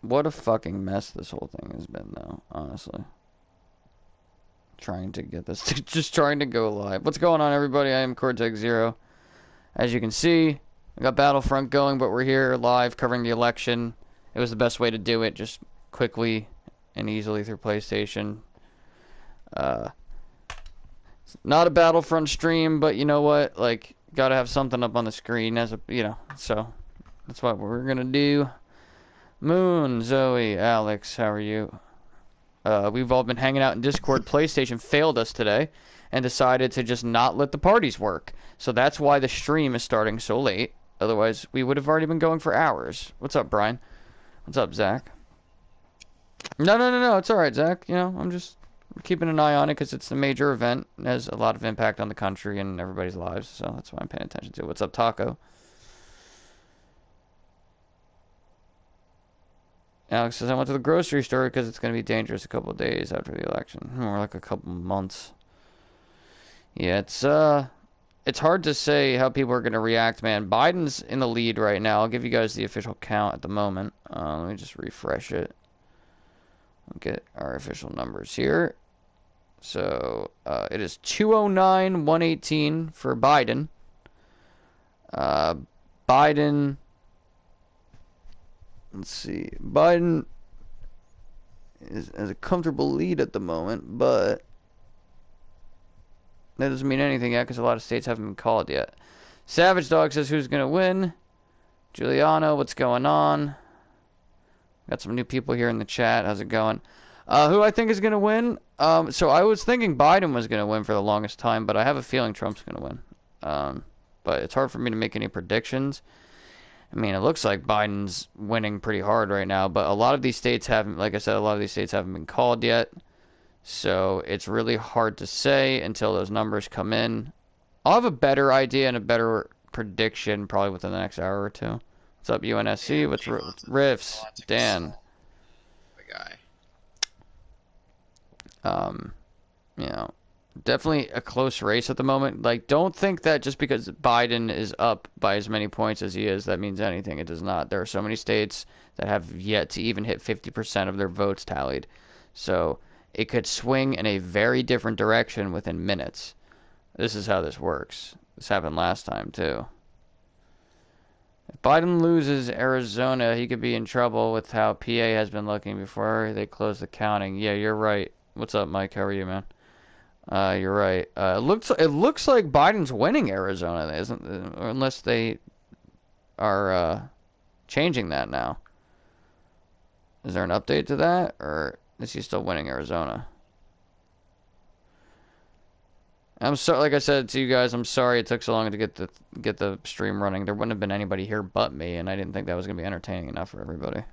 What a fucking mess this whole thing has been, though, honestly. Trying to get this, just trying to go live. What's going on, everybody? I am Cortex Zero. As you can see, we got Battlefront going, but we're here live covering the election. It was the best way to do it, just quickly and easily through PlayStation. It's not a Battlefront stream, but you know what? Like, gotta have something up on the screen as a, so that's what we're gonna do. Moon, Zoe, Alex, how are you? We've all been hanging out in Discord. PlayStation failed us today and decided to just not let the parties work. So that's why the stream is starting so late. Otherwise, we would have already been going for hours. What's up, Brian? What's up, Zach? No. It's all right, Zach. I'm just keeping an eye on it because it's a major event. It has a lot of impact on the country and everybody's lives. So that's why I'm paying attention to it. What's up, Taco? Alex says, I went to the grocery store because it's going to be dangerous a couple of days after the election. More like a couple months. Yeah, it's hard to say how people are going to react, man. Biden's in the lead right now. I'll give you guys the official count at the moment. Let me just refresh it. I'll get our official numbers here. So, it is 209-118 for Biden. Biden... Let's see. Biden has a comfortable lead at the moment, but that doesn't mean anything yet because a lot of states haven't been called yet. Savage Dog says, who's going to win? Giuliano, what's going on? Got some new people here in the chat. How's it going? Who I think is going to win? So I was thinking Biden was going to win for the longest time, but I have a feeling Trump's going to win. But it's hard for me to make any predictions. I mean, it looks like Biden's winning pretty hard right now, but a lot of these states haven't, like I said, a lot of these states haven't been called yet. So it's really hard to say until those numbers come in. I'll have a better idea and a better prediction probably within the next hour or two. What's up, UNSC? What's Riffs? Dan. The guy. Definitely a close race at the moment. Like, don't think that just because Biden is up by as many points as he is, that means anything. It does not. There are so many states that have yet to even hit 50% of their votes tallied. So it could swing in a very different direction within minutes. This is how this works. This happened last time, too. If Biden loses Arizona, he could be in trouble with how PA has been looking before they close the counting. Yeah, you're right. What's up, Mike? How are you, man? You're right. It looks like Biden's winning Arizona, isn't it? Or unless they are changing that now. Is there an update to that, or is he still winning Arizona? I'm sorry, like I said to you guys, I'm sorry it took so long to get the stream running. There wouldn't have been anybody here but me, and I didn't think that was gonna be entertaining enough for everybody.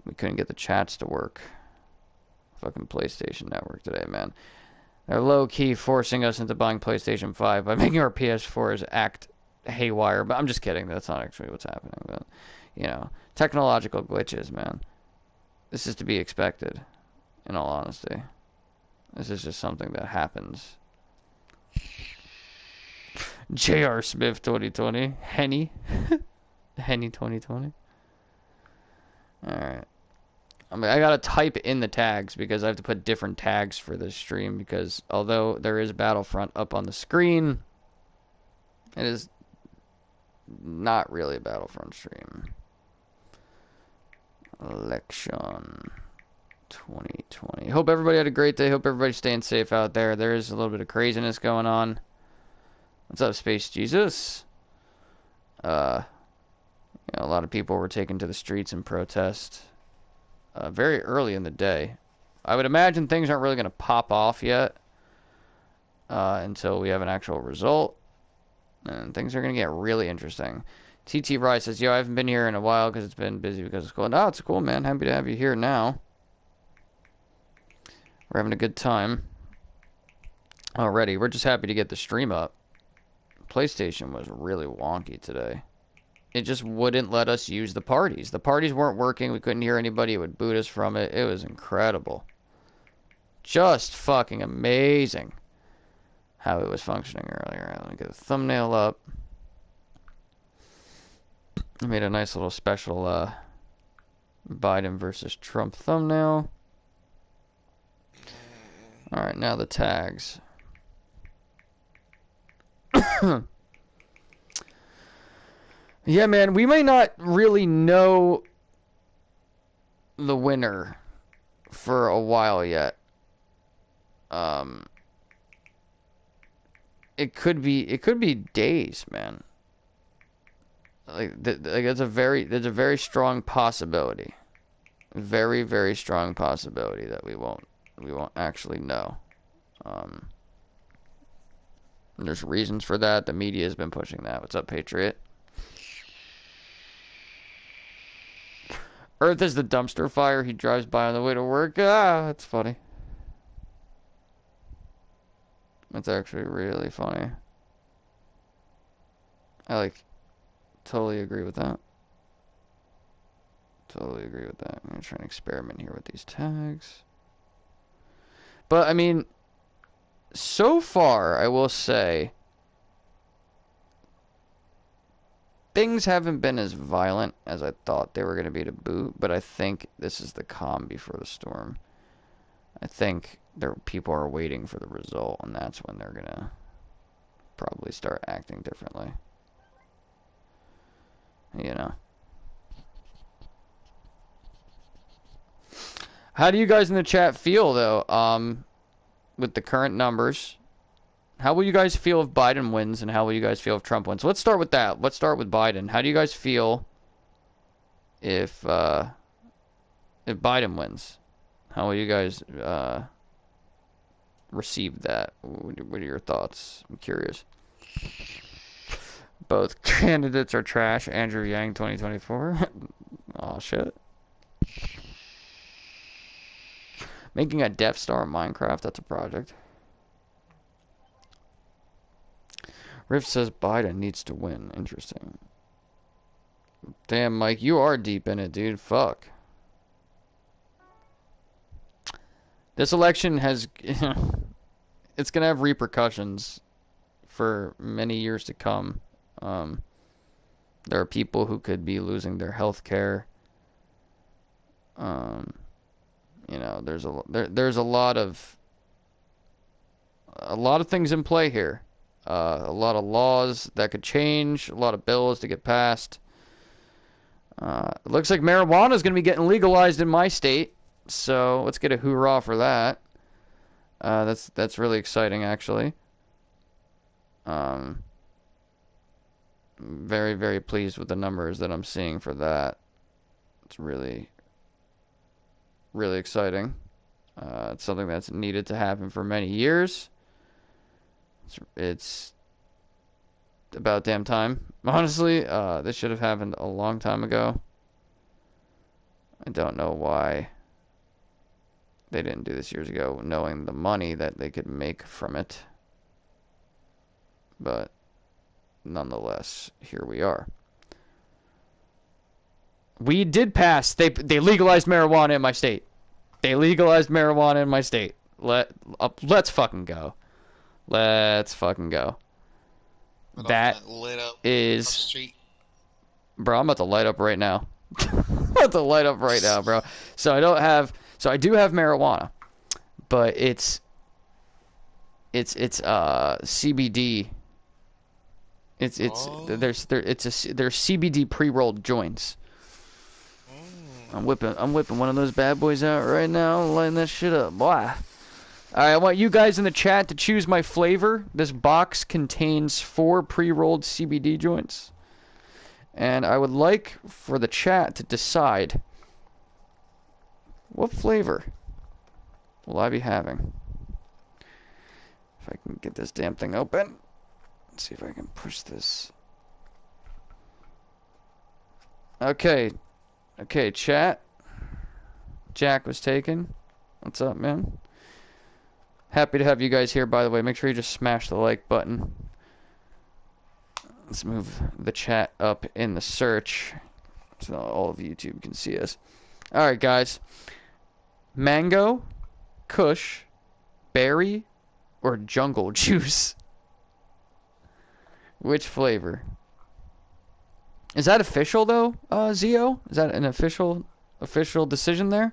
We couldn't get the chats to work. Fucking PlayStation Network today, man. They're low-key forcing us into buying PlayStation 5 by making our PS4s act haywire. But I'm just kidding. That's not actually what's happening. But, technological glitches, man. This is to be expected, in all honesty. This is just something that happens. J.R. Smith 2020. Henny. Henny 2020. Alright. I mean, I gotta type in the tags because I have to put different tags for this stream because although there is Battlefront up on the screen, it is not really a Battlefront stream. Election 2020. Hope everybody had a great day. Hope everybody's staying safe out there. There is a little bit of craziness going on. What's up, Space Jesus? A lot of people were taken to the streets in protest. Very early in the day. I would imagine things aren't really going to pop off yet until we have an actual result. And things are going to get really interesting. TT Rice says, yo, I haven't been here in a while because it's been busy because of school. No, it's cool, man. Happy to have you here now. We're having a good time. Already. We're just happy to get the stream up. PlayStation was really wonky today. It just wouldn't let us use the parties. The parties weren't working. We couldn't hear anybody. It would boot us from it. It was incredible. Just fucking amazing how it was functioning earlier. Let me get the thumbnail up. I made a nice little special Biden versus Trump thumbnail. Alright, now the tags. Yeah, man, we may not really know the winner for a while yet. It could be days, man. Like there's a very strong possibility. Very, very strong possibility that we won't actually know. There's reasons for that. The media has been pushing that. What's up, Patriot? Earth is the dumpster fire he drives by on the way to work. Ah, that's funny. That's actually really funny. I totally agree with that. Totally agree with that. I'm gonna try and experiment here with these tags. But I mean, so far I will say things haven't been as violent as I thought they were gonna be to boot, but I think this is the calm before the storm. I think people are waiting for the result, and that's when they're gonna probably start acting differently. You know. How do you guys in the chat feel, though, with the current numbers? How will you guys feel if Biden wins, and how will you guys feel if Trump wins? So let's start with that. Let's start with Biden. How do you guys feel if Biden wins? How will you guys receive that? What are your thoughts? I'm curious. Both candidates are trash. Andrew Yang 2024. Oh, shit. Making a Death Star in Minecraft, that's a project. Rift says Biden needs to win. Interesting. Damn, Mike, you are deep in it, dude. Fuck. This election has... it's going to have repercussions for many years to come. There are people who could be losing their health care. You know, there's a lot of things in play here. A lot of laws that could change, a lot of bills to get passed. It looks like marijuana is going to be getting legalized in my state, so let's get a hoorah for that. That's really exciting, actually. Very, very pleased with the numbers that I'm seeing for that. It's really, really exciting. It's something that's needed to happen for many years. It's about damn time. Honestly, this should have happened a long time ago. I don't know why they didn't do this years ago, knowing the money that they could make from it. But nonetheless, here we are. We did pass. They legalized marijuana in my state. They legalized marijuana in my state. Let's fucking go. Let's fucking go. That lit up is... street. Bro, I'm about to light up right now. I'm about to light up right now, bro. So I do have marijuana, but it's CBD. There's CBD pre-rolled joints. I'm whipping one of those bad boys out right now, lighting that shit up. Boy. Alright, I want you guys in the chat to choose my flavor. This box contains 4 pre-rolled CBD joints. And I would like for the chat to decide what flavor will I be having. If I can get this damn thing open. Let's see if I can push this. Okay. Okay, chat. Jack was taken. What's up, man? Happy to have you guys here, by the way. Make sure you just smash the like button. Let's move the chat up in the search so all of YouTube can see us. Alright, guys. Mango, Kush, berry, or jungle juice? Which flavor? Is that official, though, Zio? Is that an official official decision there.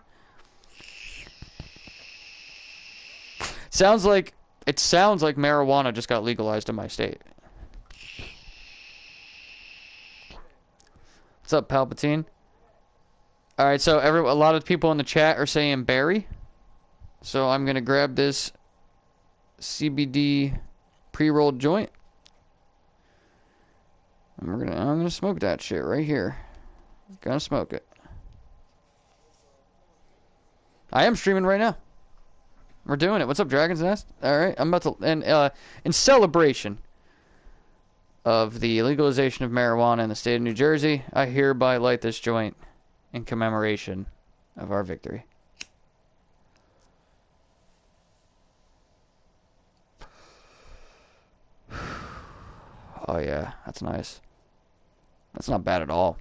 It sounds like marijuana just got legalized in my state. What's up, Palpatine? All right, so a lot of people in the chat are saying berry. So I'm gonna grab this CBD pre-rolled joint. And I'm gonna smoke that shit right here. Gonna smoke it. I am streaming right now. We're doing it. What's up, Dragon's Nest? All right, I'm about to, and in celebration of the legalization of marijuana in the state of New Jersey, I hereby light this joint in commemoration of our victory. Oh yeah, that's nice. That's not bad at all.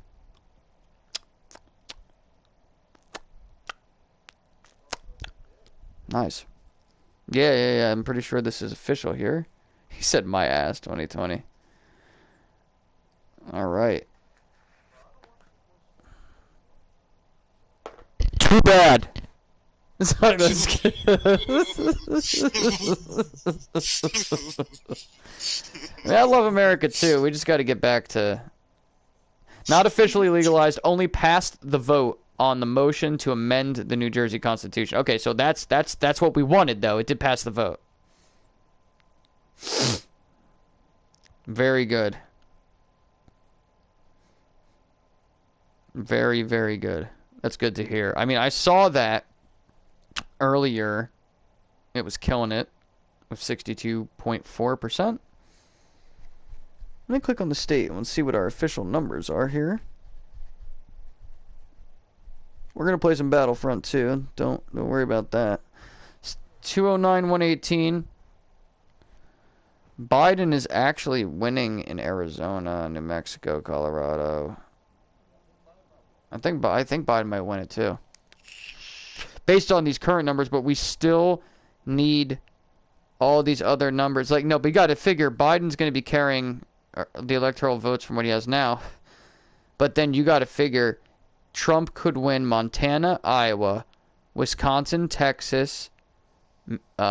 Nice. Yeah. I'm pretty sure this is official here. He said my ass 2020. All right. Too bad. I mean, I love America too. We just got to get back to not officially legalized, only passed the vote on the motion to amend the New Jersey Constitution. Okay, so that's what we wanted, though. It did pass the vote. Very good. Very, very good. That's good to hear. I mean, I saw that earlier. It was killing it with 62.4%. Let me click on the state and let's see what our official numbers are here. We're gonna play some Battlefront 2. Don't worry about that. 209, 118. Biden is actually winning in Arizona, New Mexico, Colorado. I think Biden might win it too, based on these current numbers. But we still need all these other numbers. Like, no, but you got to figure Biden's going to be carrying the electoral votes from what he has now. But then you got to figure Trump could win Montana, Iowa, Wisconsin, Texas,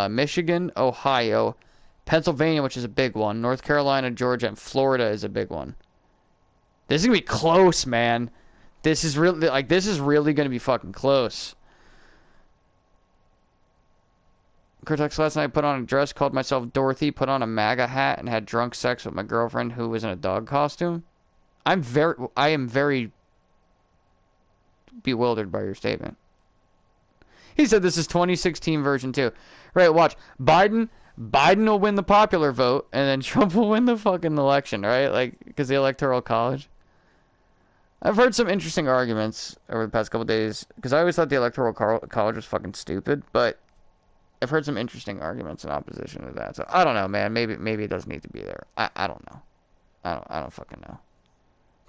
Michigan, Ohio, Pennsylvania, which is a big one, North Carolina, Georgia, and Florida is a big one. This is going to be close, man. This is really going to be fucking close. Cortex, last night I put on a dress, called myself Dorothy, put on a MAGA hat, and had drunk sex with my girlfriend who was in a dog costume. I am very bewildered by your statement. He said this is 2016 version 2. Right, watch. Biden will win the popular vote, and then Trump will win the fucking election, right? Like, because the Electoral College. I've heard some interesting arguments over the past couple days, because I always thought the Electoral College was fucking stupid, but I've heard some interesting arguments in opposition to that. So I don't know, man. Maybe it does need to be there. I don't know. I don't fucking know.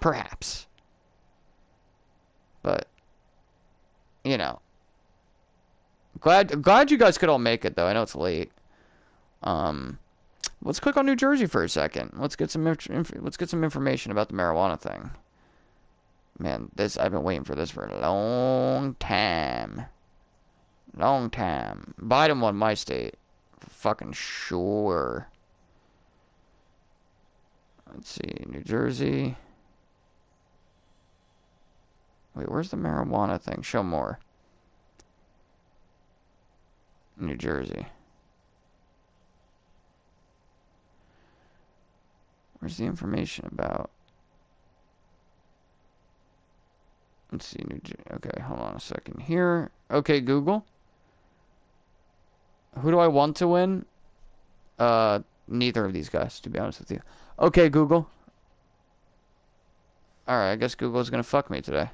Perhaps. But you know. Glad you guys could all make it though. I know it's late. Let's click on New Jersey for a second. Let's get some information about the marijuana thing. Man, I've been waiting for this for a long time. Long time. Biden won my state. Fucking sure. Let's see. New Jersey. Wait, where's the marijuana thing? Show more. New Jersey. Where's the information about? Let's see, New Jersey. Okay, hold on a second here. Okay, Google. Who do I want to win? Neither of these guys, to be honest with you. Okay, Google. Alright, I guess Google's gonna fuck me today.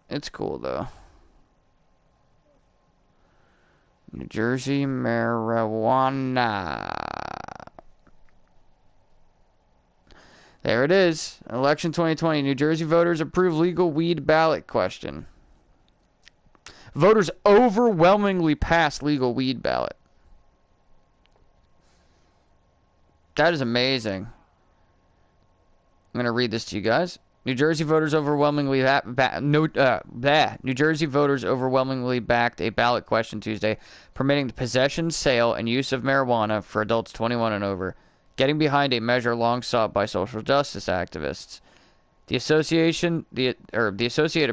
It's cool, though. New Jersey marijuana. There it is. Election 2020. New Jersey voters approve legal weed ballot question. Voters overwhelmingly passed legal weed ballot. That is amazing. I'm gonna read this to you guys. New Jersey voters overwhelmingly New Jersey voters overwhelmingly backed a ballot question Tuesday permitting the possession, sale, and use of marijuana for adults 21 and over, getting behind a measure long sought by social justice activists. The Associated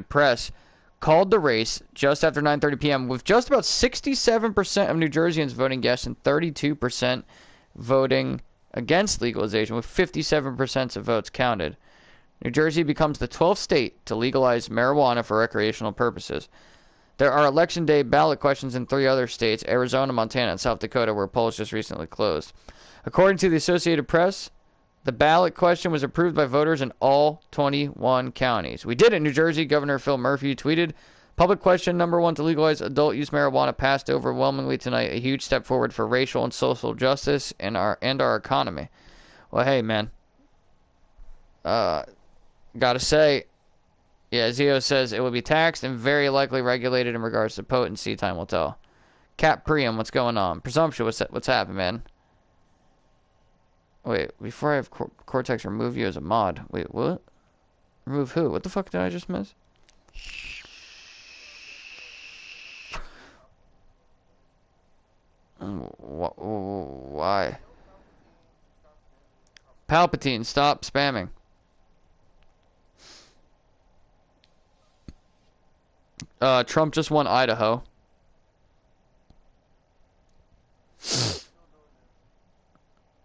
Press called the race just after 9:30 p.m. with just about 67% of New Jerseyans voting yes and 32% voting against legalization, with 57% of votes counted. New Jersey becomes the 12th state to legalize marijuana for recreational purposes. There are election day ballot questions in 3 other states, Arizona, Montana, and South Dakota, where polls just recently closed. According to the Associated Press, the ballot question was approved by voters in all 21 counties. We did it, New Jersey. Governor Phil Murphy tweeted, public question number 1 to legalize adult use marijuana passed overwhelmingly tonight, a huge step forward for racial and social justice and our economy. Well, hey, man. Gotta say, yeah, Zio says it will be taxed and very likely regulated in regards to potency. Time will tell. Cap Priam, what's going on? Presumption, what's happening, man? Wait, before I have Cortex remove you as a mod. Wait, what? Remove who? What the fuck did I just miss? Why? Palpatine, stop spamming. Trump just won Idaho.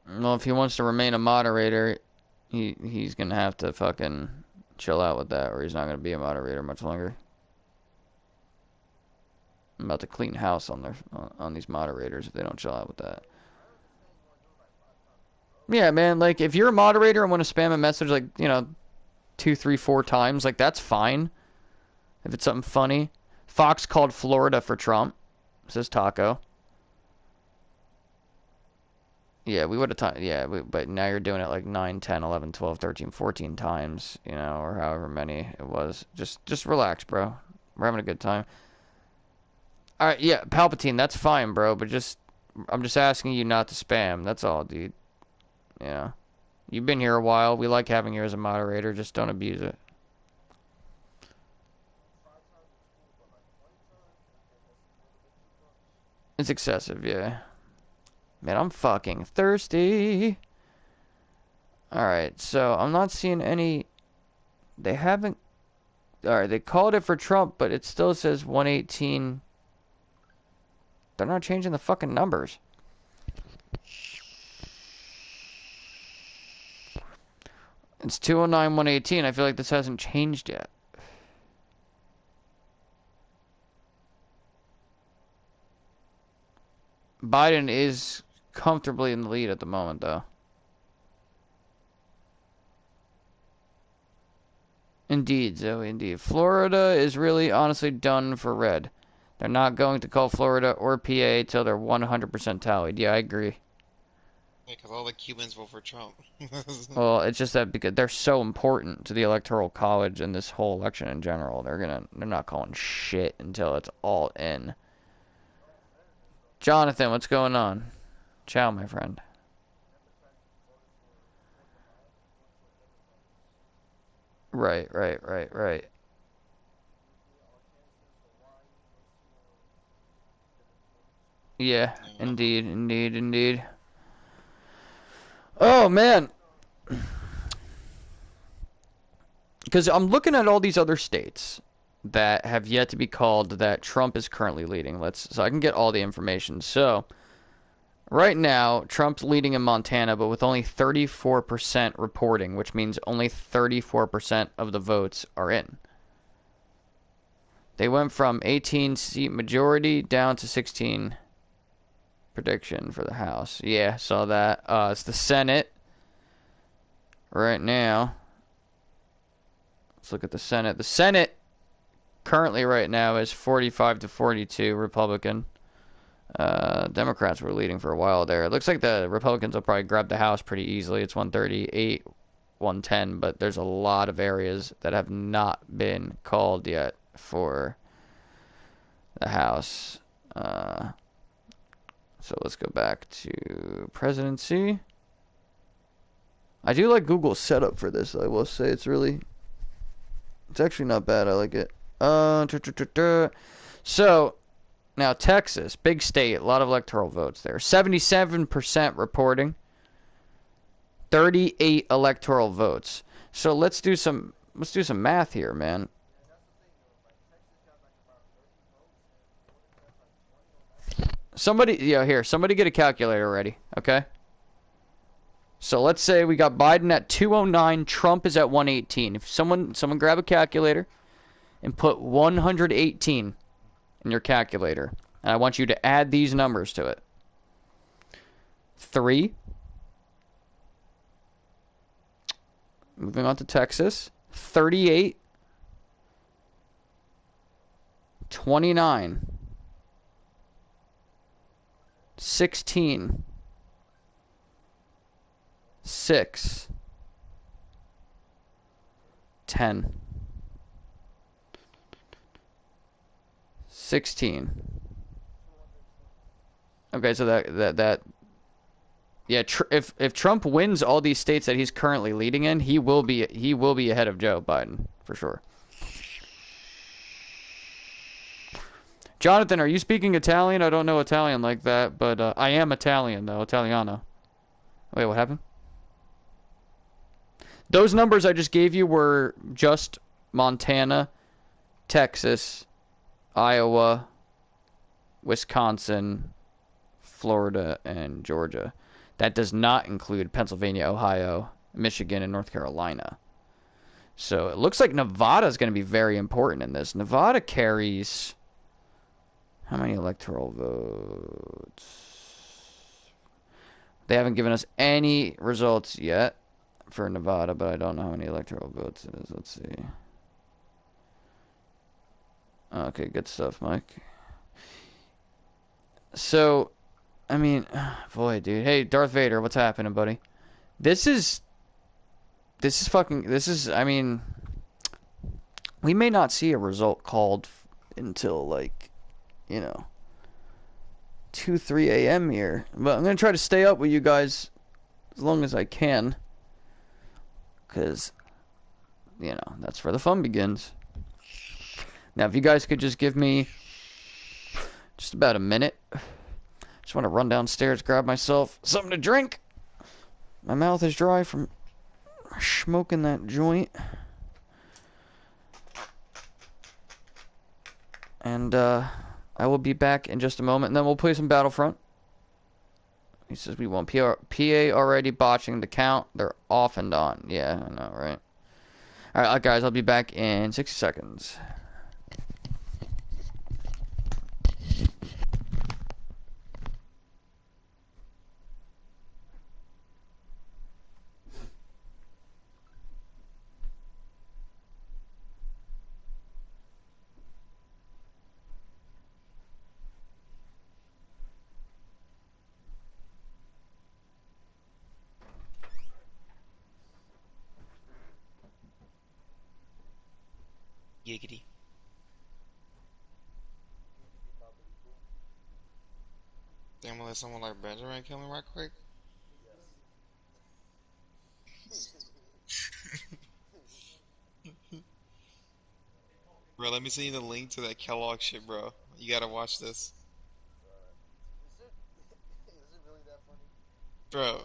Well, if he wants to remain a moderator, he's gonna have to fucking chill out with that, or he's not gonna be a moderator much longer. I'm about to clean house on these moderators if they don't chill out with that. Yeah, man, like, if you're a moderator and want to spam a message, like, 2, 3, 4 times, like, that's fine. If it's something funny. Fox called Florida for Trump, says Taco. Yeah, we would have but now you're doing it like 9, 10, 11, 12, 13, 14 times, or however many it was. Just relax, bro. We're having a good time. All right, yeah, Palpatine, that's fine, bro, but I'm just asking you not to spam. That's all, dude. You've been here a while. We like having you as a moderator. Just don't abuse it. It's excessive, yeah. Man, I'm fucking thirsty. Alright, so I'm not seeing any... They haven't... Alright, they called it for Trump, but it still says 118. They're not changing the fucking numbers. It's 209, 118. I feel like this hasn't changed yet. Biden is comfortably in the lead at the moment, though. Indeed, Zoe, indeed. Florida is really, honestly, done for red. They're not going to call Florida or PA till they're 100% tallied. Yeah, I agree. Because all the Cubans vote for Trump. Well, it's just that because they're so important to the Electoral College and this whole election in general. They're not calling shit until it's all in. Jonathan, what's going on? Ciao, my friend. Right. Yeah, indeed. Oh, man. Because I'm looking at all these other states that have yet to be called that Trump is currently leading. So I can get all the information. So right now, Trump's leading in Montana, but with only 34% reporting, which means only 34% of the votes are in. They went from 18-seat majority down to 16 prediction for the House. Yeah, saw that. It's the Senate right now. Let's look at the Senate. The Senate currently right now is 45 to 42 Republican. Democrats were leading for a while there. It looks like the Republicans will probably grab the House pretty easily. It's 138, 110, but there's a lot of areas that have not been called yet for the House. So let's go back to presidency. I do like Google's setup for this. I will say it's actually not bad. I like it. So now Texas, big state, a lot of electoral votes there. 77% reporting, 38 electoral votes. So let's do some math here, man. Somebody get a calculator ready, okay? So let's say we got Biden at 209, Trump is at 118. If someone grab a calculator and put 118 in your calculator, and I want you to add these numbers to it. 3. Moving on to Texas. 38. 29. 16. 6. 10. 16. Okay, so that yeah, if Trump wins all these states that he's currently leading in, he will be ahead of Joe Biden for sure. Jonathan, are you speaking Italian? I don't know Italian like that, but I am Italian though, Italiano. Wait, what happened? Those numbers I just gave you were just Montana, Texas, Iowa, Wisconsin, Florida, and Georgia. That does not include Pennsylvania, Ohio, Michigan, and North Carolina. So it looks like Nevada is going to be very important in this. Nevada carries how many electoral votes? They haven't given us any results yet for Nevada, but I don't know how many electoral votes it is. Let's see. Okay, good stuff, Mike. So, I mean, boy, dude. Hey, Darth Vader, what's happening, buddy? I mean, we may not see a result called until, like, 2, 3 a.m. here. But I'm going to try to stay up with you guys as long as I can. Because, that's where the fun begins. Now, if you guys could just give me just about a minute. Just want to run downstairs, grab myself something to drink. My mouth is dry from smoking that joint. And I will be back in just a moment, and then we'll play some Battlefront. He says we want PA already botching the count. They're off and on. Yeah, I know, right? Alright, guys, I'll be back in 60 seconds. Giggity. Then I'm gonna let someone like Benjamin kill me right quick. Bro, let me send you the link to that Kellogg shit, bro. You gotta watch this. Bro,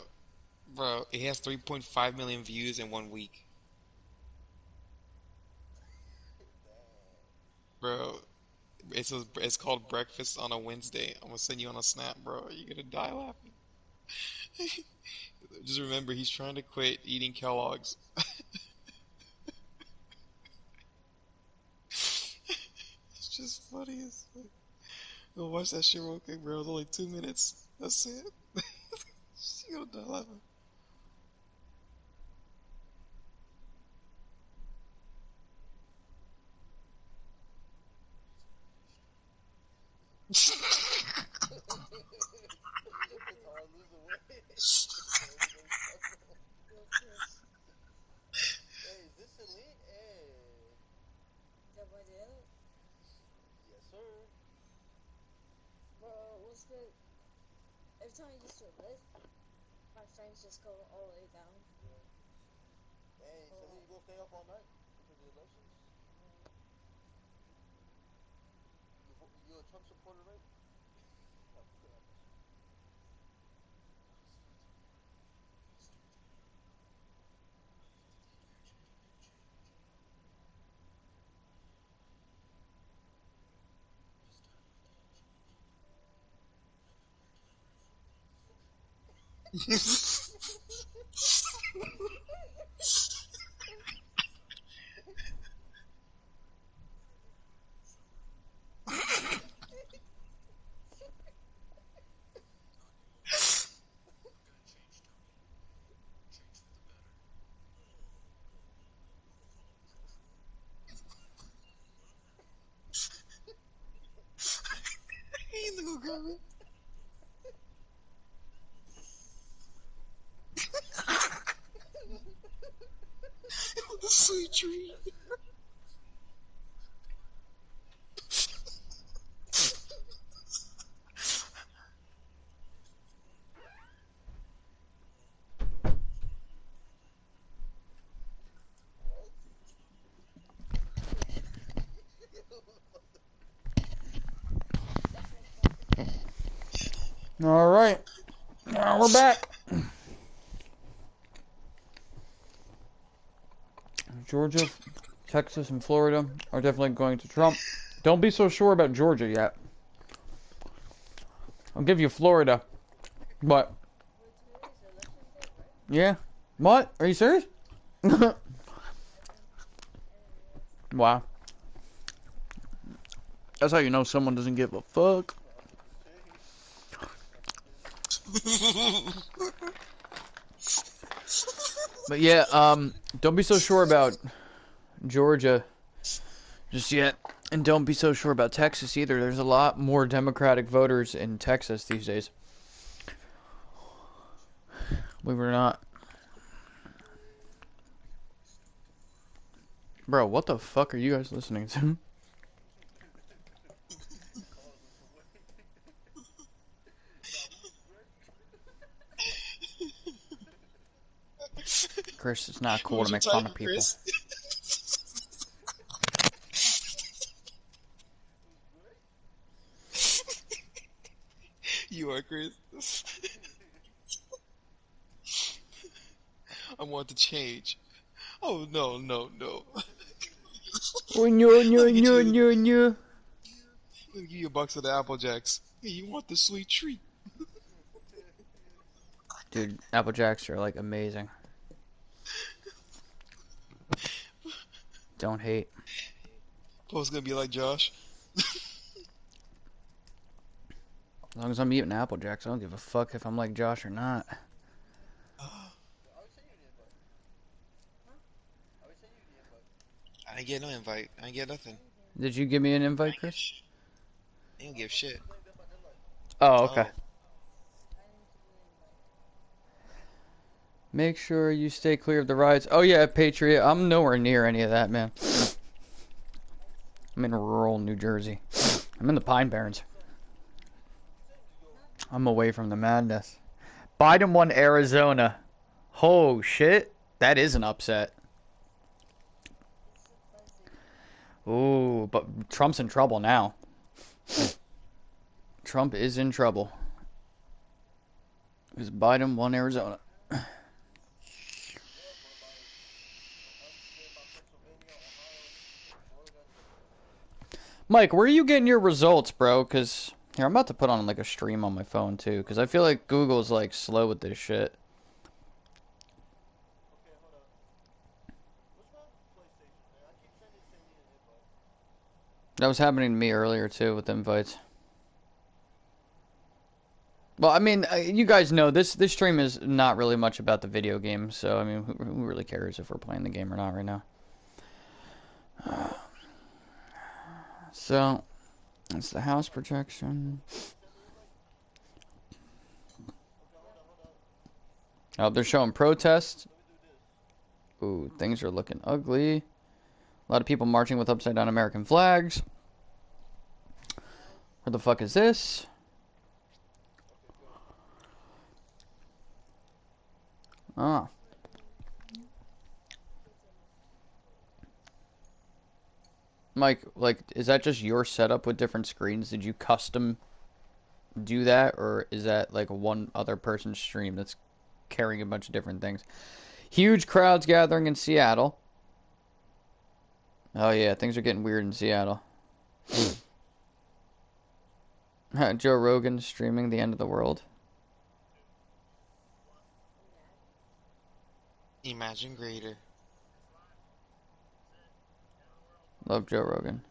bro, it has 3.5 million views in 1 week. Bro, it's called Breakfast on a Wednesday. I'm gonna send you on a snap, bro. You're gonna die laughing. Just remember, he's trying to quit eating Kellogg's. It's just funny as fuck. Go watch that shit real quick, bro. It's only 2 minutes. That's it. You're gonna die laughing. Every time I used to lift, my friends just go all the way down. He ain't gonna grab it. The sweet tree. All right, now we're back. Georgia, Texas, and Florida are definitely going to Trump. Don't be so sure about Georgia yet. I'll give you Florida, but yeah. What? Are you serious? Wow. That's how you know someone doesn't give a fuck. But yeah, don't be so sure about Georgia just yet. And don't be so sure about Texas either. There's a lot more Democratic voters in Texas these days. Believe it or not. Bro, what the fuck are you guys listening to? Chris, it's not What cool was to your make fun title, of people. Chris? You are Chris. I want to change. Oh no, no, no. Oh, no, no, Let me get no, you. no, no. Let me give you a box of the Apple Jacks. Hey, you want the sweet treat? Dude, Apple Jacks are like amazing. Don't hate. Po's gonna be like Josh. As long as I'm eating Apple Jacks, I don't give a fuck if I'm like Josh or not. I didn't get no invite. I didn't get nothing. Did you give me an I invite, didn't give Chris? shit. I didn't give shit. Oh, okay. Oh. Make sure you stay clear of the riots. Oh yeah, Patriot. I'm nowhere near any of that, man. I'm in rural New Jersey. I'm in the Pine Barrens. I'm away from the madness. Biden won Arizona. Oh shit. That is an upset. Ooh, but Trump's in trouble now. Trump is in trouble. Because Biden won Arizona. Mike, where are you getting your results, bro? Because here, I'm about to put on like a stream on my phone too. Because I feel like Google's like slow with this shit. That was happening to me earlier too with invites. Well, I mean, you guys know this stream is not really much about the video game, so I mean, who really cares if we're playing the game or not right now? So, it's the house projection. Oh, they're showing protests. Ooh, things are looking ugly. A lot of people marching with upside down American flags. Where the fuck is this? Ah. Mike, like, is that just your setup with different screens? Did you custom do that, or is that like one other person's stream that's carrying a bunch of different things? Huge crowds gathering in Seattle. Oh yeah, things are getting weird in Seattle. Joe Rogan streaming the end of the world. Imagine greater. Love Joe Rogan.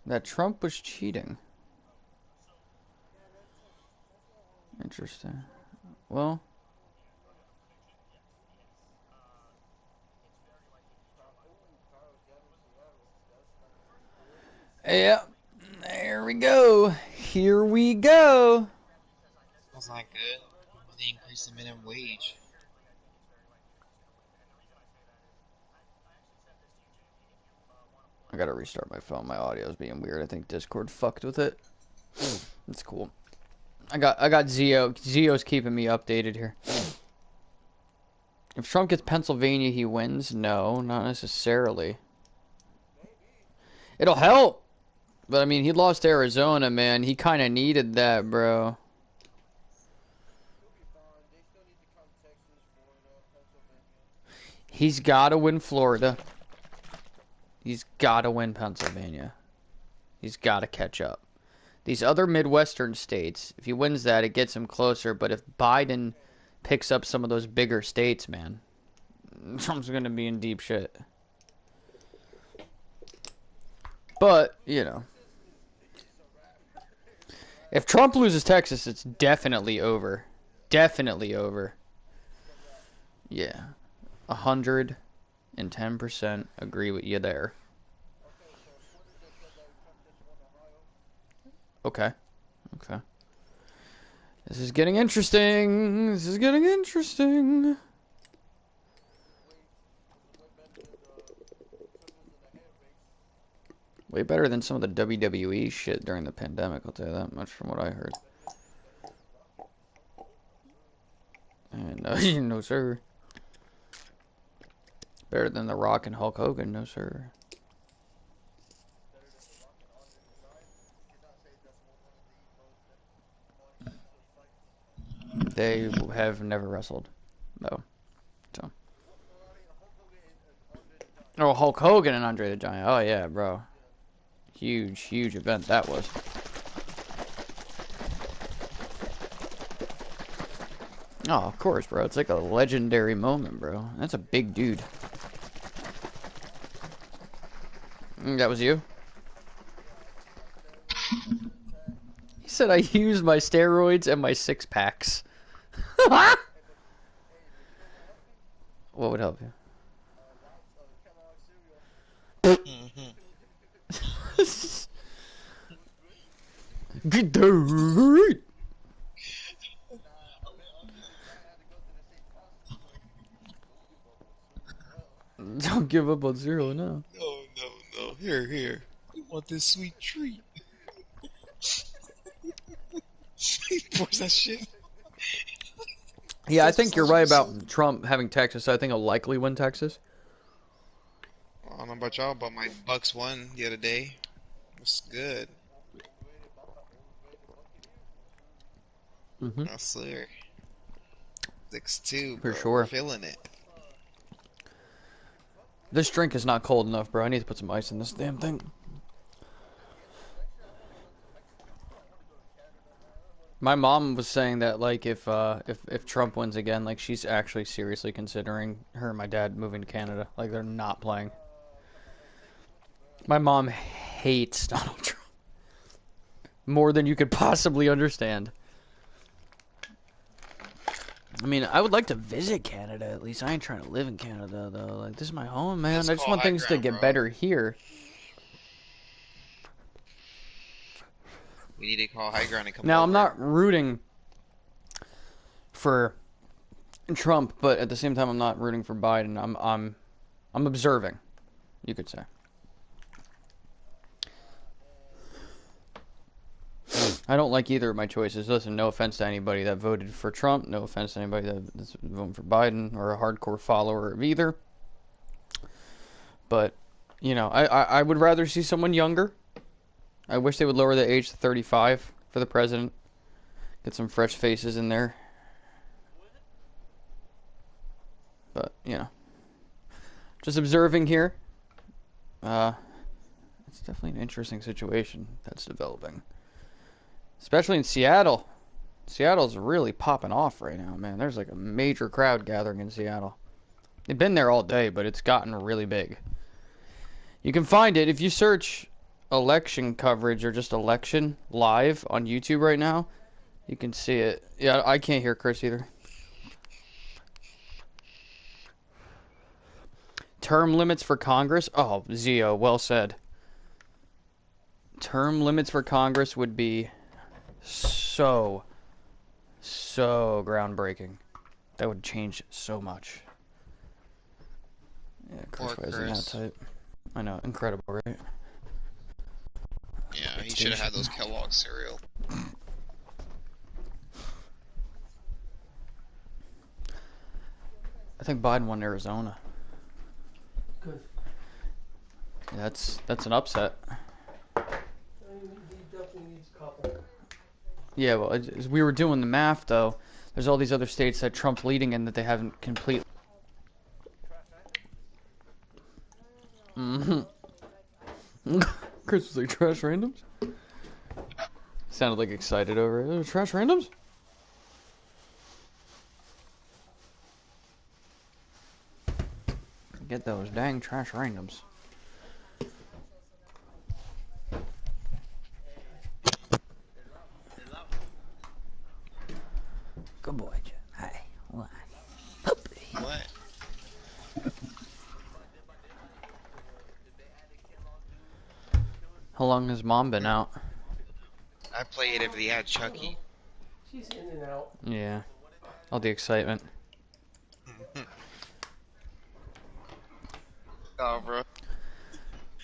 That Trump was cheating. Interesting. Well, yeah. There we go. Here we go. That's not good. They increased the minimum wage. I gotta restart my phone. My audio is being weird. I think Discord fucked with it. That's cool. I got Zio. Zio's keeping me updated here. If Trump gets Pennsylvania, he wins? No, not necessarily. It'll help. But, I mean, he lost Arizona, man. He kind of needed that, bro. He's got to win Florida. He's got to win Pennsylvania. He's got to catch up. These other Midwestern states, if he wins that, it gets him closer. But if Biden picks up some of those bigger states, man, Trump's going to be in deep shit. But, you know. If Trump loses Texas, it's definitely over. Definitely over. Yeah. 110% agree with you there. Okay. Okay. This is getting interesting. This is getting interesting. Way better than some of the WWE shit during the pandemic, I'll tell you that much from what I heard. And, no, sir. Better than The Rock and Hulk Hogan, no, sir. They have never wrestled. No. So. Oh, Hulk Hogan and Andre the Giant. Oh, yeah, bro. Huge, huge event that was. Oh, of course, bro. It's like a legendary moment, bro. That's a big dude. That was you? He said I used my steroids and my six-packs. What would help you? Get dirt. Don't give up on zero, no. No. Here. You want this sweet treat? He pours that shit. Yeah, I think you're right about Trump having Texas. I think he'll likely win Texas. I don't know about y'all, but my Bucks won the other day. It's good. I swear. 6-2, bro. For sure. We're feeling it. This drink is not cold enough, bro. I need to put some ice in this damn thing. My mom was saying that, like, if Trump wins again, like, she's actually seriously considering her and my dad moving to Canada. Like, they're not playing. My mom hates Donald Trump more than you could possibly understand. I mean, I would like to visit Canada at least. I ain't trying to live in Canada, though. Like, this is my home, man. I just want things to get better here. We need to call high ground and come Now, over. I'm not rooting for Trump, but at the same time, I'm not rooting for Biden. I'm observing, you could say. I don't like either of my choices. Listen, no offense to anybody that voted for Trump. No offense to anybody that's voting for Biden or a hardcore follower of either. But, you know, I would rather see someone younger. I wish they would lower the age to 35 for the president. Get some fresh faces in there. But, you know, just observing here. It's definitely an interesting situation that's developing. Especially in Seattle. Seattle's really popping off right now, man. There's like a major crowd gathering in Seattle. They've been there all day, but it's gotten really big. You can find it if you search election coverage or just election live on YouTube right now. You can see it. Yeah, I can't hear Chris either. Term limits for Congress? Oh, Zio, well said. Term limits for Congress would be so groundbreaking. That would change so much. Yeah, Chris wasn't that type. I know, incredible, right? Yeah, he should have had those Kellogg cereal. I think Biden won Arizona. Good. Yeah, that's an upset. He definitely needs a couple. Yeah, well, as we were doing the math, though, there's all these other states that Trump's leading in that they haven't completely. Chris was like, trash randoms? Sounded like excited over it. Trash randoms? Get those dang trash randoms. Good boy, Jim. Hi. What? Puppy. What? How long has Mom been out? I played if they had Chucky. She's in and out. Yeah. All the excitement. Oh, bro.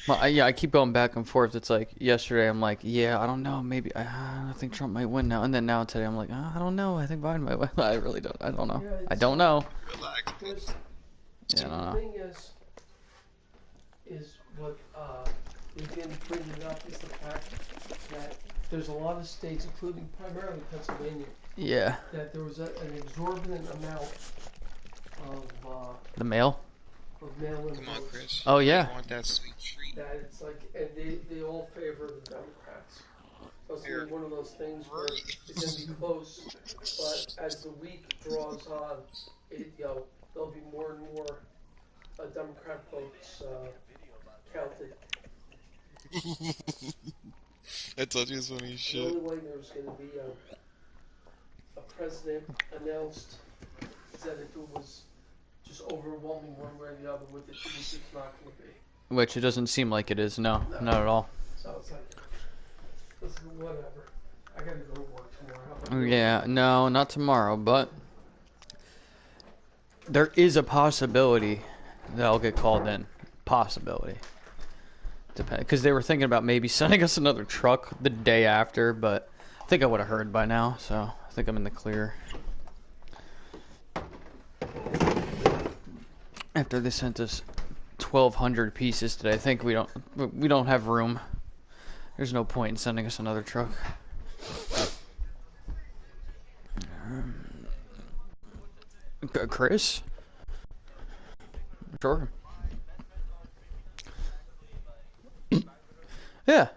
Well, yeah, I keep going back and forth. It's like yesterday, I'm like, yeah, I don't know, maybe I think Trump might win now, and then now today, I'm like, I don't know, I think Biden might win. I really don't. I don't know. Yeah, I don't know. Relax. Yeah, I don't know. The thing is what we've been bringing up is the fact that there's a lot of states, including primarily Pennsylvania, Yeah. that there was an exorbitant amount of The mail. mail-in Come on, votes. Chris. Oh yeah. I want that sweet treat. That it's like, and they all favor the Democrats. So it's gonna be one of those things where it's gonna be close, but as the week draws on, there'll be more and more Democrat votes counted. I told you it's funny as The shit. only way there's gonna be a president announced is that if it was just overwhelming one way or the other, which it's not gonna be. Which it doesn't seem like it is. No, not at all. So it's like, listen, whatever. I gotta go to work tomorrow. How about you? Yeah, no, not tomorrow, but there is a possibility that I'll get called in. Possibility. Because they were thinking about maybe sending us another truck the day after, but I think I would have heard by now, so I think I'm in the clear. After they sent us 1,200 pieces today, I think we don't have room. There's no point in sending us another truck. Chris? Sure. Yeah.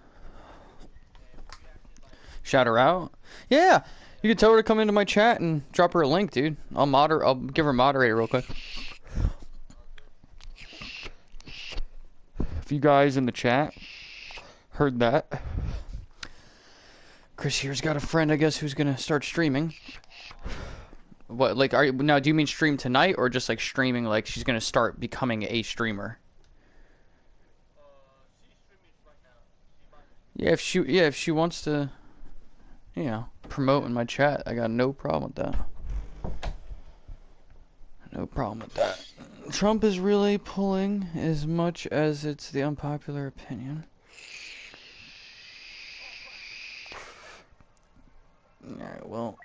Shout her out. Yeah. You can tell her to come into my chat and drop her a link, dude. I'll give her a moderator real quick. If you guys in the chat heard that. Chris here's got a friend, I guess, who's gonna start streaming. What, like, now, do you mean stream tonight, or just, like, streaming, like, she's gonna start becoming a streamer? Yeah, if she wants to, you know, promote in my chat, I got no problem with that. No problem with that. Trump is really pulling as much as it's the unpopular opinion. Alright, well,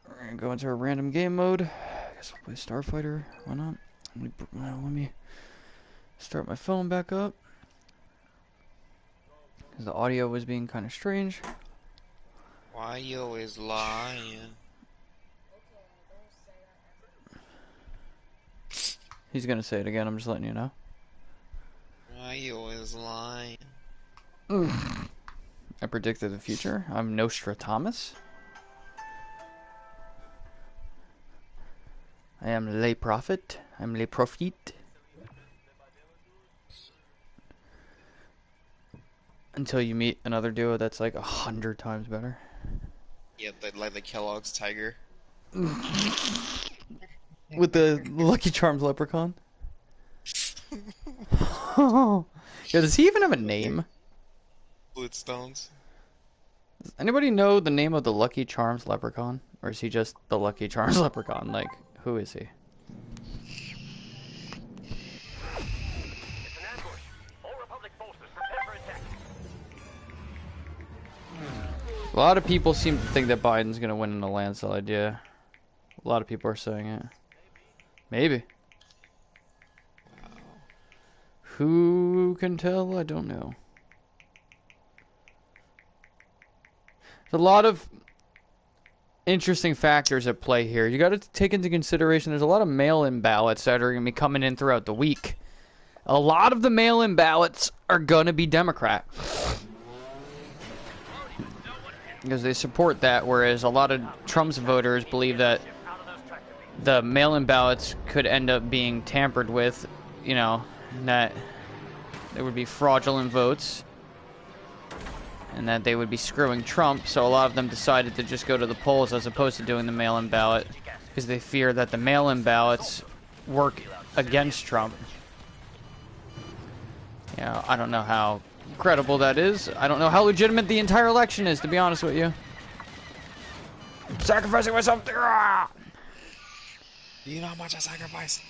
we're gonna go into a random game mode. I guess we'll play Starfighter. Why not? Let me start my phone back up. Because the audio was being kind of strange. Why you always lying? He's gonna say it again, I'm just letting you know. Why you always lying? I predicted the future. I'm Nostradamus. I am Le Prophet. I'm Le Prophète. Until you meet another duo that's like 100 times better. Yeah, like the Kellogg's Tiger. With the Lucky Charms leprechaun. Yeah, does he even have a name? Bloodstones. Does anybody know the name of the Lucky Charms leprechaun? Or is he just the Lucky Charms leprechaun? Like, who is he? It's an ambush. All Republic forces prepare for attack. A lot of people seem to think that Biden's gonna win in the landslide, yeah. A lot of people are saying it. Maybe. Who can tell? I don't know. There's a lot of interesting factors at play here. You got to take into consideration there's a lot of mail-in ballots that are going to be coming in throughout the week. A lot of the mail-in ballots are going to be Democrat. Because they support that, whereas a lot of Trump's voters believe that the mail-in ballots could end up being tampered with, you know, and that there would be fraudulent votes, and that they would be screwing Trump, so a lot of them decided to just go to the polls as opposed to doing the mail-in ballot, because they fear that the mail-in ballots work against Trump. You know, I don't know how credible that is. I don't know how legitimate the entire election is, to be honest with you. I'm sacrificing myself. Do you know how much I sacrificed?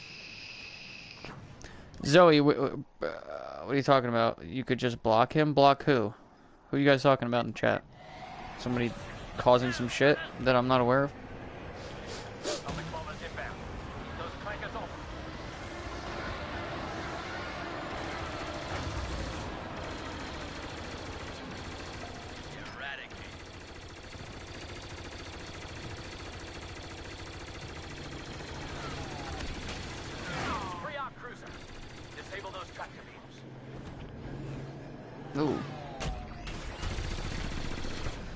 Zoe, what are you talking about? You could just block him? Block who? Who are you guys talking about in chat? Somebody causing some shit that I'm not aware of? Public bombers inbound. Those clankers off. Free our cruiser. Disable those tractor beams. Ooh.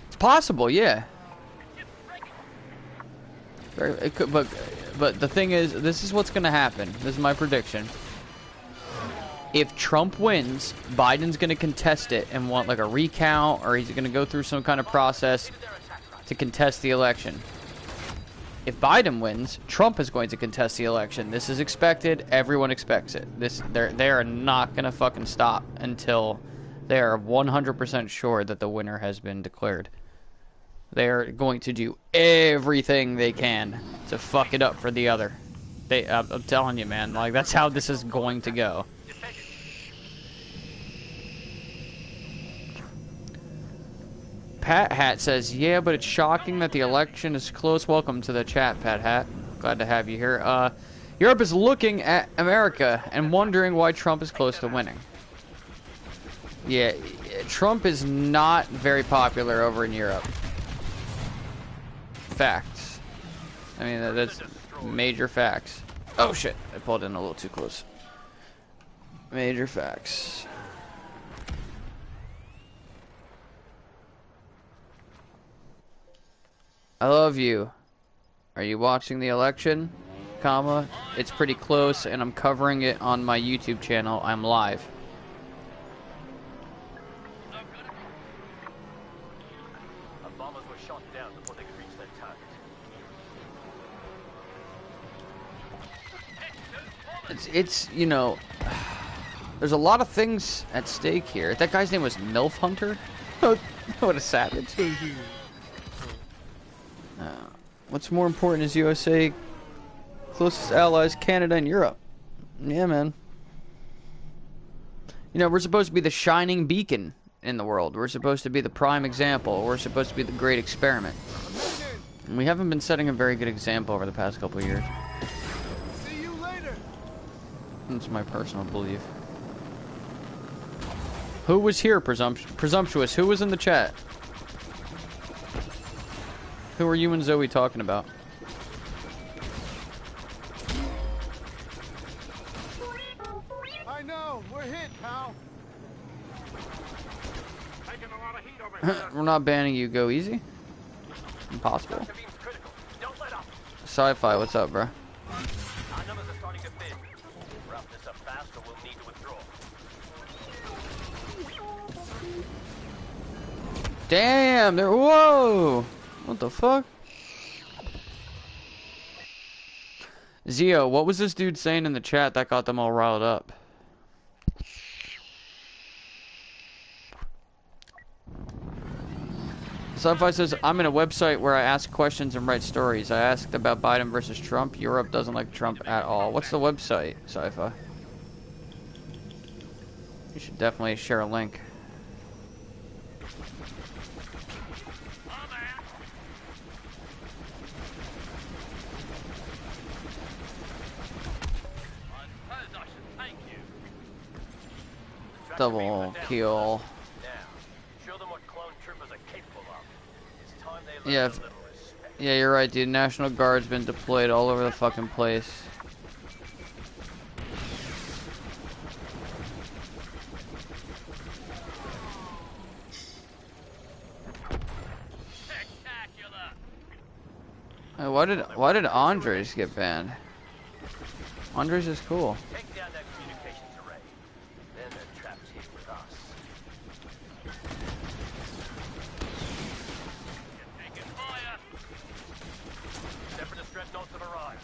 It's possible, yeah. It could, but the thing is, this is what's gonna happen. This is my prediction. If Trump wins, Biden's gonna contest it and want like a recount, or he's gonna go through some kind of process to contest the election. If Biden wins, Trump is going to contest the election. This is expected. Everyone expects it. They are not gonna fucking stop until they are 100% sure that the winner has been declared. They're going to do everything they can to fuck it up for the other. I'm telling you, man. Like, that's how this is going to go. Pat Hat says, yeah, but it's shocking that the election is close. Welcome to the chat, Pat Hat. Glad to have you here. Europe is looking at America and wondering why Trump is close to winning. Yeah, Trump is not very popular over in Europe. Facts. I mean, that's major facts. Oh shit, I pulled in a little too close. Major facts. I love you. Are you watching the election? Comma, it's pretty close and I'm covering it on my YouTube channel. I'm live. It's you know, there's a lot of things at stake here. That guy's name was MILF Hunter? What a savage. What's more important is USA closest allies, Canada and Europe. Yeah, man. You know, we're supposed to be the shining beacon in the world. We're supposed to be the prime example. We're supposed to be the great experiment. We haven't been setting a very good example over the past couple of years. See you later. That's my personal belief. Who was here, presumptuous? Who was in the chat? Who are you and Zoe talking about? I know. We're hit, pal. Taking a lot of heat over here. We're not banning you. Go easy. Impossible. Sector beam's critical. Don't let up. Sci-fi, what's up, bro? Our numbers are starting to thin. Rough this up fast or we'll need to withdraw. Damn, they're whoa. What the fuck? Zio, what was this dude saying in the chat that got them all riled up? Sci-Fi says, I'm in a website where I ask questions and write stories. I asked about Biden versus Trump. Europe doesn't like Trump at all. What's the website, Sci-Fi? You should definitely share a link. Double kill. Yeah, yeah, you're right, dude. National Guard's been deployed all over the fucking place. Hey, why did Andres get banned? Andres is cool. Take down that communications array. Then they're trapped here with us. You're taking fire. Separatist dreadnoughts have arrived.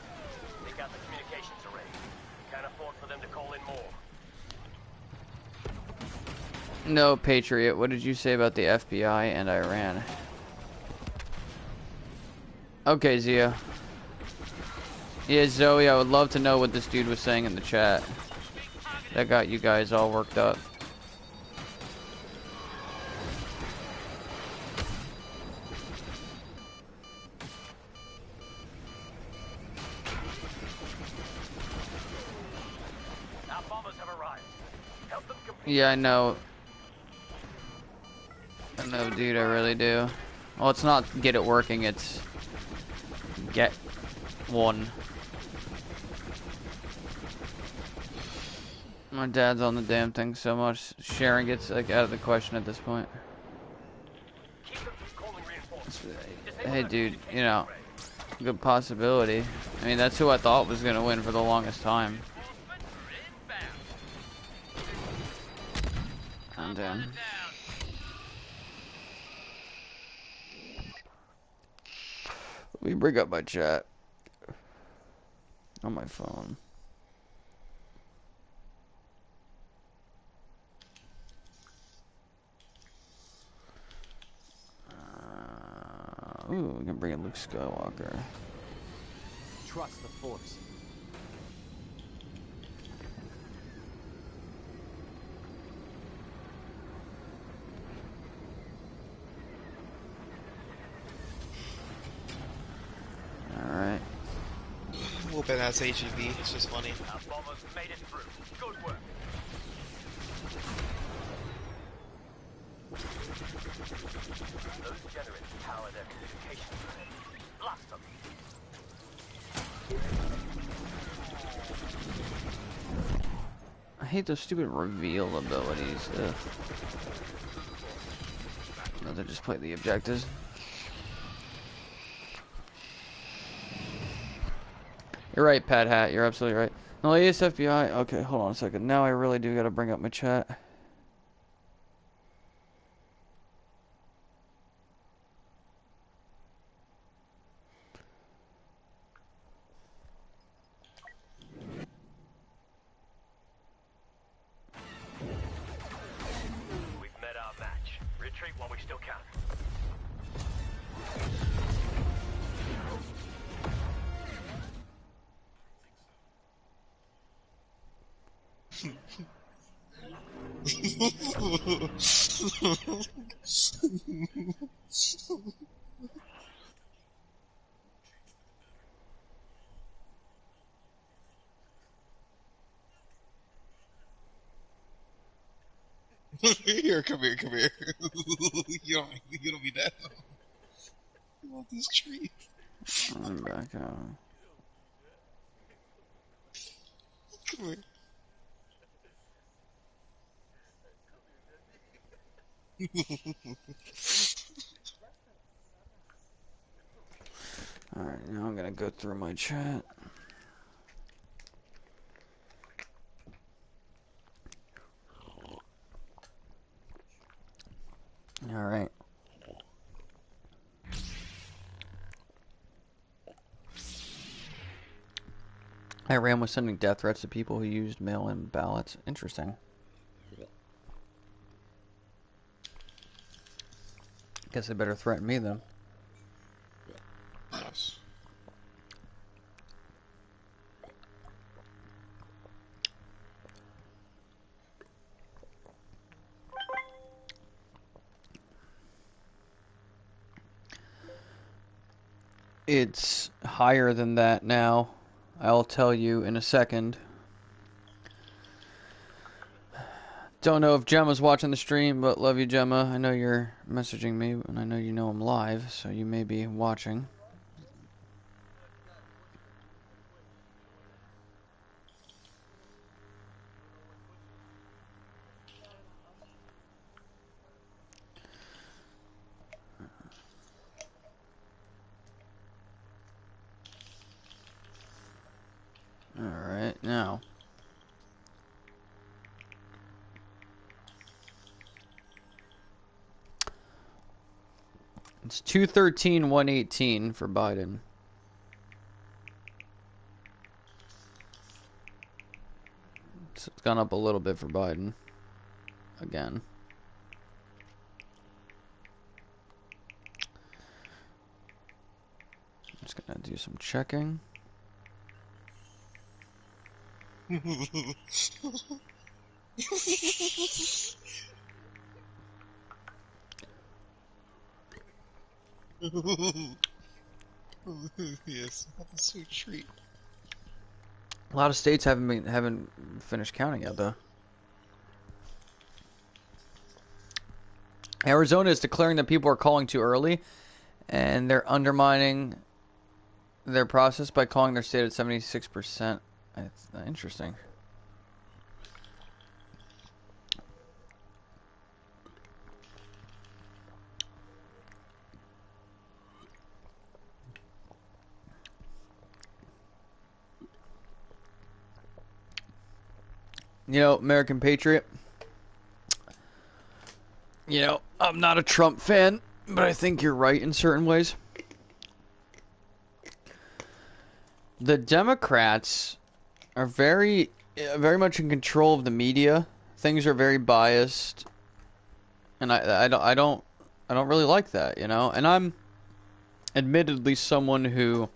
Take out the communications array. Can't afford for them to call in more. No, Patriot. What did you say about the FBI and Iran? Okay, Zia. Yeah, Zoe, I would love to know what this dude was saying in the chat. That got you guys all worked up. Our bombers have arrived. Help them compete. Yeah, I know. I know, dude, I really do. Well, it's not get it working, it's get one. My dad's on the damn thing so much. Sharing gets like out of the question at this point. Keep them from calling reinforcements. Hey, dude, you know, good possibility. I mean, that's who I thought was gonna win for the longest time. And damn. Let me bring up my chat on my phone. Ooh, we can bring in Luke Skywalker. Trust the Force. Alright. We'll bet that's HEV. It's just funny. Our bombers made it through. Good work. Those generators power their communications array. Blast them. I hate those stupid reveal abilities. Ugh. Rather just play the objectives. You're right, Pat Hat. You're absolutely right. No, latest FBI. Okay, hold on a second. Now I really do gotta bring up my chat. We've met our match. Retreat while we still can. Here, come here, come here. You don't be that. You want this tree? I'm back out. Come here. Alright, now I'm gonna go through my chat. Alright. Iran was sending death threats to people who used mail-in ballots. Interesting. Guess they better threaten me then. Yes. It's higher than that now. I'll tell you in a second. Don't know if Gemma's watching the stream, but love you, Gemma. I know you're messaging me, and I know you know I'm live, so you may be watching. Alright, now. It's 213, 118 for Biden. So it's gone up a little bit for Biden. Again. I'm just gonna do some checking. Yes, that's a sweet treat. A lot of states haven't finished counting yet, though. Arizona is declaring that people are calling too early, and they're undermining their process by calling their state at 76%. It's interesting. You know, American Patriot. You know, I'm not a Trump fan, but I think you're right in certain ways. The Democrats are very much in control of the media. Things are very biased, and I don't really like that, you know. And I'm admittedly someone who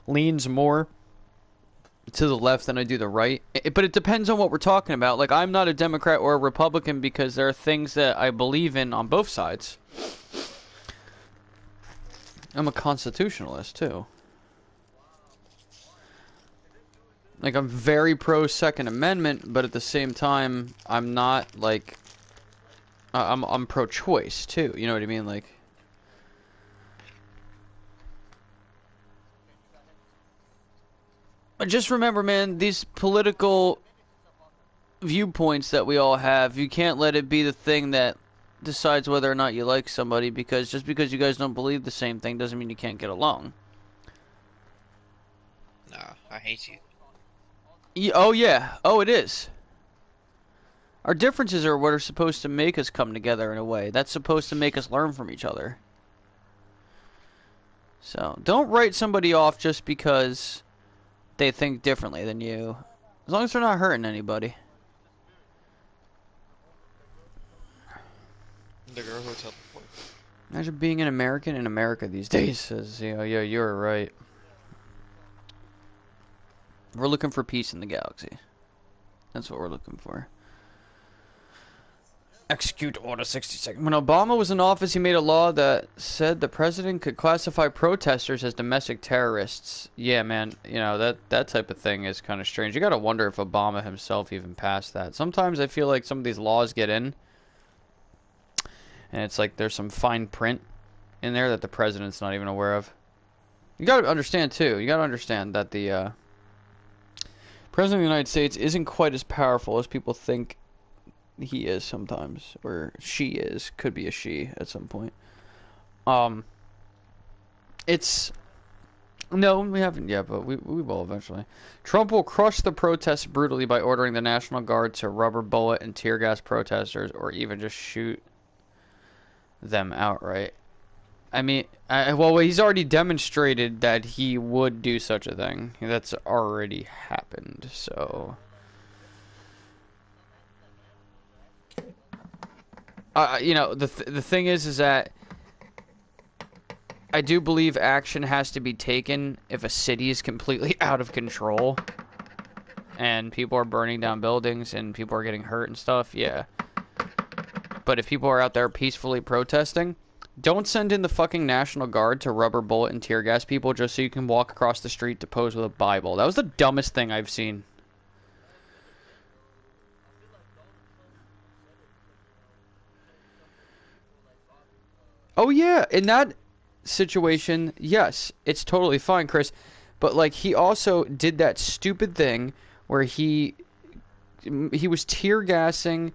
leans more to the left than I do the right. But it depends on what we're talking about. Like, I'm not a Democrat or a Republican because there are things that I believe in on both sides. I'm a constitutionalist, too. Like, I'm very pro Second Amendment, but at the same time, I'm not, like... I'm pro-choice, too. You know what I mean? Like... Just remember, man, these political viewpoints that we all have, you can't let it be the thing that decides whether or not you like somebody, because just because you guys don't believe the same thing doesn't mean you can't get along. Nah, I hate you. Oh, yeah. Oh, it is. Our differences are what are supposed to make us come together in a way. That's supposed to make us learn from each other. So, don't write somebody off just because they think differently than you. As long as they're not hurting anybody. The girl who teleported. Imagine being an American in America these days. Says, you know, yeah, you're right. We're looking for peace in the galaxy. That's what we're looking for. Execute Order 66. When Obama was in office, he made a law that said the president could classify protesters as domestic terrorists. Yeah, man, you know, that type of thing is kind of strange. You gotta wonder if Obama himself even passed that. Sometimes I feel like some of these laws get in, and it's like there's some fine print in there that the president's not even aware of. You gotta understand, too, you gotta understand that the president of the United States isn't quite as powerful as people think he is sometimes, or she is, could be a she at some point. It's no, we haven't yet, but we will eventually. Trump will crush the protests brutally by ordering the National Guard to rubber bullet and tear gas protesters, or even just shoot them outright. I mean, well, he's already demonstrated that he would do such a thing. That's already happened, so. You know, the thing is that I do believe action has to be taken if a city is completely out of control and people are burning down buildings and people are getting hurt and stuff, yeah. But if people are out there peacefully protesting, don't send in the fucking National Guard to rubber bullet and tear gas people just so you can walk across the street to pose with a Bible. That was the dumbest thing I've seen. Oh yeah, in that situation, yes, it's totally fine, Chris. But like, he also did that stupid thing where he was tear gassing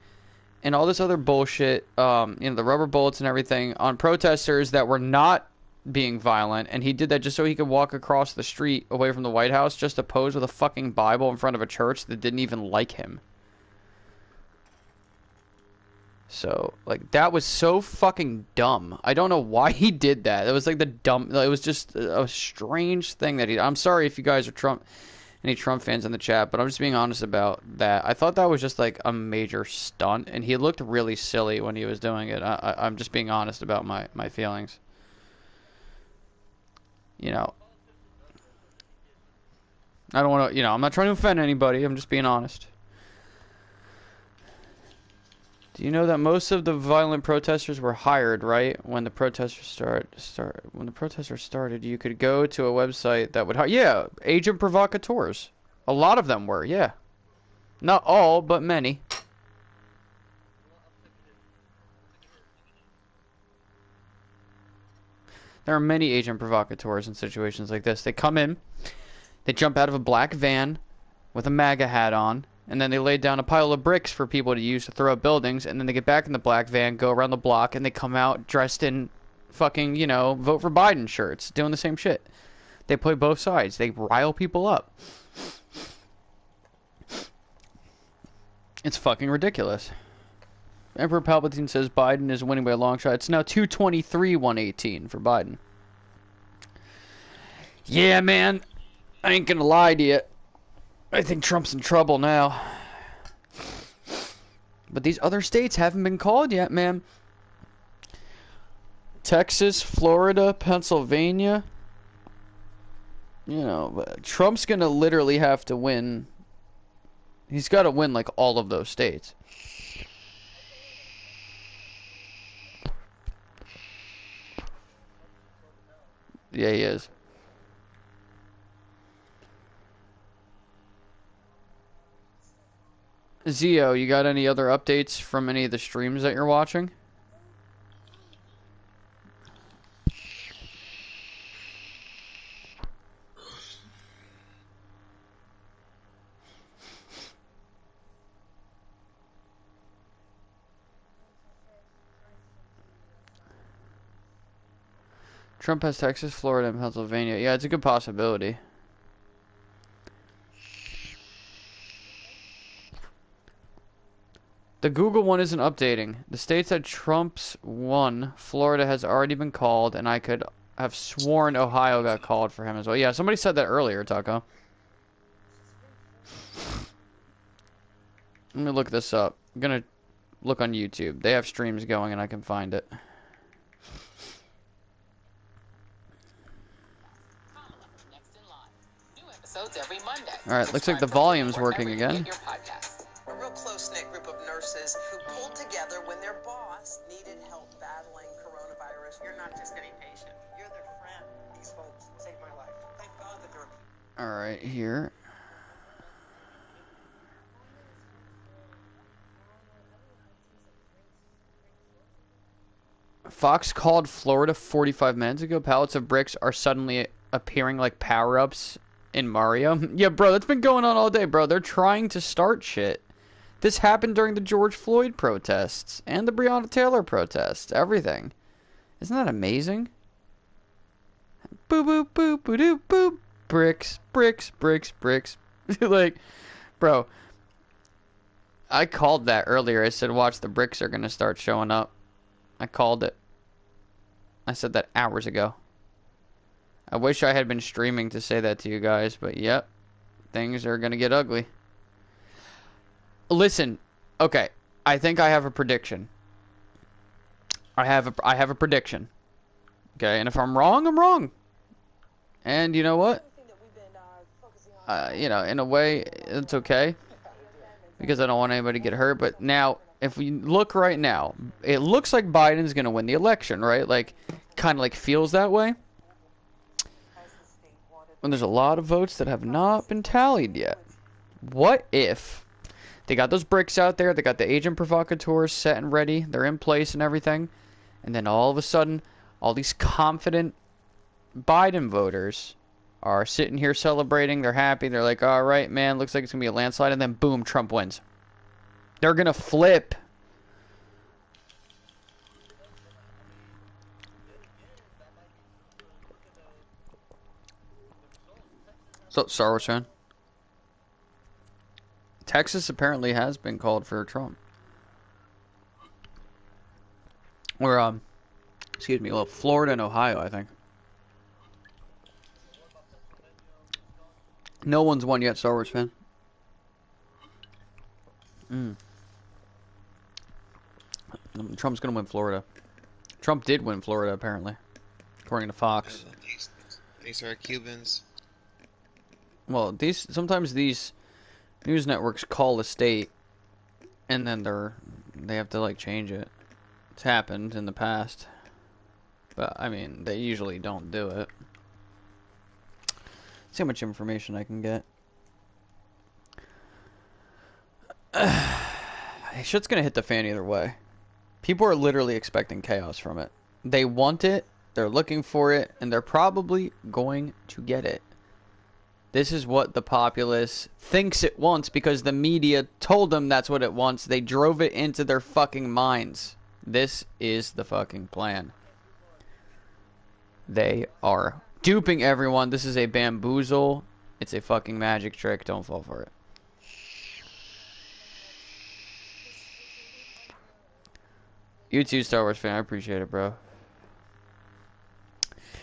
and all this other bullshit, you know, the rubber bullets and everything on protesters that were not being violent, and he did that just so he could walk across the street away from the White House just to pose with a fucking Bible in front of a church that didn't even like him. So, like, that was so fucking dumb. I don't know why he did that. It was like it was just a strange thing that he. I'm sorry if you guys are any Trump fans in the chat, but I'm just being honest about that. I thought that was just like a major stunt, and he looked really silly when he was doing it. I'm just being honest about my feelings. You know, I don't want to, you know, I'm not trying to offend anybody. I'm just being honest. Do you know that most of the violent protesters were hired, right? When the protesters started, you could go to a website that would hire, yeah, agent provocateurs. A lot of them were, yeah. Not all, but many. There are many agent provocateurs in situations like this. They come in, they jump out of a black van with a MAGA hat on, and then they lay down a pile of bricks for people to use to throw up buildings, and then they get back in the black van, go around the block, and they come out dressed in fucking, you know, vote for Biden shirts, doing the same shit. They play both sides. They rile people up. It's fucking ridiculous. Emperor Palpatine says Biden is winning by a long shot. It's now 223-118 for Biden. Yeah, man. I ain't gonna lie to you. I think Trump's in trouble now. But these other states haven't been called yet, man. Texas, Florida, Pennsylvania. You know, Trump's gonna literally have to win. He's got to win like all of those states. Yeah, he is. Zio, you got any other updates from any of the streams that you're watching? Trump has Texas, Florida, and Pennsylvania. Yeah, it's a good possibility. The Google one isn't updating. The states that Trump's won, Florida has already been called, and I could have sworn Ohio got called for him as well. Yeah, somebody said that earlier, Taco. Let me look this up. I'm gonna look on YouTube. They have streams going, and I can find it. Alright, looks like the volume's working again. We're real close close-knit group of nurses who pulled together when their boss needed help battling coronavirus. You're not just any patient. You're their friend. These folks saved my life. Thank God that they're... All right, here. Fox called Florida 45 minutes ago. Pallets of bricks are suddenly appearing like power-ups in Mario. Yeah, bro, that's been going on all day, bro. They're trying to start shit. This happened during the George Floyd protests and the Breonna Taylor protests. Everything. Isn't that amazing? Boop, boop, boop, boop, boop, boop. Bricks, bricks, bricks, bricks. Like, bro, I called that earlier. I said, watch, the bricks are going to start showing up. I called it. I said that hours ago. I wish I had been streaming to say that to you guys, but yep, things are going to get ugly. Listen, okay, I think I have a prediction. I have a prediction. Okay, and if I'm wrong, I'm wrong. And you know what? You know, in a way, it's okay. Because I don't want anybody to get hurt. But now, if we look right now, it looks like Biden's going to win the election, right? Like, kind of like feels that way. When there's a lot of votes that have not been tallied yet. What if they got those bricks out there, they got the agent provocateurs set and ready, they're in place and everything, and then all of a sudden, all these confident Biden voters are sitting here celebrating, they're happy, they're like, all right, man, looks like it's going to be a landslide, and then boom, Trump wins. They're going to flip. So, Star Wars fan. Texas apparently has been called for Trump. Or, excuse me, well, Florida and Ohio, I think. No one's won yet, Star Wars fan. Trump's gonna win Florida. Trump did win Florida, apparently, according to Fox. These are Cubans. Well, sometimes these news networks call a state, and then they have to like change it. It's happened in the past, but I mean, they usually don't do it. See how much information I can get. Shit's gonna hit the fan either way. People are literally expecting chaos from it. They want it, they're looking for it, and they're probably going to get it. This is what the populace thinks it wants because the media told them that's what it wants. They drove it into their fucking minds. This is the fucking plan. They are duping everyone. This is a bamboozle. It's a fucking magic trick. Don't fall for it. You too, Star Wars fan. I appreciate it, bro.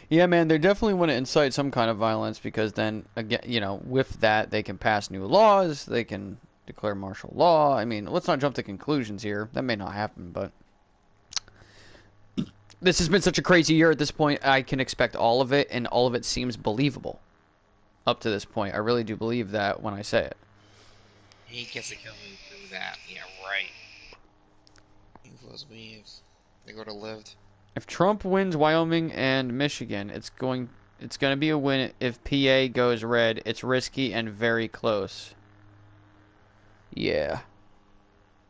Yeah, man, they definitely want to incite some kind of violence because then, again, you know, with that, they can pass new laws. They can declare martial law. I mean, let's not jump to conclusions here. That may not happen, but this has been such a crazy year at this point. I can expect all of it, and all of it seems believable up to this point. I really do believe that when I say it. He gets to kill me through that. Yeah, right. He was me if they go to lived. If Trump wins Wyoming and Michigan, it's going to be a win. If PA goes red, it's risky and very close. Yeah.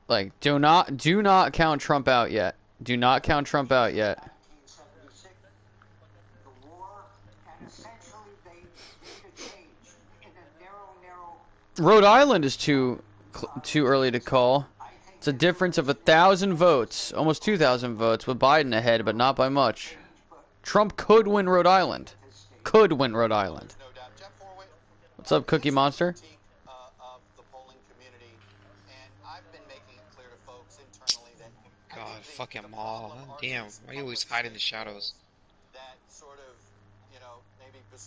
Like, do not count Trump out yet. Do not count Trump out yet. Rhode Island is too early to call. It's a difference of 1,000 votes, almost 2,000 votes, with Biden ahead, but not by much. Trump could win Rhode Island. Could win Rhode Island. What's up, Cookie Monster? God, fuck them all. Damn, why are you always hiding in the shadows?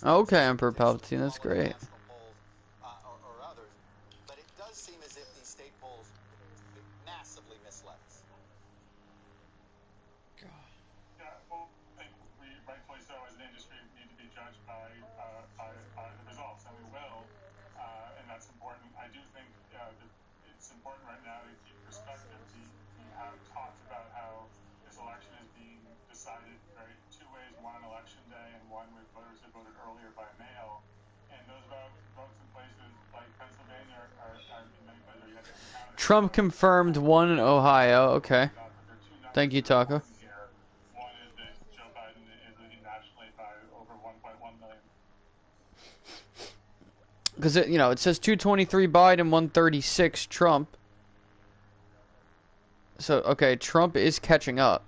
Okay, Emperor Palpatine, that's great. it's important right now to keep perspective. We have talked about how this election is being decided two ways, one on election day and one with voters who voted earlier by mail. And those votes in places like Pennsylvania are in many places are yet to be counted. Trump confirmed one in Ohio. Okay. Thank you, Taco. One is that Joe Biden is leading nationally by over 1.1 million. Because it says 223 Biden, 136 Trump. So okay, Trump is catching up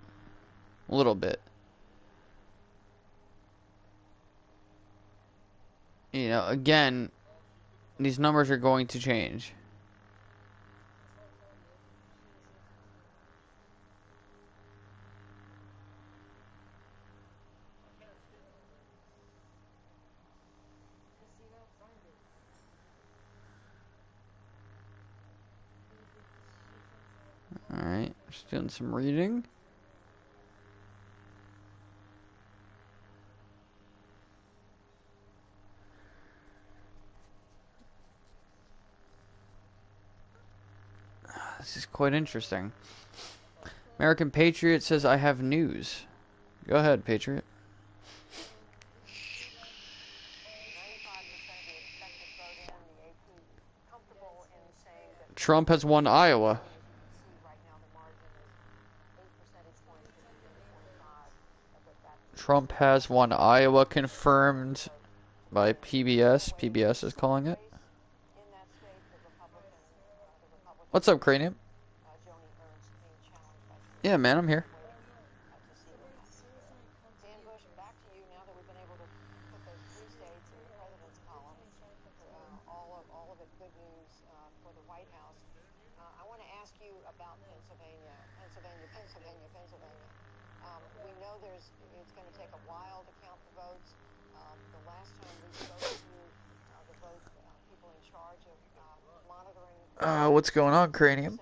a little bit. Again, these numbers are going to change. Alright, just doing some reading. This is quite interesting. American Patriot says, I have news. Go ahead, Patriot. Trump has won Iowa. Trump has won Iowa, confirmed by PBS. PBS is calling it. What's up, Cranium? Yeah, man, I'm here. What's going on, Cranium?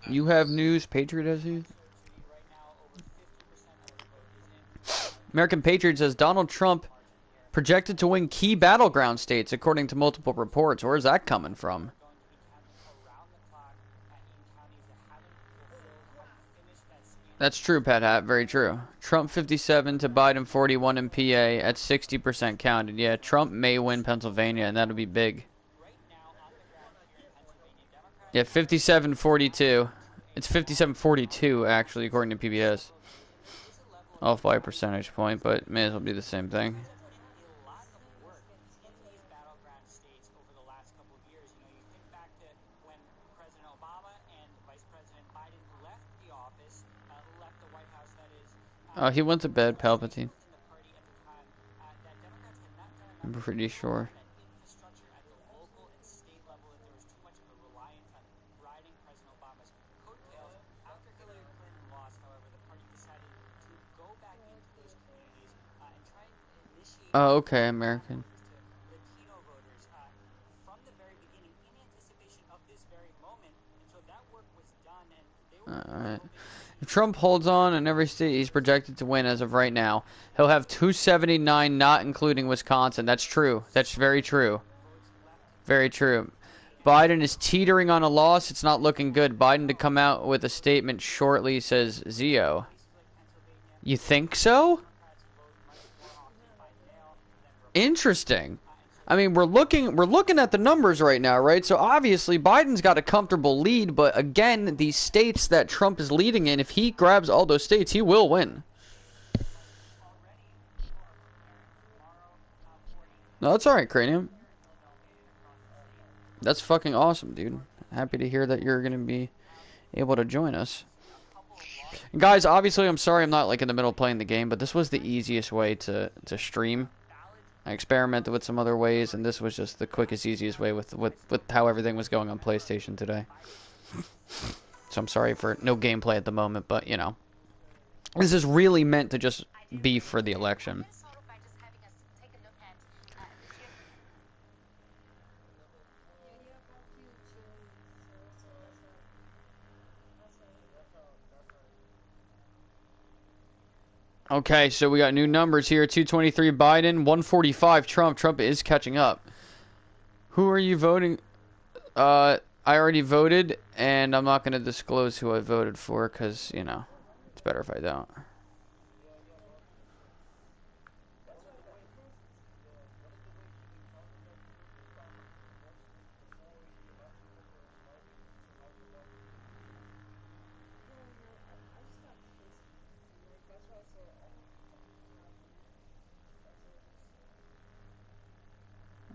You have news, Patriot has you? American Patriot says Donald Trump projected to win key battleground states according to multiple reports. Where's that coming from? That's true, Pat Hat. Very true. Trump 57 to Biden 41 in PA at 60% counted. Yeah, Trump may win Pennsylvania, and that'll be big. Yeah, 57-42. It's 57-42, actually, according to PBS. Off by a percentage point, but may as well be the same thing. Oh, he went to bed, Palpatine. I'm pretty sure. Oh, okay, American. Alright. If Trump holds on in every state he's projected to win as of right now, he'll have 279, not including Wisconsin. That's true. That's very true. Very true. Biden is teetering on a loss. It's not looking good. Biden to come out with a statement shortly, says Zio. You think so? Interesting. I mean, we're looking at the numbers right now, right? So obviously Biden's got a comfortable lead, but again, these states that Trump is leading in, if he grabs all those states, he will win. No, that's alright, Cranium. That's fucking awesome, dude. Happy to hear that you're gonna be able to join us. And guys, obviously I'm sorry I'm not like in the middle of playing the game, but this was the easiest way to stream. I experimented with some other ways, and this was just the quickest, easiest way with how everything was going on PlayStation today. So I'm sorry for no gameplay at the moment, but, you know. This is really meant to just be for the election. Okay, so we got new numbers here. 223 Biden, 145 Trump. Trump is catching up. Who are you voting? I already voted, and I'm not going to disclose who I voted for because, you know, it's better if I don't.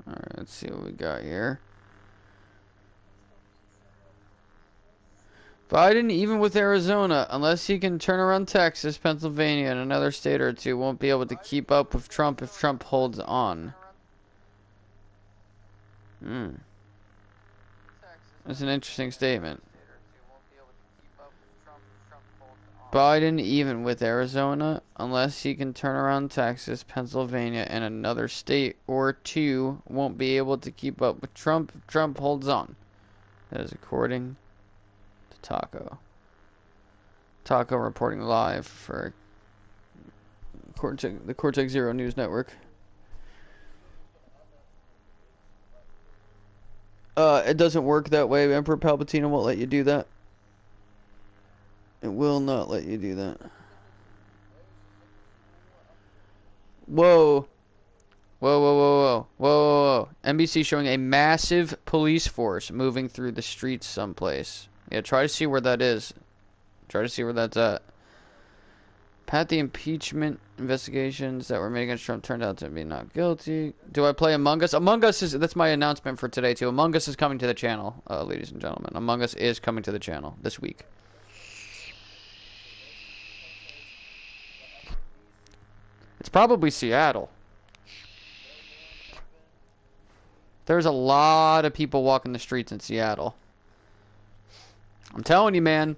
Alright, let's see what we got here. Biden, even with Arizona, unless he can turn around Texas, Pennsylvania, and another state or two, won't be able to keep up with Trump if Trump holds on. That's an interesting statement. Biden, even with Arizona, unless he can turn around Texas, Pennsylvania, and another state or two, won't be able to keep up with Trump if Trump holds on. That is according to Taco. Taco reporting live for the Cortex Zero News Network. It doesn't work that way. Emperor Palpatine won't let you do that. It will not let you do that. Whoa. Whoa, whoa, whoa, whoa. Whoa, whoa, whoa. NBC showing a massive police force moving through the streets someplace. Yeah, try to see where that is. Try to see where that's at. Pat, the impeachment investigations that were made against Trump turned out to be not guilty. Do I play Among Us? Among Us is, that's my announcement for today too. Among Us is coming to the channel, ladies and gentlemen. Among Us is coming to the channel this week. It's probably Seattle. There's a lot of people walking the streets in Seattle. I'm telling you, man.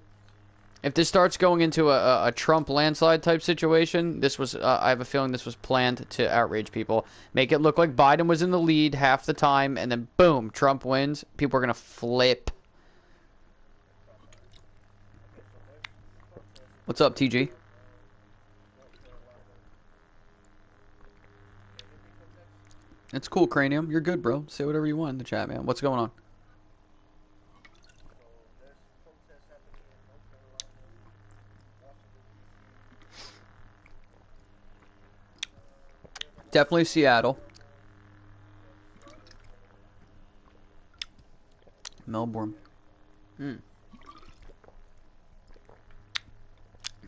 If this starts going into a Trump landslide type situation, this was I have a feeling this was planned to outrage people. Make it look like Biden was in the lead half the time, and then boom, Trump wins. People are going to flip. What's up, TG? It's cool, Cranium. You're good, bro. Say whatever you want in the chat, man. What's going on? Definitely Seattle. Melbourne.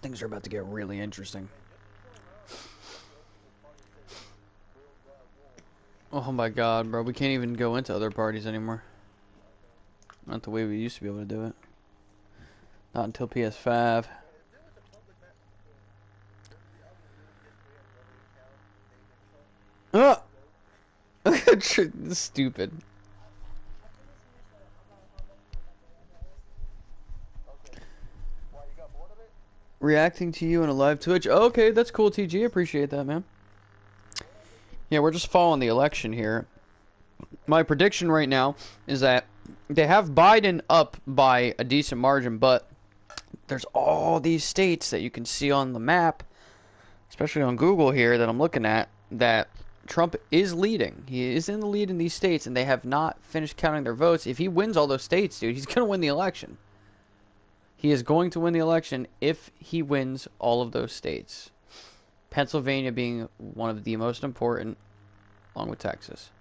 Things are about to get really interesting. Oh my god, bro. We can't even go into other parties anymore. Not the way we used to be able to do it. Not until PS5. Oh! Stupid. Reacting to you on a live Twitch. Oh, okay, that's cool, TG. Appreciate that, man. Yeah, we're just following the election here. My prediction right now is that they have Biden up by a decent margin, but there's all these states that you can see on the map, especially on Google here that I'm looking at, that Trump is leading. He is in the lead in these states, and they have not finished counting their votes. If he wins all those states, dude, he's going to win the election. He is going to win the election if he wins all of those states. Pennsylvania being one of the most important, along with Texas.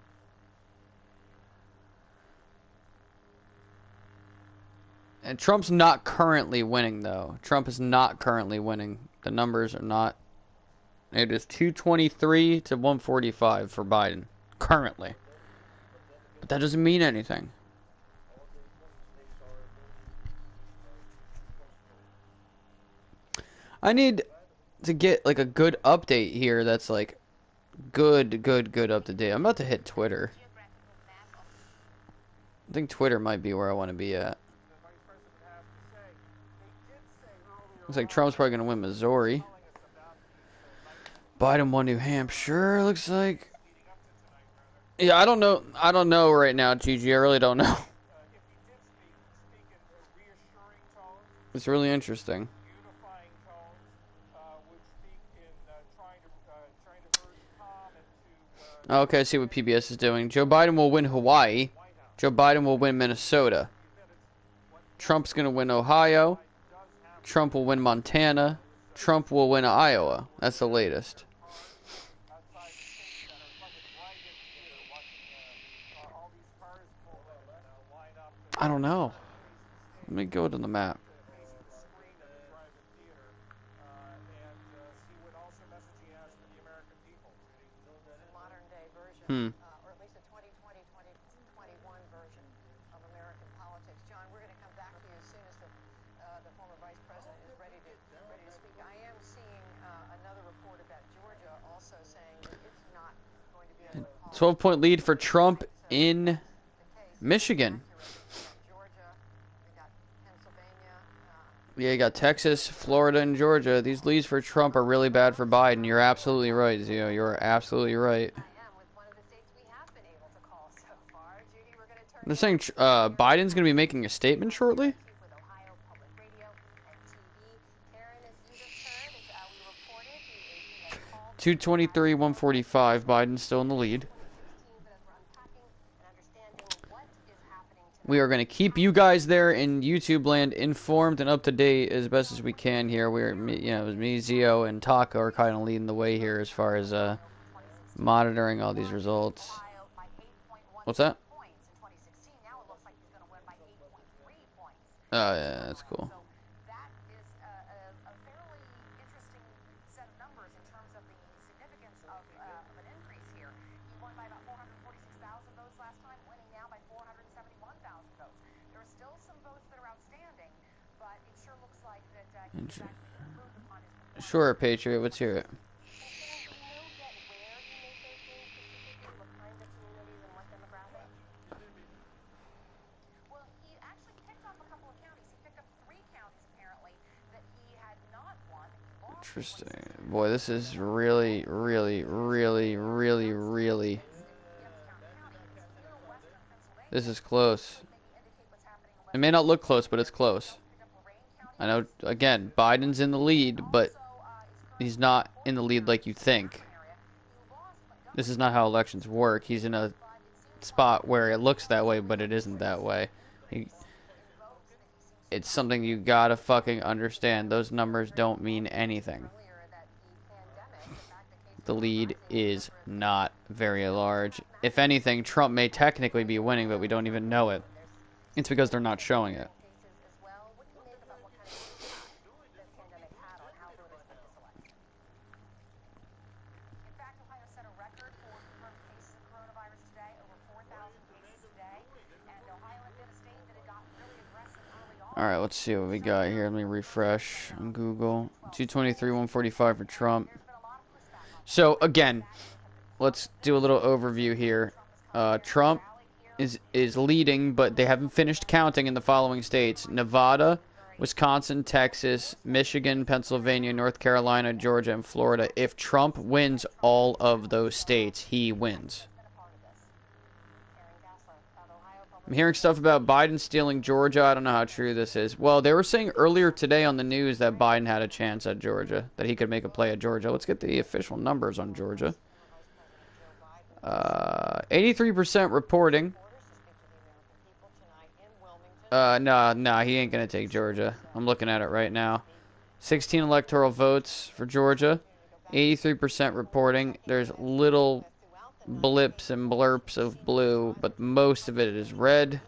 And Trump's not currently winning, though. Trump is not currently winning. The numbers are not. It is 223 to 145 for Biden, currently. But that doesn't mean anything. I need to get, like, a good update here that's, like, good up to date. I'm about to hit Twitter. I think Twitter might be where I want to be at. Looks like Trump's probably going to win Missouri. Biden won New Hampshire, looks like. Yeah, I don't know. I don't know right now, GG. I really don't know. It's really interesting. Okay, I see what PBS is doing. Joe Biden will win Hawaii. Joe Biden will win Minnesota. Trump's going to win Ohio. Trump will win Montana. Trump will win Iowa. That's the latest. I don't know. Let me go to the map. Modern day version, or at least a 2020, 2021 version of American politics. John, we're going to come back to you as soon as the former vice president is ready to speak. I am seeing another report about Georgia also saying that it's not going to be able to 12-point lead for Trump in Michigan. Georgia, we got Pennsylvania. Yeah, you got Texas, Florida, and Georgia. These leads for Trump are really bad for Biden. You're absolutely right, Zio. You're absolutely right. I am with one of the states we have been able to call so far. Judy, we're going to turn They're saying Biden's going to be making a statement shortly. with Ohio Public Radio and TV. Karen, as you just heard, as we reported, he has called 223, 145. Biden's still in the lead. but as we're unpacking and understanding what is happening tonight. We are going to keep you guys there in YouTube land informed and up to date as best as we can here. We're, me, Zio, and Taco are kind of leading the way here as far as monitoring all these results. What's that? Points in 2016. Now it looks like he's going to win by 8.3 points. Oh, yeah, that's cool. So that is a fairly interesting set of numbers in terms of the significance of an increase here. He won by about 446,000 votes last time, winning now by 471,000 votes. There are still some votes that are outstanding, but it sure looks like that he's actually improved upon his performance. Sure, Patriot. Let's hear it. Interesting. Boy, this is really, really, really, really, really. This is close. It may not look close, but it's close. I know, again, Biden's in the lead, but he's not in the lead like you think. This is not how elections work. He's in a spot where it looks that way, but it isn't that way. It's something you gotta fucking understand. Those numbers don't mean anything. The lead is not very large. If anything, Trump may technically be winning, but we don't even know it. It's because they're not showing it. Alright, let's see what we got here. Let me refresh on Google. 223, 145 for Trump. So, again, let's do a little overview here. Trump is leading, but they haven't finished counting in the following states: Nevada, Wisconsin, Texas, Michigan, Pennsylvania, North Carolina, Georgia, and Florida. If Trump wins all of those states, he wins. I'm hearing stuff about Biden stealing Georgia. I don't know how true this is. Well, they were saying earlier today on the news that Biden had a chance at Georgia, that he could make a play at Georgia. Let's get the official numbers on Georgia. 83% reporting. No, he ain't going to take Georgia. I'm looking at it right now. 16 electoral votes for Georgia. 83% reporting. There's little blips and blurps of blue, but most of it is red.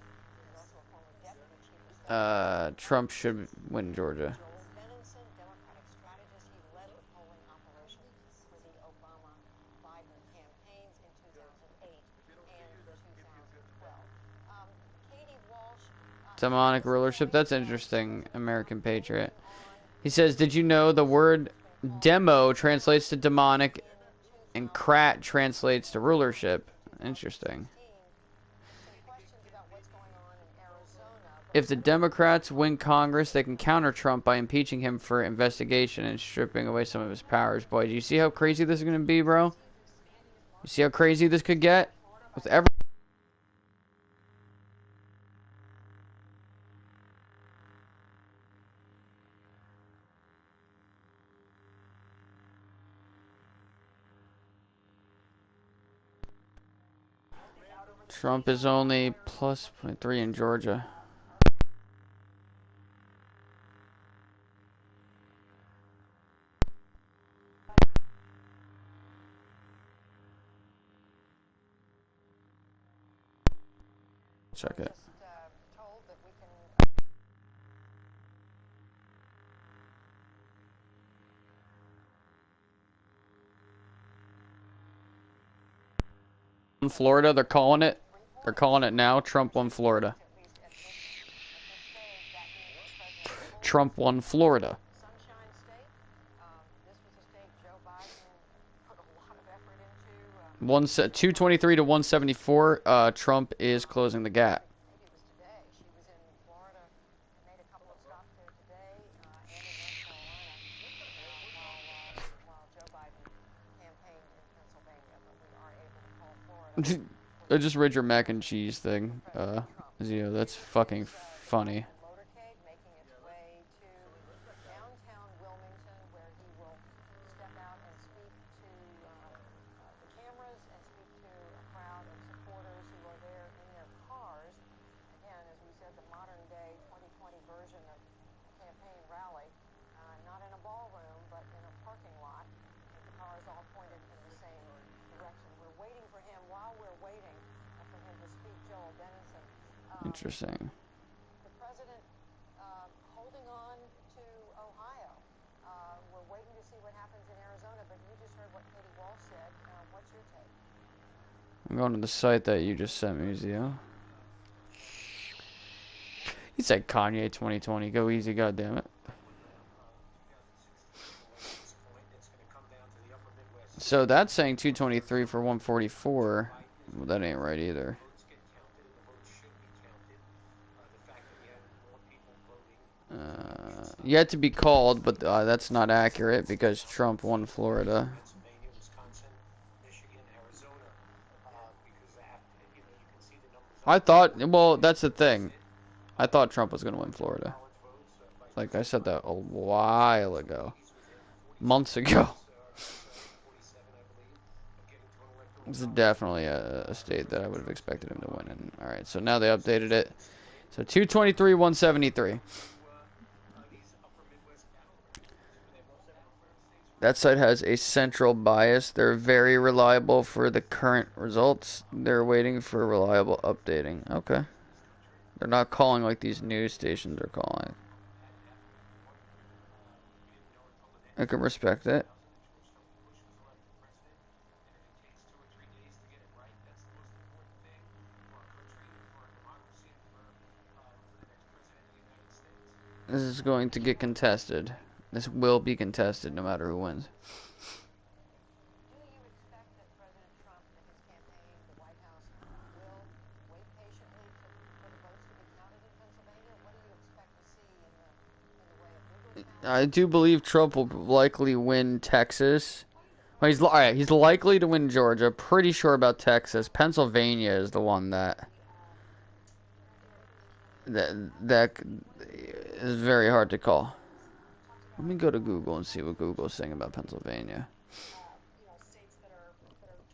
Trump should win Georgia. Demonic rulership. That's interesting, American Patriot. He says, did you know the word demo translates to demonic and crat translates to rulership? Interesting. If the Democrats win Congress, they can counter Trump by impeaching him for investigation and stripping away some of his powers. Boy, do you see how crazy this is going to be, bro? You see how crazy this could get? With every... Trump is only plus +0.3 in Georgia. Check it. Told that we can. In Florida, they're calling it. They're calling it now. Trump won Florida. Trump won Florida. Sunshine State. This was a state Joe Biden put a lot of effort into. 223 to 174. Trump is closing the gap. Maybe it was today. She was in Florida and made a couple of stops there today and in North Carolina while Joe Biden campaigned in Pennsylvania. But we are able to call Florida. I just read your mac and cheese thing. Zio, that's fucking funny. Motorcade making its way to downtown Wilmington, where he will step out and speak to the cameras and speak to a crowd of supporters who are there in their cars. Again, as we said, the modern day 2020 version of a campaign rally, not in a ballroom, but in a parking lot, with the cars all pointed in the same direction. We're waiting for him. While we're waiting for him to speak, Joel Dennison. Interesting. The president holding on to Ohio. We're waiting to see what happens in Arizona, but you just heard what Katie Walsh said. What's your take? I'm going to the site that you just sent me, Zio. He said Kanye 2020. Go easy, goddammit. So that's saying 223 for 144. Well, that ain't right either. Yet to be called, but that's not accurate because Trump won Florida. I thought, well, that's the thing. I thought Trump was going to win Florida. Like I said that a while ago. Months ago. This is definitely a state that I would have expected him to win in. Alright, so now they updated it. So 223, 173. That site has a central bias. They're very reliable for the current results. They're waiting for reliable updating. Okay. They're not calling like these news stations are calling. I can respect it. This is going to get contested. This will be contested no matter who wins. Do you expect that President Trump and his campaign, the White House, will wait patiently for the votes to be counted in Pennsylvania? What do you expect to see in the way of legal challenges? I do believe Trump will likely win Texas. Well, he's likely to win Georgia. Pretty sure about Texas. Pennsylvania is the one that is very hard to call. Let me go to Google and see what Google's saying about Pennsylvania. States that are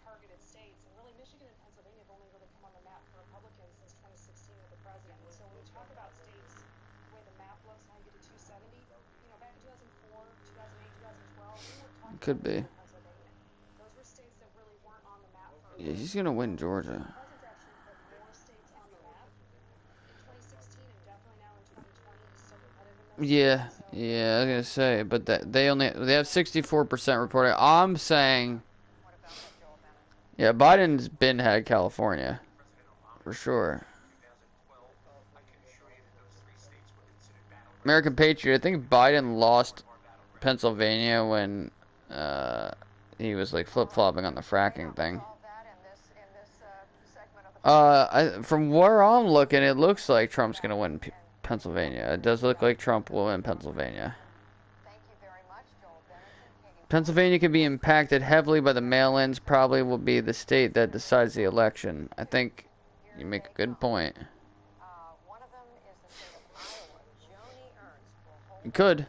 targeted states, and really Michigan and Pennsylvania have only really come on the map for Republicans since 2016 with the president. So when we talk about states, the way the map looks, how you get to 270, back in 2004, 2008, 2012, we were talking Could be. about Pennsylvania. Those were states that really weren't on the map for. Yeah, he's gonna win Georgia. The president's actually put more states on the map in 2016 and definitely now in 2020. He's still competitive in those Yeah, states. yeah, I was gonna say, but they have 64% reporting. I'm saying, yeah, Biden's had California for sure. American Patriot. I think Biden lost Pennsylvania when he was like flip-flopping on the fracking thing. From where I'm looking, it looks like Trump's gonna win Pennsylvania. It does look like Trump will win Pennsylvania. Pennsylvania can be impacted heavily by the mail-ins. Probably will be the state that decides the election. I think you make a good point. One of them is the state of Iowa. Joni Ernst will hold You could. that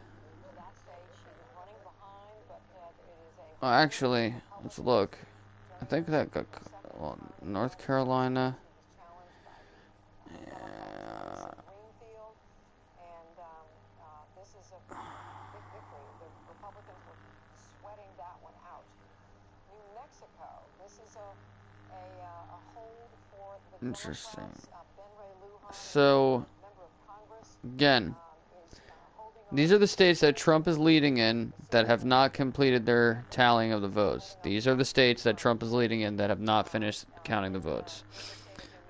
state. She was running behind, but it is Oh, actually, let's look. I think that got, well, North Carolina. Mexico. This is a hold for the Interesting. Democrats. Ben Ray Lujan, So, member of Congress, again, is holding these are the states that Trump is leading in that have not completed their tallying of the votes. These are the states that Trump is leading in that have not finished counting the votes.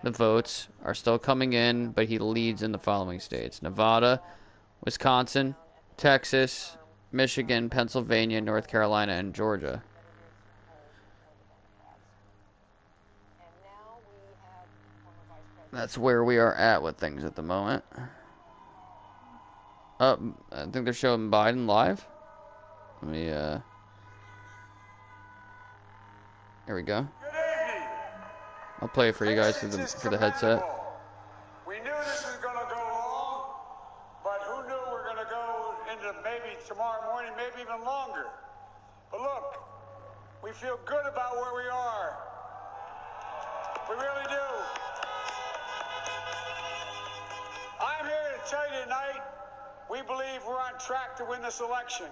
The votes are still coming in, but he leads in the following states: Nevada, Wisconsin, Texas, Michigan, Pennsylvania, North Carolina, and Georgia. That's where we are at with things at the moment. I think they're showing Biden live. Let me, here we go. Good evening. I'll play it for you guys through the headset. We knew this was going to go long, but who knew we're going to go into maybe tomorrow morning, maybe even longer. But look, we feel good about where we are. We really do. I'm here to tell you tonight, we believe we're on track to win this election.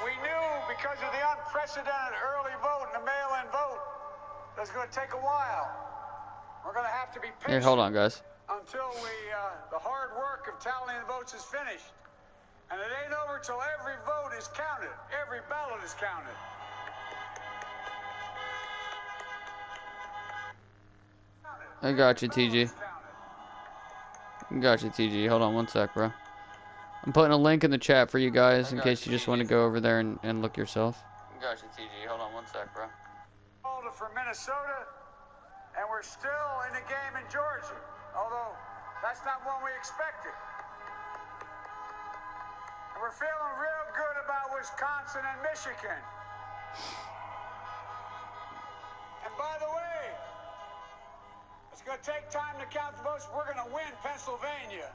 We knew because of the unprecedented early vote and the mail-in vote that it's going to take a while. We're going to have to be patient. Here, hold on, guys. Until the hard work of tallying the votes is finished. And it ain't over till every vote is counted. Every ballot is counted. I got you, TG. Got you, TG. Hold on one sec, bro. I'm putting a link in the chat for you guys in case you just want to go over there and look yourself. Got you, TG. Hold on one sec, bro. For Minnesota, and we're still in the game in Georgia, although that's not one we expected. And we're feeling real good about Wisconsin and Michigan. And by the way, it's going to take time to count the votes. We're going to win Pennsylvania.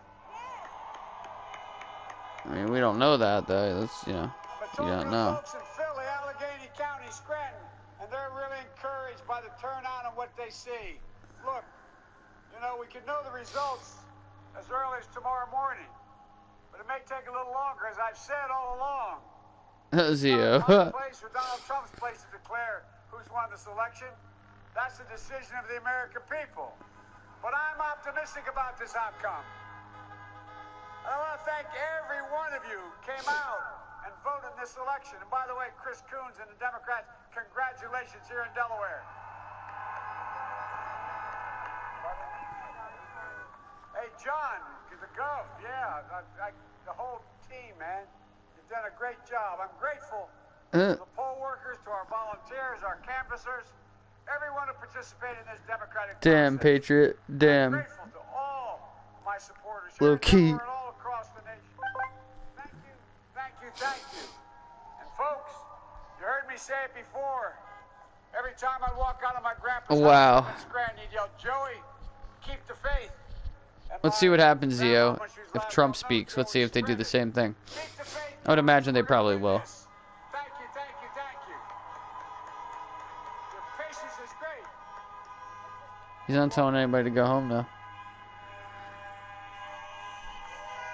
I mean, we don't know that, though. That's, you know, you don't know. Folks in Philly, Allegheny County, Scranton, and they're really encouraged by the turnout and what they see. Look, you know, we could know the results as early as tomorrow morning, but it may take a little longer, as I've said all along. Zio. Place or Donald Trump's place to declare who's won this election. That's the decision of the American people. But I'm optimistic about this outcome. I want to thank every one of you who came out and voted in this election. And by the way, Chris Coons and the Democrats, congratulations here in Delaware. Hey, John, the Gov, yeah, the whole team, man. You've done a great job. I'm grateful to the poll workers, to our volunteers, our canvassers, everyone who participated in this democratic Damn, process. Patriot. Damn. I'm grateful to all my supporters Low here in key. Delaware and all across the nation. Thank you, thank you, thank you. And folks, you heard me say it before. Every time I walk out of my grandpa's Wow. house in Scranton, he'd yell, "Joey, keep the faith." And Let's see what happens, Zio, if Trump speaks. Let's see if they do the same thing. I would imagine they probably will. Thank you, thank you, thank you. Your patience is great. He's not telling anybody to go home, though.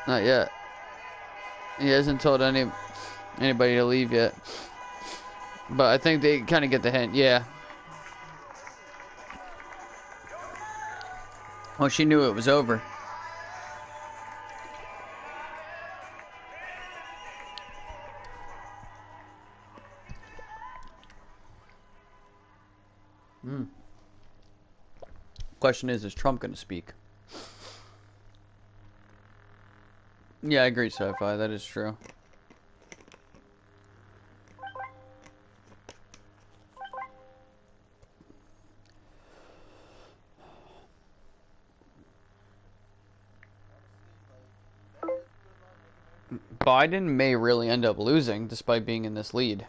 Not yet. He hasn't told anybody to leave yet. But I think they kind of get the hint. Yeah. Well, she knew it was over. Question is Trump going to speak? Yeah, I agree, Sci-Fi. That is true. Biden may really end up losing despite being in this lead.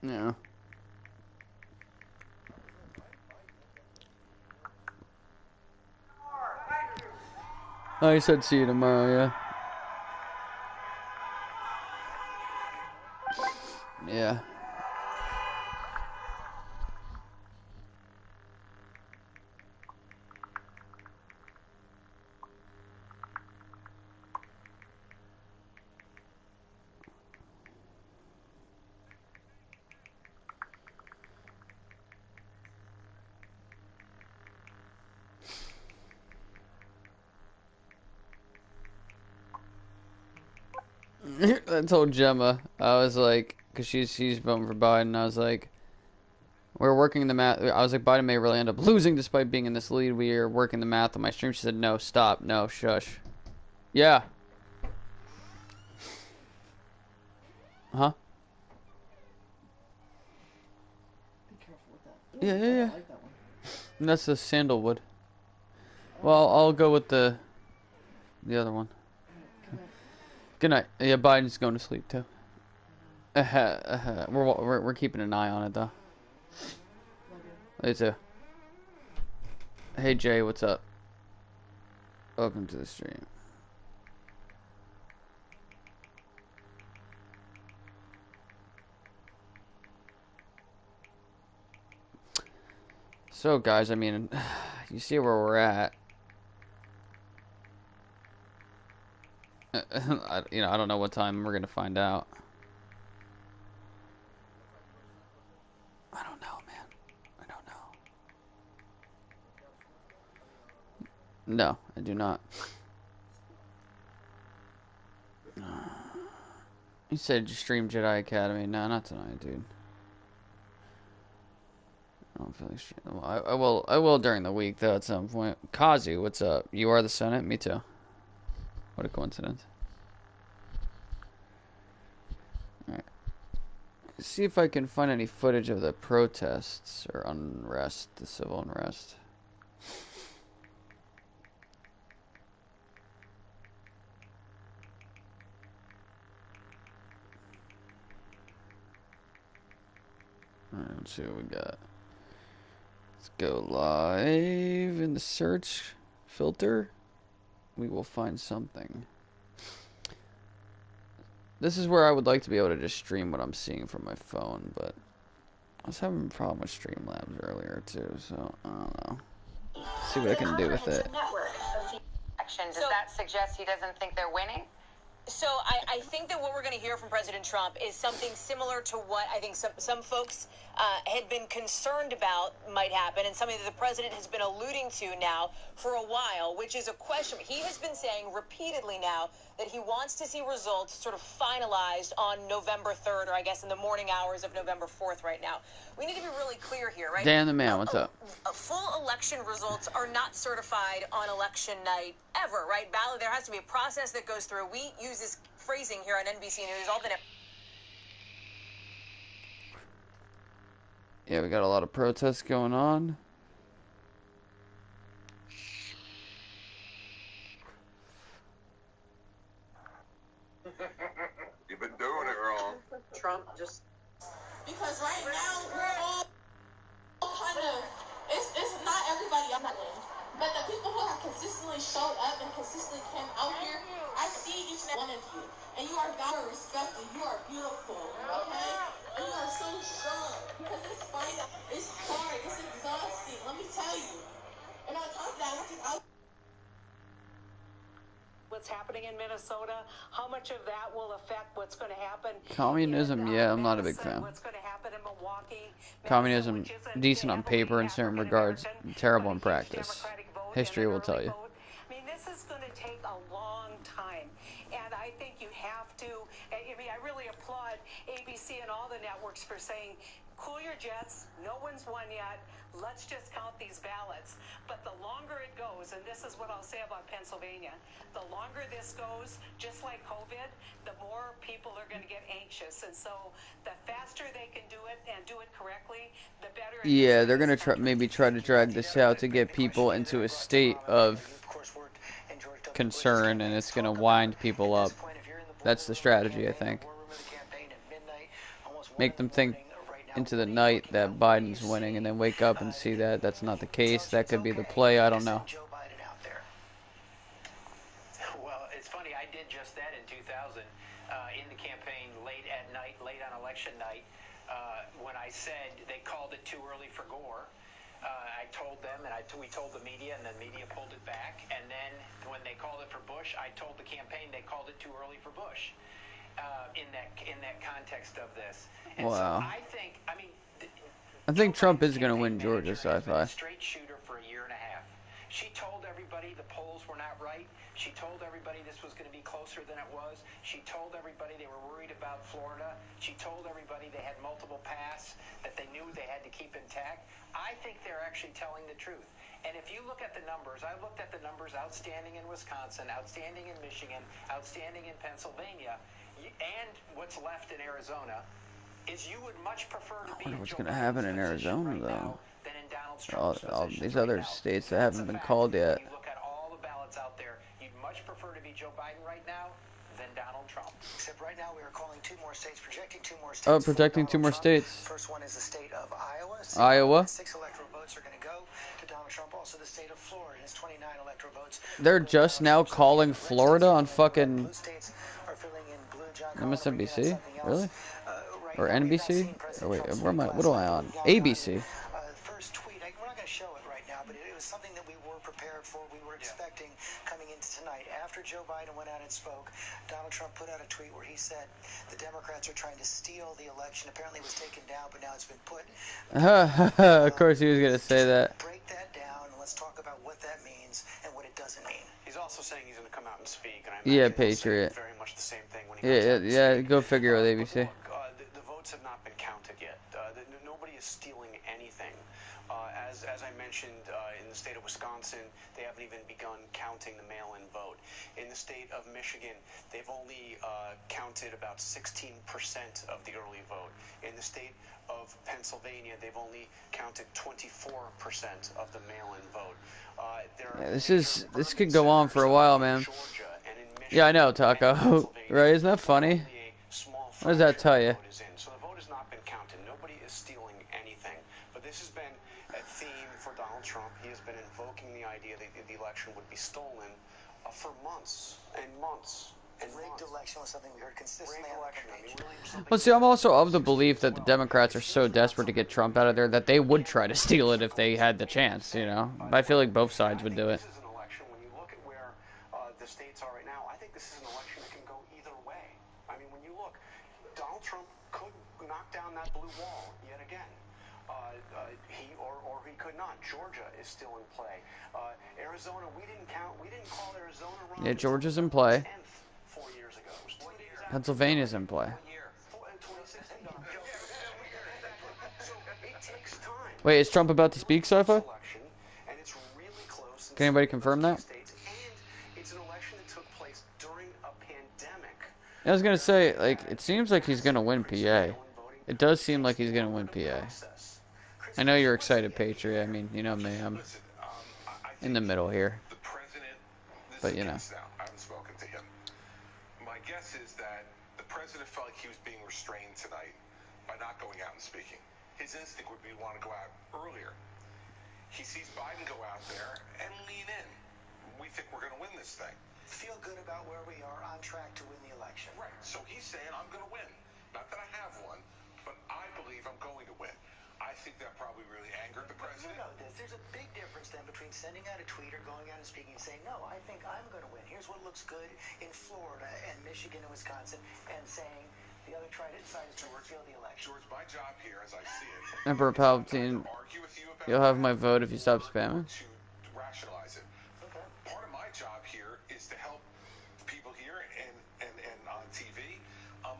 Yeah. Oh, he said see you tomorrow, yeah. Yeah. I told Gemma, I was like, because she's voting for Biden, I was like, we're working the math. I was like, Biden may really end up losing despite being in this lead. We are working the math on my stream. She said, no, stop, no, shush. Yeah. Huh? Be careful with that. Yeah, yeah, yeah. I like that one. And that's the sandalwood. Well, I'll go with the other one. Good night. Yeah, Biden's going to sleep too. We're keeping an eye on it though. Me too. Hey Jay, what's up? Welcome to the stream. So guys, I mean, you see where we're at. I don't know what time we're gonna find out. I don't know, man. I don't know. No, I do not. You said stream Jedi Academy. No, not tonight, dude. I don't feel like streaming. I will during the week though at some point. Kazu, what's up? You are the Senate? Me too. What a coincidence. Alright. See if I can find any footage of the protests or unrest, the civil unrest. Alright, let's see what we got. Let's go live in the search filter. We will find something. This is where I would like to be able to just stream what I'm seeing from my phone, but I was having a problem with Streamlabs earlier too, so I don't know. See what I can do with it. Does that suggest he doesn't think they're winning? So I think that what we're going to hear from President Trump is something similar to what I think some folks had been concerned about might happen, and something that the president has been alluding to now for a while, which is a question. He has been saying repeatedly now that he wants to see results sort of finalized on November 3rd, or I guess in the morning hours of November 4th right now. We need to be really clear here, right? Dan the Man, what's up? Full election results are not certified on election night ever, right? Ballot, there has to be a process that goes through. We use this phrasing here on NBC News all the time. Yeah, we got a lot of protests going on. You've been doing it wrong. Trump just... Because right now, we're all kind of... It's not everybody on that lane. But the people who have consistently showed up and consistently came out here, I see each and every one of you. And you are God respected. You are beautiful, okay? And you are so strong. Because it's fight, it's hard, it's exhausting. Let me tell you. And on top of that, what's happening in Minnesota, how much of that will affect what's going to happen. Communism, yeah, I'm not a big fan. What's going to happen in Milwaukee. Communism, decent on paper in certain regards, terrible in practice. History will tell you. I mean, this is going to take a long time, and I think you have to. I mean, I really applaud ABC and all the networks for saying, cool your jets, no one's won yet, let's just count these ballots. But the longer it goes, and this is what I'll say about Pennsylvania, the longer this goes, just like COVID, the more people are going to get anxious. And so the faster they can do it and do it correctly, the better. Yeah, they're going to maybe try to drag this out to get people into a state of concern, and it's going to wind people up. That's the strategy, I think. Make them think into the night that Biden's winning, and then wake up and see that that's not the case. That could be the play. I don't know. Well, it's funny. I did just that in 2000 in the campaign late at night, late on election night, when I said they called it too early for Gore. I told them, and we told the media, and the media pulled it back. And then when they called it for Bush, I told the campaign they called it too early for Bush. In that context of this. And wow. So I think Trump is going to win Georgia, sci-fi. Straight shooter for a year and a half. She told everybody the polls were not right. She told everybody this was going to be closer than it was. She told everybody they were worried about Florida. She told everybody they had multiple paths that they knew they had to keep intact. I think they're actually telling the truth. And if you look at the numbers, I looked at the numbers outstanding in Wisconsin, outstanding in Michigan, outstanding in Pennsylvania, and what's left in Arizona, is you would much prefer to be in What's Joe going to Biden's happen in position Arizona, right though? now than in Donald Trump's All position these right other now. states that That's haven't a been fact. called yet. When you look at all the ballots out there, you'd much prefer to be Joe Biden right now than Donald Trump. Except right now we are calling 2 more states, projecting 2 more states. Oh, projecting 2 more states. First one is the state of Iowa. Iowa. 6 electoral votes are going to go to Donald Trump. Also the state of Florida has 29 electoral votes. They're just now calling Florida on fucking MSNBC? Really? Or NBC? Or wait, what am I on? ABC. First tweet, we're not going to show it right now, but it was something that we were prepared for, we were expecting coming into tonight. After Joe Biden went out and spoke, Donald Trump put out a tweet where he said the Democrats are trying to steal the election. Apparently it was taken down, but now it's been put. Of course he was going to say that. Break that down, and let's talk about what that means and what it doesn't mean. He's also saying he's going to come out and speak, and I Yeah, imagine he'll say Patriot. very much the same thing when he comes out and Yeah, speak. go figure with ABC. But look, the votes have not been counted yet. Nobody is stealing anything. As I mentioned, in the state of Wisconsin, they haven't even begun counting the mail-in vote. In the state of Michigan, they've only counted about 16% of the early vote. In the state of Pennsylvania, they've only counted 24% of the mail-in vote. Yeah, this could go on for a while, man. Yeah, I know, Taco. Right? Isn't that funny? What does that tell you? So the vote has not been counted. Nobody is stealing anything. But this has been a theme for Donald Trump. He has been invoking the idea that the election would be stolen for months and months. And rigged election was something we heard consistently on the campaign. Well, see, I'm also of the belief that the Democrats are so desperate to get Trump out of there that they would try to steal it if they had the chance, you know? I feel like both sides would do it. This is an election, when you look at where the states are right now, I think this is an election that can go either way. I mean, when you look, Donald Trump could knock down that blue wall yet again. He or he could not. Georgia is still in play. Arizona, we didn't call Arizona wrong. Yeah, Georgia's in play. 4 years ago. It was 2 years after. Pennsylvania's in play. 2016. So it takes time. Wait, is Trump about to speak, Sci-Fi? And it's really close. Can anybody confirm that? And it's an election that took place during a pandemic. I was gonna say, like, it seems like he's gonna win PA. It does seem like he's gonna win PA. I know you're excited, Patriot. I mean, you know me. I'm in the middle here. But you know. I haven't spoken to him. My guess is that the president felt like he was being restrained tonight by not going out and speaking. His instinct would be to want to go out earlier. He sees Biden go out there and lean in. We think we're going to win this thing. Feel good about where we are, on track to win the election. Right. So he's saying, I'm going to win. Not that I have one, but I believe I'm going to win. I think that probably really angered the president. You know this. There's a big difference then between sending out a tweet or going out and speaking and saying, no, I think I'm going to win. Here's what looks good in Florida and Michigan and Wisconsin, and saying the other side is to steal the election. George, my job here, as I see it, Emperor Palpatine, you'll have my vote if you stop spamming. to rationalize it. Okay. Part of my job here is to help people here and on TV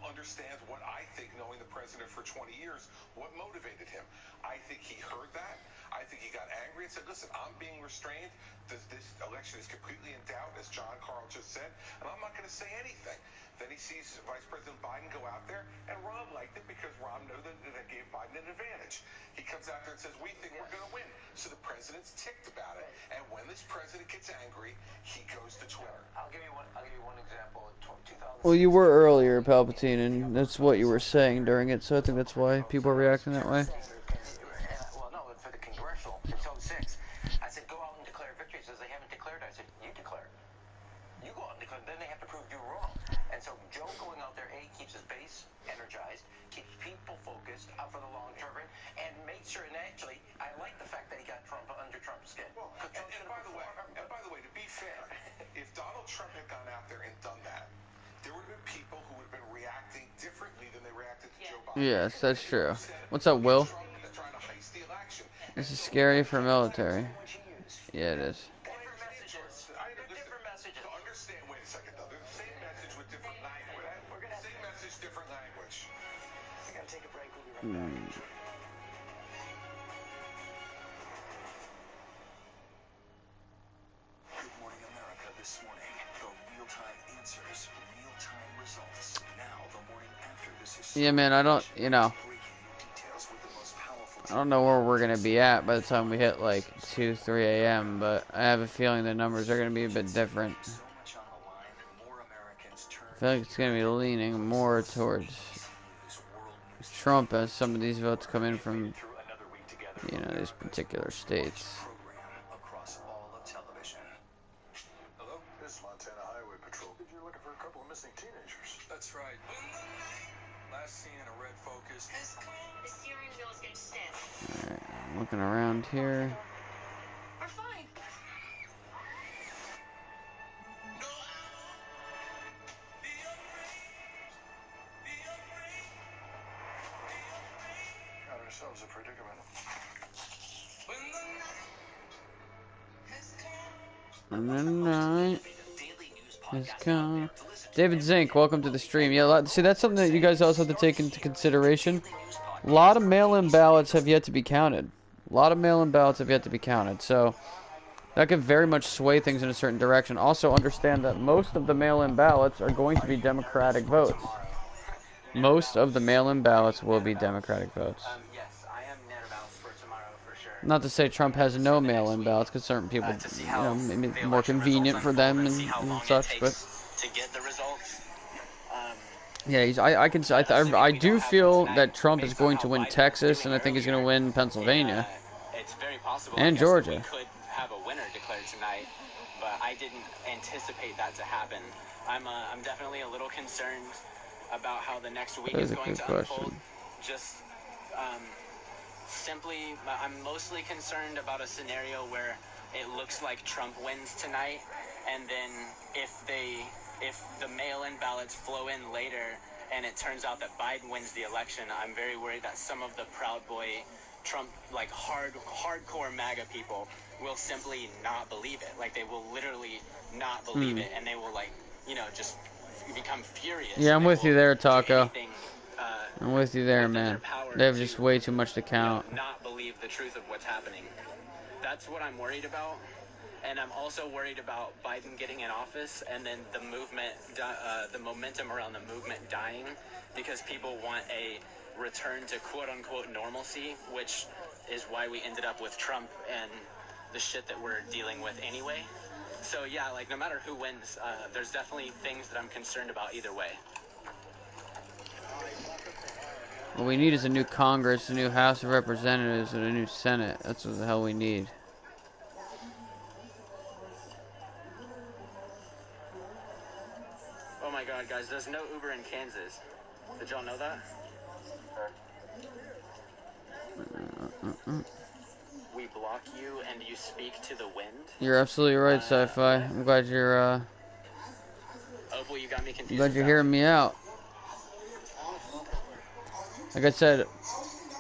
understand what I think, knowing the president for 20 years, what motivated him. I think he heard that. I think he got angry and said, listen, I'm being restrained. This election is completely in doubt, as John Carl just said, and I'm not going to say anything. Then he sees Vice President Biden go out there, and Ron liked it because Ron knew that it gave Biden an advantage. He comes out there and says, we think we're going to win. So the president's ticked about it, and when this president gets angry, he goes to Twitter. I'll give you one example. In 2000. Well, you were earlier, Palpatine, and that's what you were saying during it, so I think that's why people are reacting that way. Well, no, for the congressional, in 2006, I said, go out and declare victory. He says, they haven't declared. I said, you declare. You go out and declare. Then they have to prove you wrong. And so Joe going out there, A, keeps his base energized, keeps people focused out for the long term, and makes sure, and actually, I like the fact that he got Trump under Trump's skin. Well, and by the way, to be fair, if Donald Trump had gone out there and done that, there would have been people who would have been reacting differently than they reacted to Joe Biden. Yes, that's true. What's up, Will? Trump is trying to heist the election. This is scary for military. Yeah, it is. understand. Wait a second, though. They're the same message with different language. Same message, different language. We gotta take a break. We'll be right back. Good Morning America this morning. The real-time answers, real-time results. Now, the morning after this is... Yeah, man, I don't, you know, I don't know where we're going to be at by the time we hit like 2, 3 a.m., but I have a feeling the numbers are going to be a bit different. I feel like it's going to be leaning more towards Trump as some of these votes come in from, you know, these particular states. Hello? This is Montana Highway Patrol. You're looking for a couple of missing teenagers. That's right. Last seen in a red Focus. The steering wheel is getting stiff. Alright, looking around here. We're fine. Got ourselves a predicament. And the night has come. David Zink, welcome to the stream. Yeah, see, that's something that you guys also have to take into consideration. A lot of mail-in ballots have yet to be counted. A lot of mail-in ballots have yet to be counted. So that could very much sway things in a certain direction. Also understand that most of the mail-in ballots are going to be Democratic votes. Most of the mail-in ballots will be Democratic votes. Yes, I am net about for tomorrow for sure. Not to say Trump has no mail-in ballots, because certain people, you know, maybe more convenient for them and such, but to get the results. yeah, I do feel that Trump is going to win Texas, and I think he's going to win Pennsylvania It's very possible and Georgia. we could have a winner declared tonight, but I didn't anticipate that to happen. I'm definitely a little concerned about how the next week is going to unfold. Just simply, I'm mostly concerned about a scenario where it looks like Trump wins tonight, and then if the mail-in ballots flow in later and it turns out that Biden wins the election, I'm very worried that some of the Proud Boy Trump, like hardcore MAGA people will simply not believe it. Like, they will literally not believe it, and they will, like, you know, just become furious. Yeah, I'm with you there, Taco. I'm with you there, man. They have just way too much to count. You know, not believe the truth of what's happening. That's what I'm worried about. And I'm also worried about Biden getting in office and then the movement, the momentum around the movement dying, because people want a return to quote-unquote normalcy, which is why we ended up with Trump and the shit that we're dealing with anyway. So yeah, like, no matter who wins, there's definitely things that I'm concerned about either way. What we need is a new Congress, a new House of Representatives, and a new Senate. That's what the hell we need. Oh my god, guys, there's no Uber in Kansas. Did y'all know that? We block you and you speak to the wind. You're absolutely right, Sci-Fi. I'm glad you're, Opal, you got me confused. I'm glad you're hearing me out. Like I said,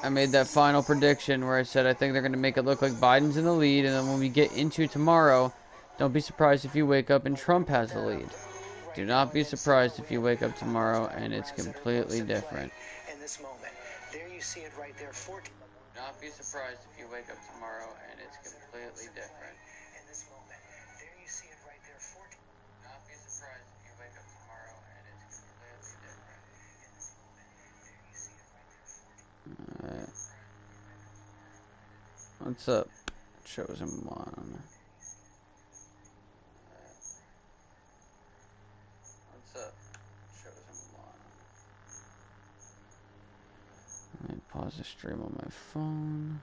I made that final prediction where I said I think they're going to make it look like Biden's in the lead, and then when we get into tomorrow, don't be surprised if you wake up and Trump has the lead. Do not be surprised if you wake up tomorrow and it's completely different. In this moment, there you see it right there. Do not be surprised if you wake up tomorrow and it's completely different. In this moment, there you see it right there. Do not be surprised if you wake up tomorrow and it's completely different. In this moment, there you see it right there. Alright. What's up, Chosen One? What's up, Chosen One? Let me pause the stream on my phone.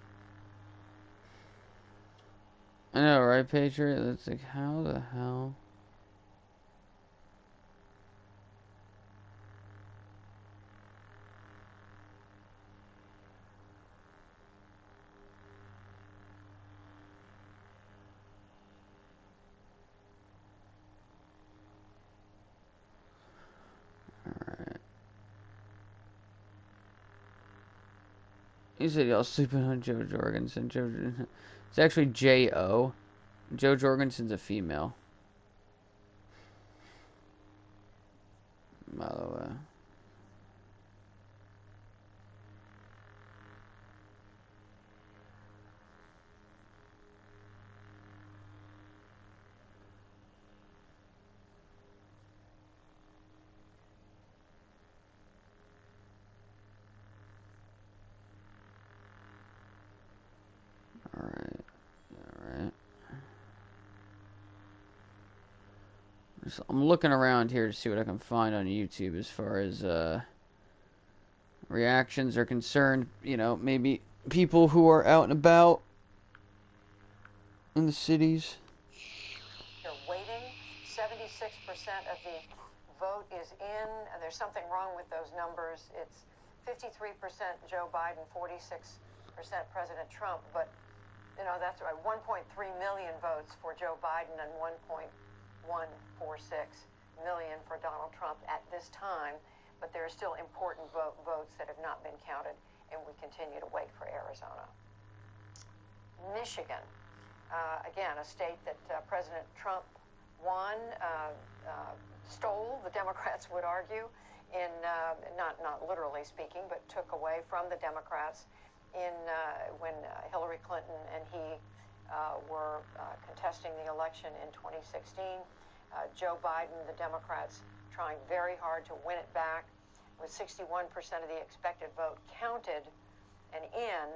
I know, right, Patriot? It's like, how the hell? Alright. You said y'all sleeping on Joe Jorgensen. It's actually J.O. Joe Jorgensen's a female. So I'm looking around here to see what I can find on YouTube as far as reactions are concerned. You know, maybe people who are out and about in the cities. You're waiting. 76% of the vote is in. There's something wrong with those numbers. It's 53% Joe Biden, 46% President Trump. But, you know, that's right. 1.3 million votes for Joe Biden and 1.146 million for Donald Trump at this time. But there are still important votes that have not been counted, and we continue to wait for Arizona. Michigan, again, a state that President Trump won, stole, the Democrats would argue, in not literally speaking, but took away from the Democrats in when Hillary Clinton and he were contesting the election in 2016. Joe Biden, the Democrats, trying very hard to win it back, with 61% of the expected vote counted and in.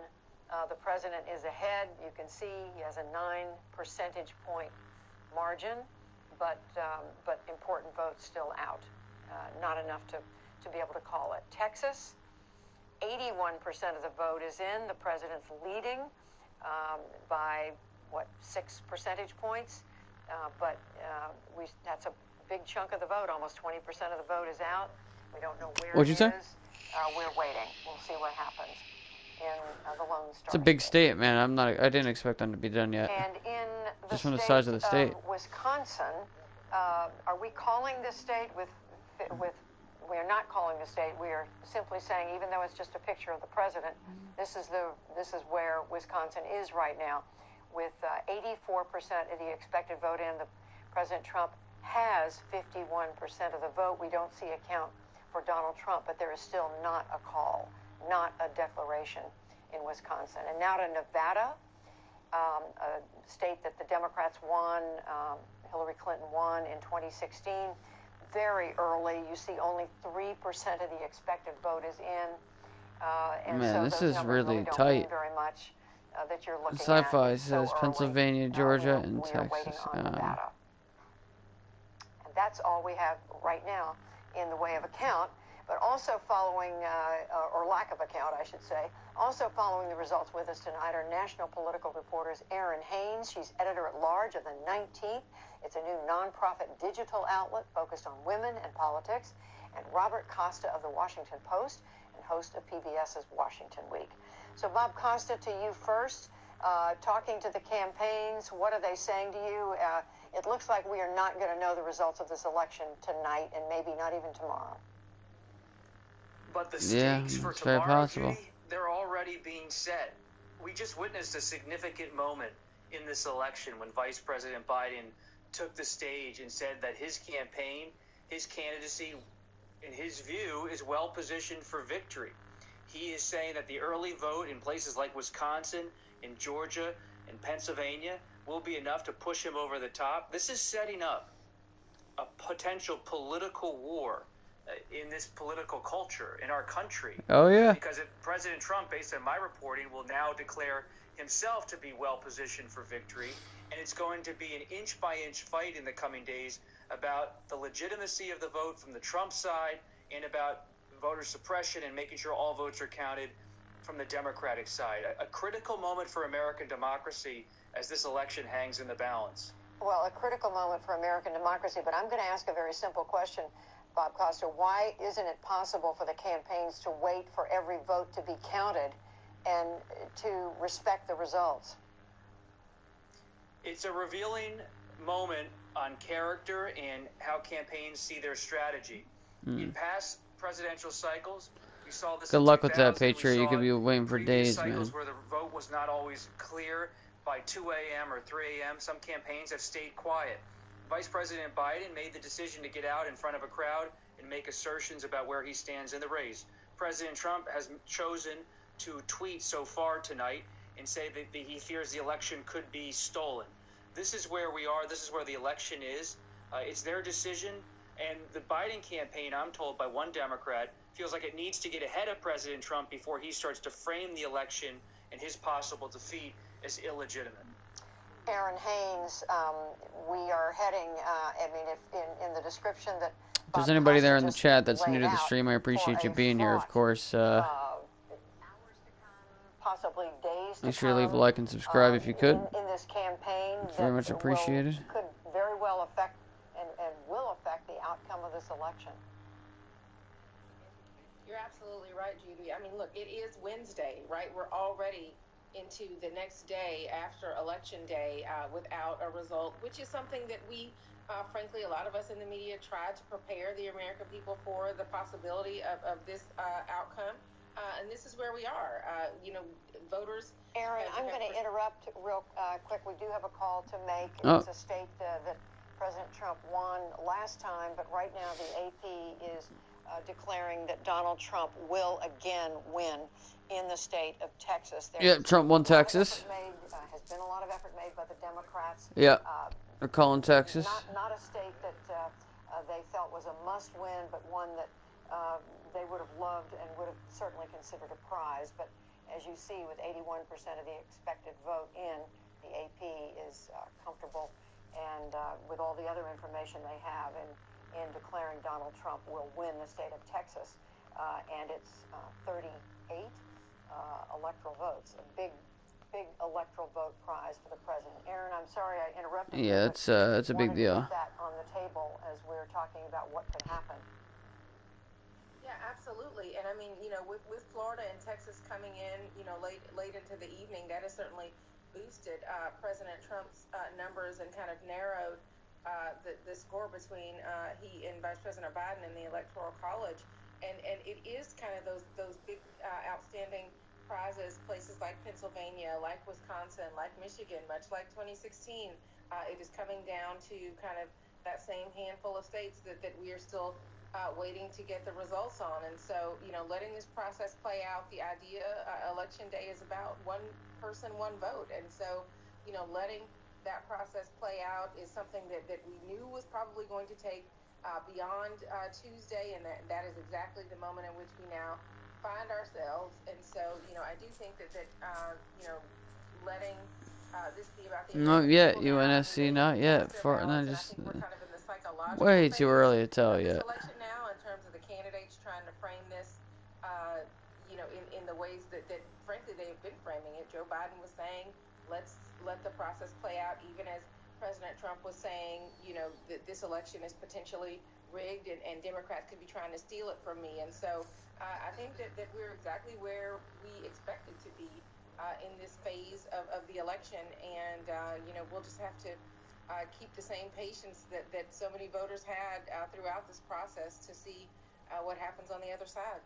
The president is ahead. You can see he has a 9 percentage point margin, but important votes still out. Not enough to be able to call it. Texas, 81% of the vote is in. The president's leading by, 6 percentage points? That's a big chunk of the vote. Almost 20% of the vote is out. We don't know where What'd you say? We're waiting. We'll see what happens in the Lone Star. It's a big state, man. I didn't expect them to be done yet. And in the just from the size of the state. Wisconsin, are we calling this state with? We are not calling the state. We are simply saying, even though it's just a picture of the president, this is where Wisconsin is right now, with 84% of the expected vote in. President Trump has 51% of the vote. We don't see a count for Donald Trump, but there is still not a call, not a declaration in Wisconsin. And now to Nevada, a state that the Democrats won, Hillary Clinton won in 2016. Very early, you see only 3% of the expected vote is in. And man, so this those is numbers really don't tight. mean very much that you're looking Sci-fi at. says Pennsylvania, Georgia, and Texas. And that's all we have right now in the way of a count, but also following, or lack of a count, I should say, also following the results with us tonight are national political reporters Erin Haynes. She's editor-at-large of the 19th. It's a new nonprofit digital outlet focused on women and politics. And Robert Costa of the Washington Post and host of PBS's Washington Week. So Bob Costa, to you first. Talking to the campaigns, what are they saying to you? It looks like we are not going to know the results of this election tonight and maybe not even tomorrow. But the stakes for tomorrow, Judy, they're already being set. We just witnessed a significant moment in this election when Vice President Biden took the stage and said that his campaign, his candidacy, in his view, is well positioned for victory. He is saying that the early vote in places like Wisconsin, in Georgia, and Pennsylvania will be enough to push him over the top. This is setting up a potential political war in this political culture in our country. Oh, yeah. Because if President Trump, based on my reporting, will now declare himself to be well positioned for victory, and it's going to be an inch-by-inch fight in the coming days about the legitimacy of the vote from the Trump side and about voter suppression and making sure all votes are counted from the Democratic side. A critical moment for American democracy as this election hangs in the balance. Well, a critical moment for American democracy, but I'm going to ask a very simple question, Bob Costa. Why isn't it possible for the campaigns to wait for every vote to be counted and to respect the results? It's a revealing moment on character and how campaigns see their strategy. In past presidential cycles, we saw this. Good luck with that, Patriot. You could be waiting for days, cycles man. where the vote was not always clear by 2 a.m. or 3 a.m. Some campaigns have stayed quiet. Vice President Biden made the decision to get out in front of a crowd and make assertions about where he stands in the race. President Trump has chosen to tweet so far tonight and say that he fears the election could be stolen. This is where we are. This is where the election is. It's their decision. And the Biden campaign, I'm told by one Democrat, feels like it needs to get ahead of President Trump before he starts to frame the election and his possible defeat as illegitimate. Aaron Haynes, we are heading, I mean, if in the description that If there's anybody there in the chat that's new to the stream, I appreciate you being here, of course. Possibly days Make sure you leave a like and subscribe if you could. in this campaign, It's very much appreciated. could very well affect and will affect the outcome of this election. You're absolutely right, Judy. I mean, look, it is Wednesday, right? We're already into the next day after Election Day without a result, which is something that we, frankly, a lot of us in the media tried to prepare the American people for the possibility of this outcome. And this is where we are. Voters. Aaron, I'm going to interrupt real quick. We do have a call to make. Oh. It's a state that President Trump won last time, but right now the AP is declaring that Donald Trump will again win in the state of Texas. Trump won Texas. Has been a lot of effort made by the Democrats. Yeah, they're calling Texas. Not a state that they felt was a must-win, but one that they would have loved and would have certainly considered a prize. But as you see, with 81% of the expected vote in, the AP is comfortable, and with all the other information they have in declaring Donald Trump will win the state of Texas, and it's 38 electoral votes, a big electoral vote prize for the president. Aaron, I'm sorry I interrupted you. Yeah, it's a big deal. Put that on the table as we're talking about what could happen. Yeah, absolutely. And I mean, with Florida and Texas coming in, late into the evening, that has certainly boosted President Trump's numbers and kind of narrowed the score between he and Vice President Biden in the Electoral College. And it is kind of those big outstanding prizes, places like Pennsylvania, like Wisconsin, like Michigan, much like 2016. It is coming down to kind of that same handful of states that we are still waiting to get the results on. And so, letting this process play out, the idea, Election Day is about one person, one vote. And so, letting that process play out is something that we knew was probably going to take beyond Tuesday, and that is exactly the moment in which we now find ourselves. And so, I do think that letting this be about the Not yet, UNSC, not yet. Just way too early to tell yet. Election now, in terms of the candidates trying to frame this, in the ways that frankly they've been framing it. Joe Biden was saying, let's let the process play out, even as President Trump was saying, that this election is potentially rigged and Democrats could be trying to steal it from me. And so I think that we're exactly where we expected to be in this phase of the election. And, we'll just have to keep the same patience that so many voters had throughout this process to see what happens on the other side.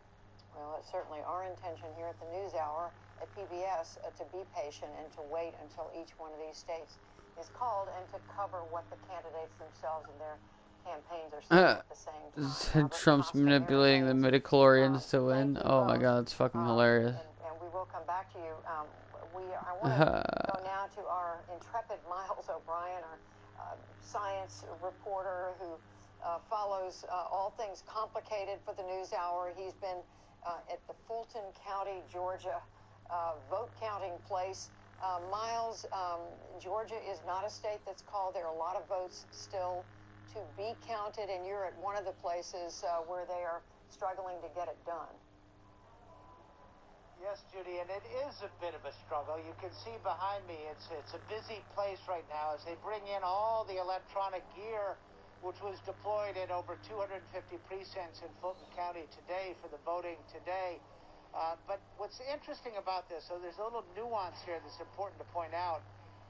Well, it's certainly our intention here at the NewsHour at PBS to be patient and to wait until each one of these states is called and to cover what the candidates themselves and their campaigns are saying at the same time. Trump's manipulating the midichlorians to win. Oh my God, it's fucking hilarious. And we will come back to you. I want to go now to our intrepid Miles O'Brien, our science reporter who follows all things complicated for the NewsHour. He's been at the Fulton County, Georgia vote counting place. Miles, Georgia is not a state that's called. There are a lot of votes still to be counted, and you're at one of the places where they are struggling to get it done. Yes, Judy, and it is a bit of a struggle. You can see behind me, it's a busy place right now as they bring in all the electronic gear, which was deployed at over 250 precincts in Fulton County today for the voting today. But what's interesting about this, so there's a little nuance here that's important to point out.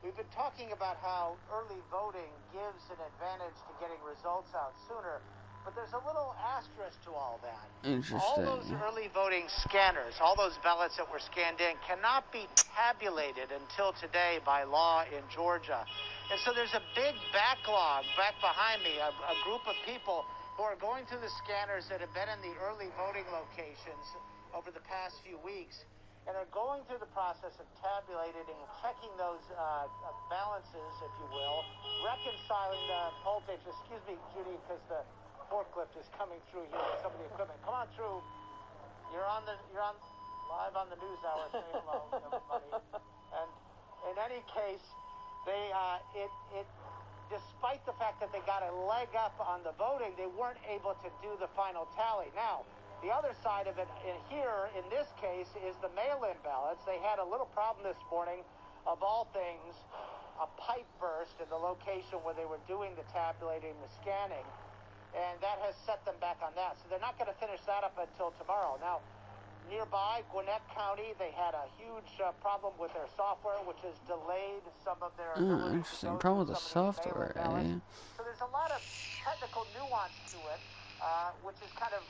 We've been talking about how early voting gives an advantage to getting results out sooner, but there's a little asterisk to all that. Interesting. All those early voting scanners, all those ballots that were scanned in, cannot be tabulated until today by law in Georgia. And so there's a big backlog back behind me, a group of people who are going through the scanners that have been in the early voting locations over the past few weeks, and are going through the process of tabulating and checking those balances, if you will, reconciling the poll takes. Excuse me, Judy, because the forklift is coming through here with some of the equipment. Come on through. You're on live on the NewsHour. Say hello, everybody. And in any case, Despite the fact that they got a leg up on the voting, they weren't able to do the final tally. Now, the other side of it here, in this case, is the mail-in ballots. They had a little problem this morning, of all things, a pipe burst in the location where they were doing the tabulating, the scanning, and that has set them back on that. So they're not going to finish that up until tomorrow. Now, nearby, Gwinnett County, they had a huge problem with their software, which has delayed some of their ability to Interesting. go Problem through with the some of these software, mail-in ballots. eh? So there's a lot of technical nuance to it, which is kind of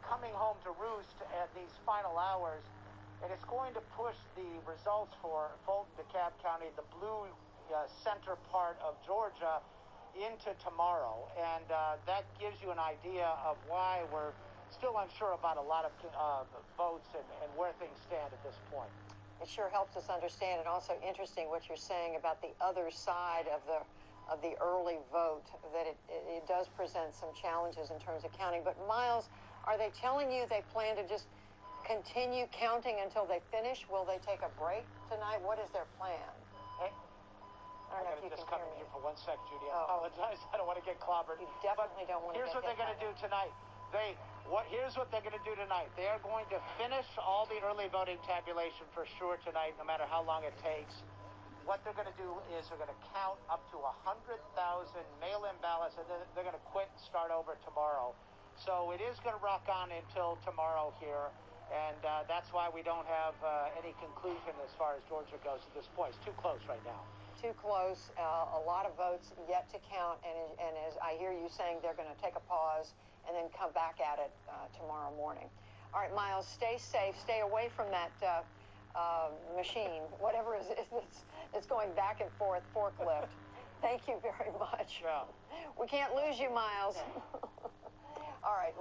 coming home to roost at these final hours. And it's going to push the results for Fulton, DeKalb County, the blue center part of Georgia, into tomorrow. And that gives you an idea of why we're still unsure about a lot of votes and where things stand at this point. It sure helps us understand, and also interesting what you're saying about the other side of the early vote, that it does present some challenges in terms of counting. But Miles, are they telling you they plan to just continue counting until they finish? Will they take a break tonight? What is their plan? Hey, I don't know if you just can come hear in me. here for 1 sec, Judy. I apologize. I don't want to get clobbered. You definitely don't want to Here's get what they're going to do tonight. Here's what they're going to do tonight. They are going to finish all the early voting tabulation for sure tonight, no matter how long it takes. What they're going to do is they're going to count up to 100,000 mail-in ballots, and then they're going to quit and start over tomorrow. So it is going to rock on until tomorrow here, and that's why we don't have any conclusion as far as Georgia goes at this point. It's too close right now. Too close. A lot of votes yet to count, and as I hear you saying, they're going to take a pause and then come back at it tomorrow morning. All right, Miles, stay safe. Stay away from that machine, whatever it is that's going back and forth, forklift. Thank you very much. Yeah. We can't lose you, Miles. All right,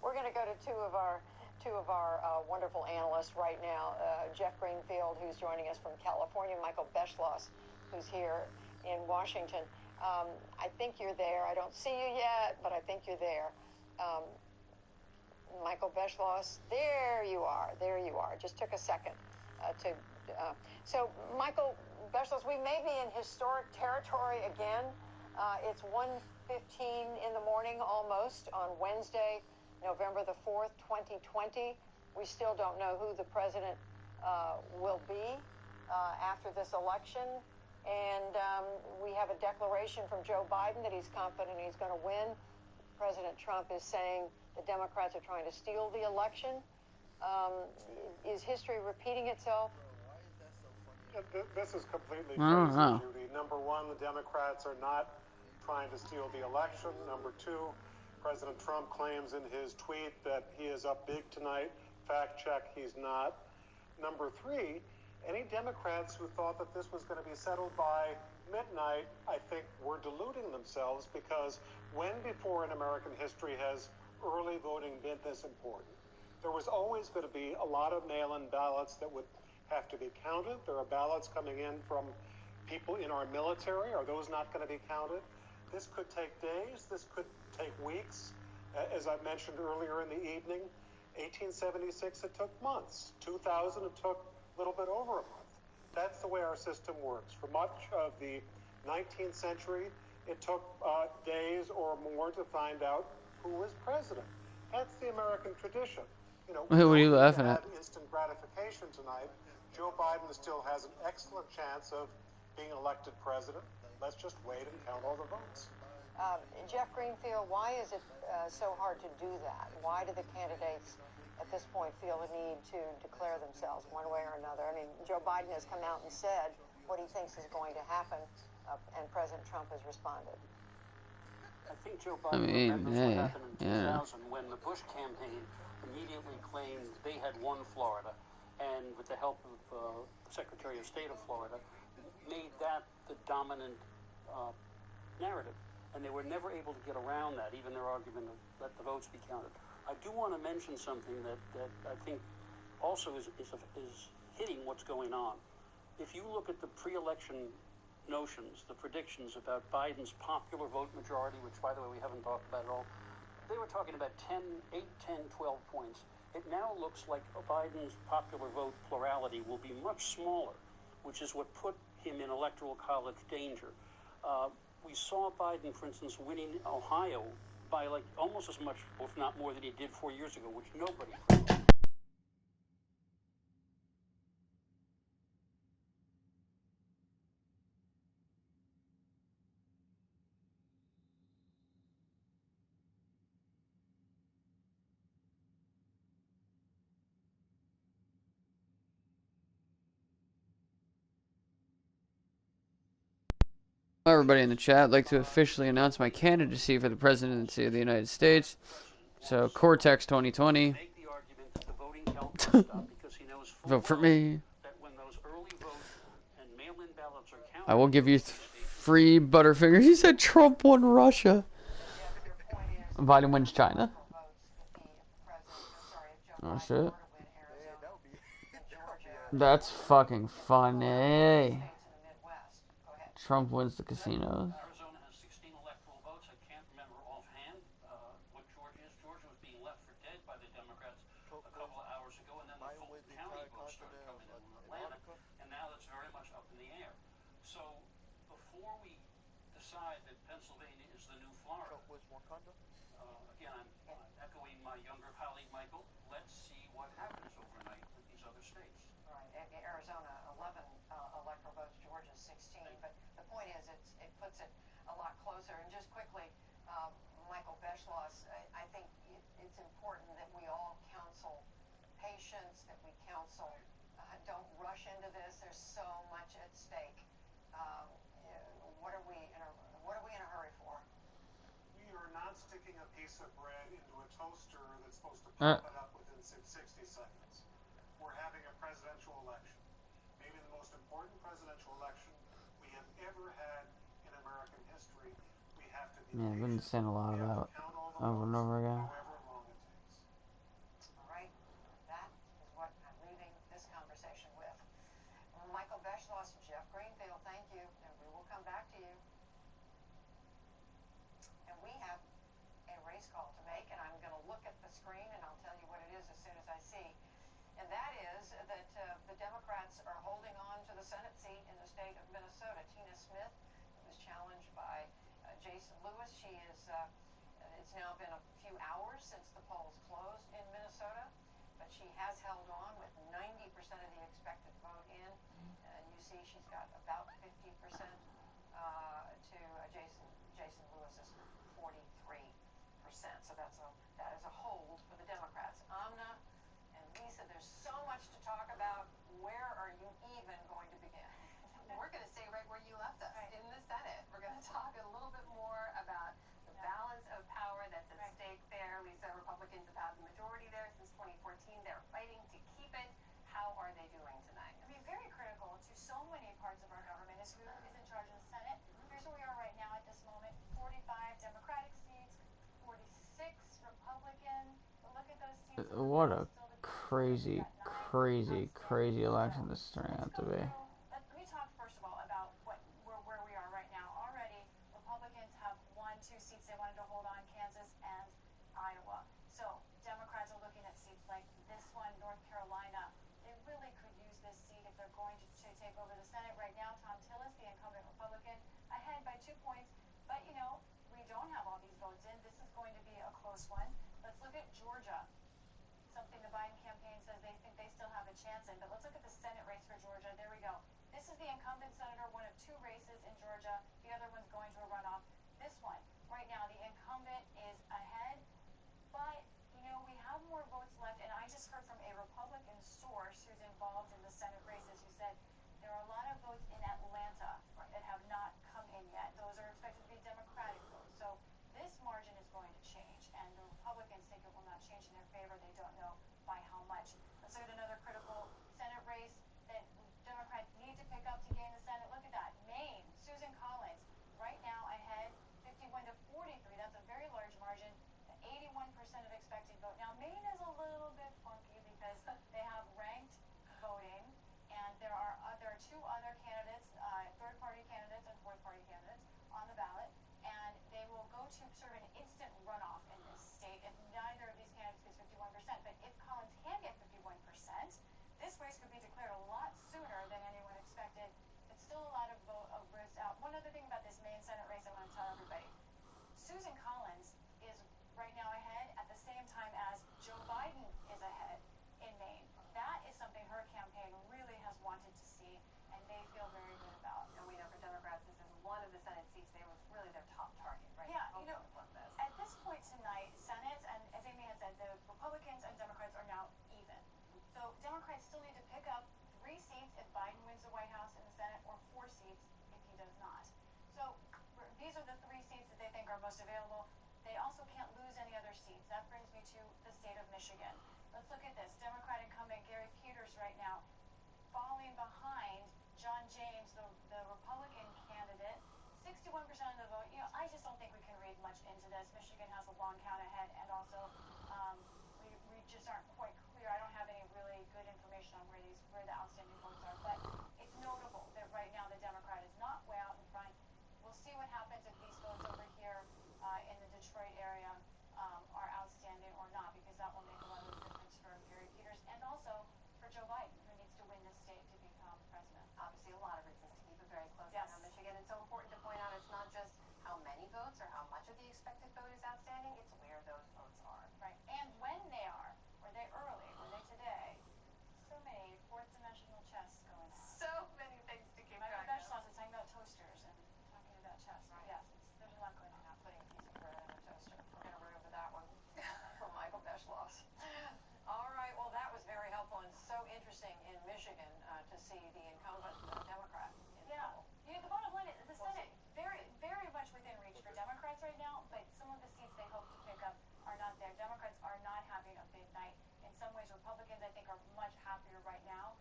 we're going to go to two of our wonderful analysts right now. Jeff Greenfield, who's joining us from California, Michael Beschloss, who's here in Washington. I think you're there. I don't see you yet, but I think you're there. Michael Beschloss, there you are. There you are. Just took a second So, Michael Beschloss, we may be in historic territory again. It's 1:15 in the morning almost on Wednesday, November the 4th, 2020. We still don't know who the president will be after this election. And we have a declaration from Joe Biden that he's confident he's going to win. President Trump is saying the Democrats are trying to steal the election. Is history repeating itself? This is completely crazy, Judy. Number one, the Democrats are not trying to steal the election. Number two, President Trump claims in his tweet that he is up big tonight. Fact check, he's not. Number three, any Democrats who thought that this was going to be settled by midnight, I think were deluding themselves, because when before in American history has early voting been this important? There was always going to be a lot of mail-in ballots that would have to be counted. There are ballots coming in from people in our military. Are those not going to be counted? This could take days. This could take weeks. As I mentioned earlier in the evening, 1876, it took months. 2000, it took a little bit over a month. That's the way our system works. For much of the 19th century, it took days or more to find out who was president. That's the American tradition. You know, What are you laughing at? Instant gratification tonight. Joe Biden still has an excellent chance of being elected president. Let's just wait and count all the votes. Jeff Greenfield, why is it so hard to do that? Why do the candidates at this point feel the need to declare themselves one way or another? I mean, Joe Biden has come out and said what he thinks is going to happen, and President Trump has responded. I think Joe Biden remembers what happened in 2000 when the Bush campaign immediately claimed they had won Florida, and with the help of the Secretary of State of Florida, made that the dominant narrative. And they were never able to get around that, even their argument of let the votes be counted. I do want to mention something that I think also is hitting what's going on. If you look at the pre-election notions, the predictions about Biden's popular vote majority, which, by the way, we haven't talked about at all, they were talking about 8, 10, 12 points. It now looks like Biden's popular vote plurality will be much smaller, which is what put him in electoral college danger. We saw Biden, for instance, winning Ohio by like almost as much, if not more, than he did 4 years ago, which nobody predicted. Everybody in the chat, I'd like to officially announce my candidacy for the presidency of the United States. So, Cortex 2020. Vote for me. I will give you free Butterfingers. He said Trump won Russia. Biden wins China. Oh, shit. That's fucking funny. Trump wins the casinos. Arizona has 16 electoral votes. I can't remember offhand what Georgia is. Georgia was being left for dead by the Democrats a couple of hours ago, and then the Fulton County votes started coming in Atlanta, and now that's very much up in the air. So before we decide that Pennsylvania is the new Florida, again, I'm echoing my younger colleague Michael. Let's see what happens overnight with these other states. Right. Arizona, 11 electoral votes. Georgia, 16. But the point is, it puts it a lot closer. And just quickly, Michael Beschloss, I think it's important that we all counsel patience, that we counsel don't rush into this. There's so much at stake. What are we in a hurry for? We are not sticking a piece of bread into a toaster that's supposed to pop it up within 60 seconds. We're having a presidential election. Maybe the most important presidential election we have ever had in American history. We have to be Yeah, I've been saying a lot about over and over again. however long it takes. All right. That is what I'm leaving this conversation with. Michael Beschloss, Jeff Greenfield, thank you. And we will come back to you. And we have a race call to make, and I'm going to look at the screen, and I'll tell you what it is as soon as I see. And that is that the Democrats are holding on to the Senate seat in the state of Minnesota. Tina Smith was challenged by Jason Lewis. She is, it's now been a few hours since the polls closed in Minnesota, but she has held on with 90% of the expected vote in. You see she's got about 50% to Jason Lewis's 43%. So that is a hold for the Democrats. Amna and Lisa, there's so much to talk about. Where are you even going to begin? We're going to stay right where you left us, in the Senate. We're going to talk a little bit more about the balance of power that's at stake there. Lisa, Republicans have had the majority there since 2014. They're fighting to keep it. How are they doing tonight? I mean, very critical to so many parts of our government is who is in charge of the Senate. Here's where we are right now at this moment. 45 Democratic seats, 46 Republican. But look at those seats. What a crazy election this is turning out to be. Let me talk first of all about where we are right now. Already, Republicans have won 2 seats they wanted to hold on, Kansas and Iowa. So Democrats are looking at seats like this one, North Carolina. They really could use this seat if they're going to take over the Senate. Right now, Tom Tillis, the incumbent Republican, ahead by 2 points. But, you know, we don't have all these votes in. This is going to be a close one. Let's look at Georgia. Something the Biden campaign says they think they still have a chance in. But let's look at the Senate race for Georgia. There we go. This is the incumbent senator, one of 2 races in Georgia. The other one's going to a runoff. This one, right now, the incumbent is ahead. But, you know, we have more votes left. And I just heard from a Republican source who's involved in the Senate races who said there are a lot of votes in Atlanta that have not come in yet. Those are expected to be Democratic votes. So this margin is going to change. And the Republicans think it will not change in their favor. They don't know by how much. Let's look at another critical Senate race that Democrats need to pick up to gain the Senate. Look at that. Maine, Susan Collins, right now ahead, 51 to 43. That's a very large margin. 81% of expected vote. Now, Maine is a little bit funky because they have ranked voting, and there are 2 other candidates, third-party candidates and fourth-party candidates, on the ballot, and they will go to sort of an instant runoff in this state if neither of these candidates gets 51%. But if Collins can get 51%, this race could be declared a lot sooner than anyone expected. It's still a lot of votes out. One other thing about this Maine Senate race I want to tell everybody. Susan Collins is right now ahead at the same time as Joe Biden is ahead in Maine. That is something her campaign really has wanted to see, and they feel very good about. And we know for Democrats, this is one of the Senate seats. They was really their top target, right? Yeah, you know, at this point tonight, Senate, and as Amy had said, the Republicans and Democrats are now even. So Democrats still need to pick up 3 seats if Biden wins the White House and the Senate, or 4 seats if he does not. So these are the 3 seats that they think are most available. They also can't lose any other seats. That brings me to the state of Michigan. Let's look at this. Democrat incumbent Gary Peters right now falling behind John James, the Republican candidate. 61% of the vote. You know, I just don't think we can read much into this. Michigan has a long count ahead, and also we just aren't quite clear. I don't have any really good information on where the outstanding votes are, but it's notable that right now the Democrat is not way out in front. We'll see what happens if these votes over here in the Detroit area are outstanding or not, because that will make a lot of difference for Gary Peters and also for Joe Biden, who needs to win this state to become president. Obviously, a lot of reasons to keep it very close. Yes. Now, Michigan, it's so important to point out it's not just how many votes or how much of the expected vote is outstanding, it's where those votes are. Right. And when they are. Were they early? Were they today? So many fourth dimensional chess going on. So many things to keep Michael track of. Beschloss is talking about toasters and talking about chess. Right. Yes, there's a lot going on. Not putting a piece of bread in a toaster. We're going to remember that one from Michael Beschloss. All right. Well, that was very helpful and so interesting in Michigan to see the incumbent Democrat in trouble. You know, the bottom line is the Senate very, very much within reach for Democrats right now, but some of the seats they hope to pick up are not there. Democrats are not having a big night. In some ways, Republicans, I think, are much happier right now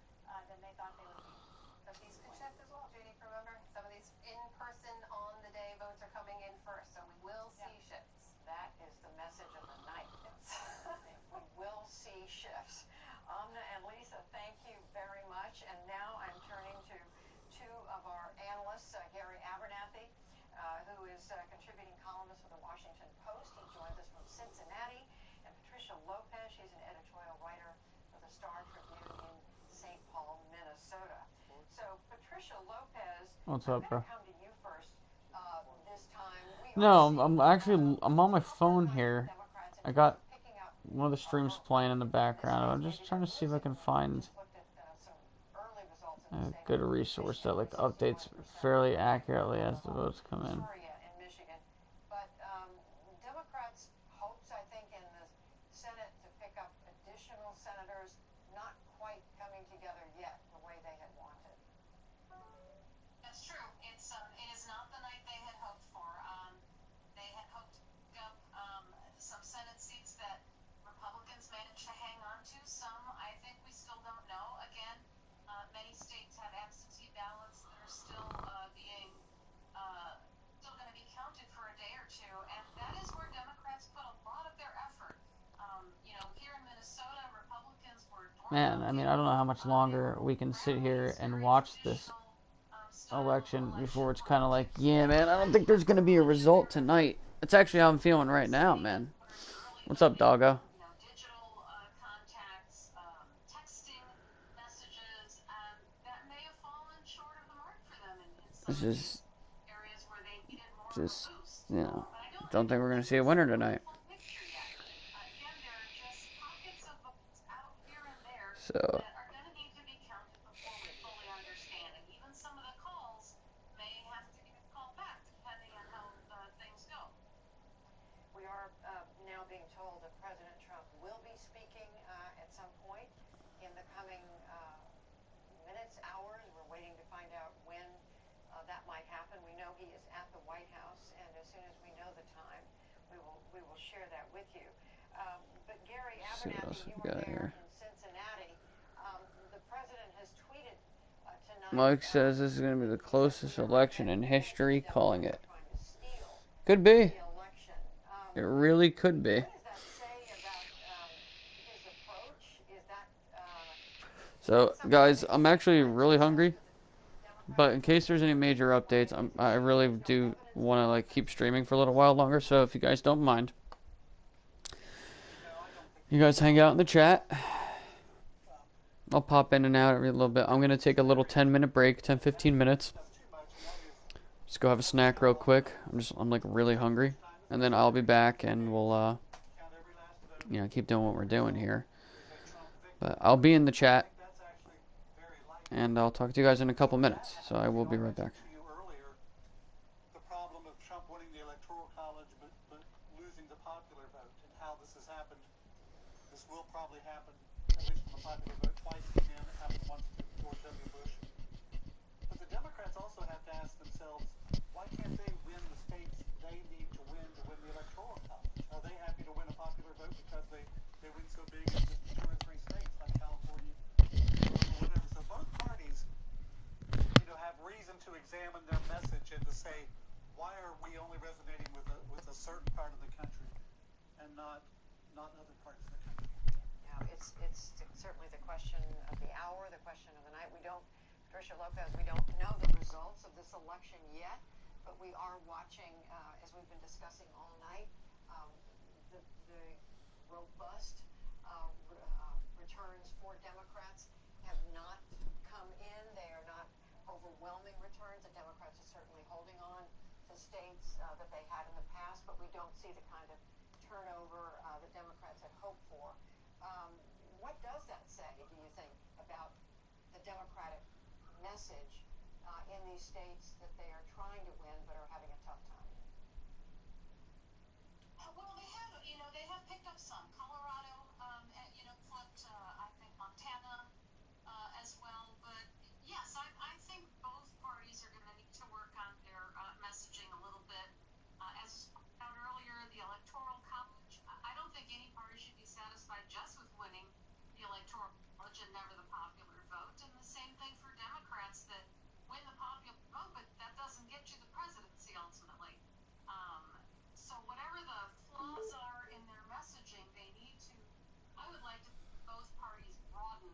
than they thought they would be. But these could shift as well, Judy. Remember, some of these in-person, on-the-day votes are coming in first, so we will see shifts. That is the message of the night. We will see shifts. Amna and Lisa, thank you very much. And now I'm turning to 2 of our analysts, Gary Abernathy, who is contributing columnist for the Washington Post. He joins us from Cincinnati. And Patricia Lopez, she's an editorial writer for the Star Tribune in St. Paul, Minnesota. So, Patricia Lopez, what's up, bro? come to you first this time. No, I'm on my phone here. I got one of the streams playing in the background. I'm just trying to see if I can find a good resource that like updates fairly accurately as the votes come in. In Michigan, but Democrats' hopes, I think, in the Senate to pick up additional senators not quite coming together yet the way they had wanted. That's true. It is not the night they had hoped for. They had hoped to pick up some Senate seats that Republicans managed to hang on to. Some, I think, we still don't know. Again, many states have absentee ballots that are still going to be counted for a day or two, and that is where Democrats put a lot of their effort. You know, here in Minnesota, Republicans were. Man, I mean, I don't know how much longer we can sit here and watch this election before it's kind of like, yeah, man, I don't think there's going to be a result tonight. That's actually how I'm feeling right now, man. What's up, doggo? Digital contacts, texting messages, that may have fallen short of the mark for them in This some is areas where they needed more just, boost. you know, don't think we're going to see a winner tonight. Picture yet. Again, there are just pockets of votes out here and there So, that are going to need to be counted before we fully understand. And even some of the calls may have to get called back depending on how things go. We are now being told that President Trump will be speaking at some point in the coming minutes, hours. We're waiting to find out when that might happen. We know he is at the White House, and as soon as we know the time, we will share that with you. But Gary Abernathy, you were there in Cincinnati. The president has tweeted tonight. Mike says this is going to be the closest election in history, calling it. Could be. It really could be. So, guys, I'm actually really hungry. But in case there's any major updates, I really do want to like keep streaming for a little while longer. So if you guys don't mind, you guys hang out in the chat. I'll pop in and out every little bit. I'm going to take a little 10-minute break, 10-15 minutes. Just go have a snack real quick. I'm like really hungry. And then I'll be back and we'll, keep doing what we're doing here. But I'll be in the chat. And I'll talk to you guys in a couple minutes. So I will be right back. The problem of Trump winning the Electoral College but losing the popular vote and how this has happened. This will probably happen, at least from the popular vote, twice again. It happened once to George W. Bush. But the Democrats also have to ask themselves, why can't they win the states they need to win the Electoral College? Are they happy to win a popular vote because they win so big in just 2 or 3 states like California or whatever? So both parties have reason to examine their message and to say, why are we only resonating with a certain part of the country and not other parts of the country? It's certainly the question of the hour, the question of the night. Patricia Lopez, we don't know the results of this election yet, but we are watching, as we've been discussing all night, the robust returns for Democrats have not come in. They are not overwhelming returns. The Democrats are certainly holding on to states that they had in the past, but we don't see the kind of turnover the Democrats had hoped for. What does that say, do you think, about the Democratic message in these states that they are trying to win but are having a tough time? Well, they have picked up some. Colorado, flipped, I think Montana as well. But yes, I think both parties are going to need to work on their messaging a little bit. As out earlier, the Electoral College, I don't think any party should be satisfied just with winning the Electoral College and never the popular vote. And the same thing for Democrats that win the popular vote, but that doesn't get you the presidency ultimately. So whatever the flaws are in their messaging, they need to, I would like to both parties broaden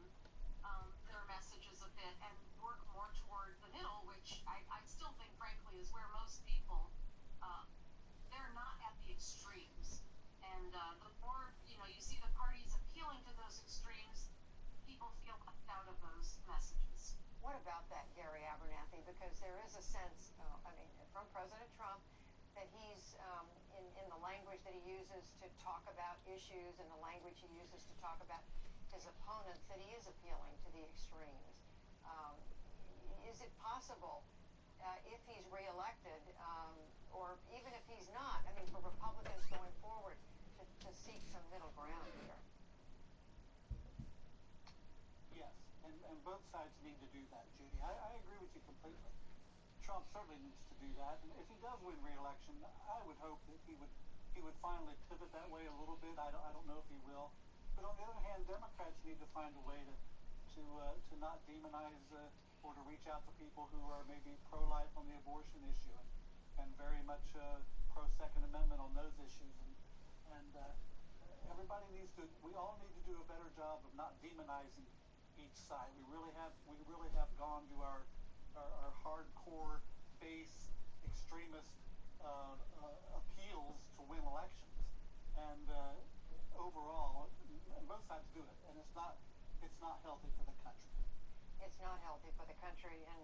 their messages a bit and work more toward the middle, which I still think, frankly, is where most people, they're not at the extremes. And the more, you see the parties appealing to those extremes, people feel left out of those messages. What about that, Gary Abernathy? Because there is a sense, from President Trump, that he's, in the language that he uses to talk about issues and the language he uses to talk about his opponents, that he is appealing to the extremes. Is it possible, if he's reelected, or even if he's not, for Republicans going forward to seek some middle ground here? Yes, and both sides need to do that, Judy. I agree with you completely. Trump certainly needs to do that, and if he does win re-election, I would hope that he would finally pivot that way a little bit. I don't know if he will, but on the other hand, Democrats need to find a way to not demonize or to reach out to people who are maybe pro-life on the abortion issue and very much pro-Second Amendment on those issues, and everybody we all need to do a better job of not demonizing each side. We really have gone to our hardcore base extremist appeals to win elections, and overall, and both sides do it, and it's not healthy for the country. It's not healthy for the country, and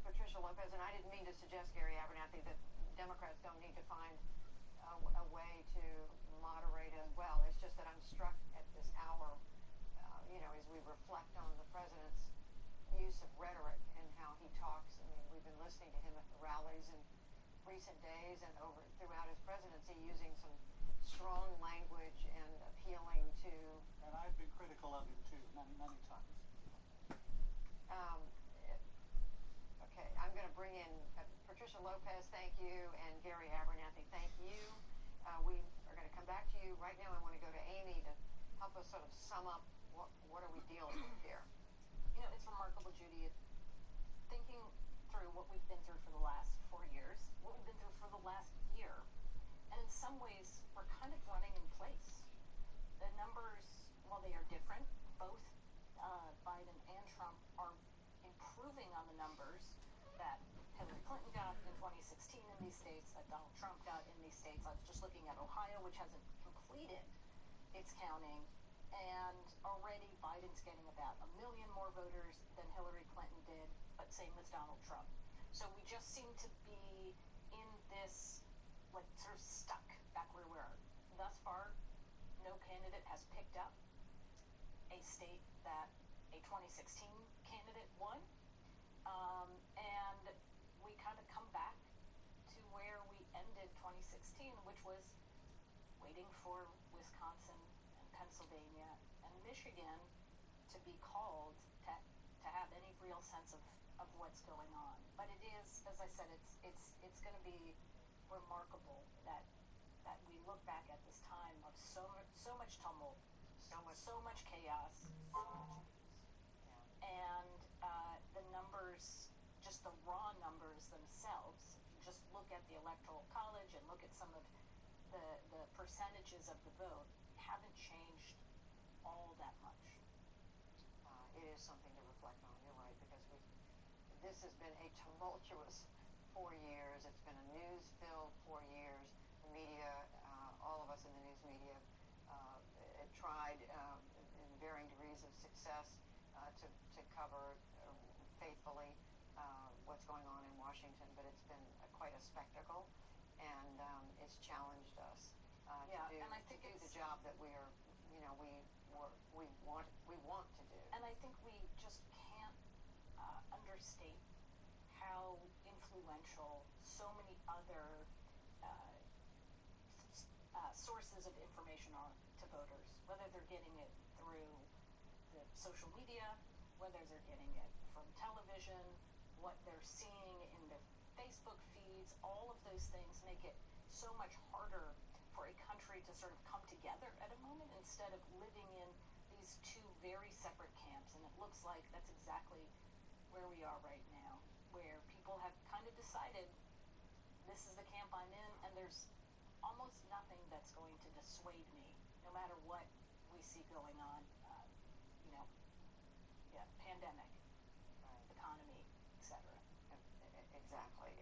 Patricia Lopez, and I didn't mean to suggest, Gary Abernathy, that Democrats don't need to find a way to moderate as well. It's just that I'm struck at this hour, as we reflect on the president's use of rhetoric and how he talks. We've been listening to him at the rallies in recent days and throughout his presidency, using some strong language and appealing to. And I've been critical of him too, many times. Okay, I'm going to bring in Patricia Lopez, thank you, and Gary Abernathy, thank you. We are going to come back to you right now. I want to go to Amy to help us sort of sum up what are we dealing with here. It's remarkable, Judy, thinking through what we've been through for the last 4 years, what we've been through for the last year, and in some ways, we're kind of running in place. The numbers, while they are different, both Biden and Trump are improving on the numbers that Hillary Clinton got in 2016 in these states, that Donald Trump got in these states. I was just looking at Ohio, which hasn't completed its counting, And already Biden's getting about 1 million more voters than Hillary Clinton did, but same with Donald Trump. So we just seem to be in this, like, sort of stuck back where we were. Thus far, no candidate has picked up a state that a 2016 candidate won. And we kind of come back to where we ended 2016, which was waiting for Wisconsin and Pennsylvania and Michigan to be called to have any real sense of what's going on. But it is, as I said, it's going to be remarkable that we look back at this time of so much tumult, so much chaos, and the numbers, just the raw numbers themselves. If you just look at the Electoral College and look at some of the percentages of the vote, haven't changed all that much. It is something to reflect on. You're right, because this has been a tumultuous 4 years. It's been a news-filled 4 years. The media, all of us in the news media, tried in varying degrees of success to cover faithfully what's going on in Washington, but it's been quite a spectacle, and it's challenged us to do the job that we are, we want to do. And I think we just can't understate how influential so many other sources of information are to voters, whether they're getting it through the social media, whether they're getting it from television, what they're seeing in their Facebook feeds. All of those things make it so much harder for a country to sort of come together at a moment instead of living in these two very separate camps. And it looks like that's exactly where we are right now, where people have kind of decided this is the camp I'm in, and there's almost nothing that's going to dissuade me, no matter what we see going on. Pandemic, economy, etc. Exactly.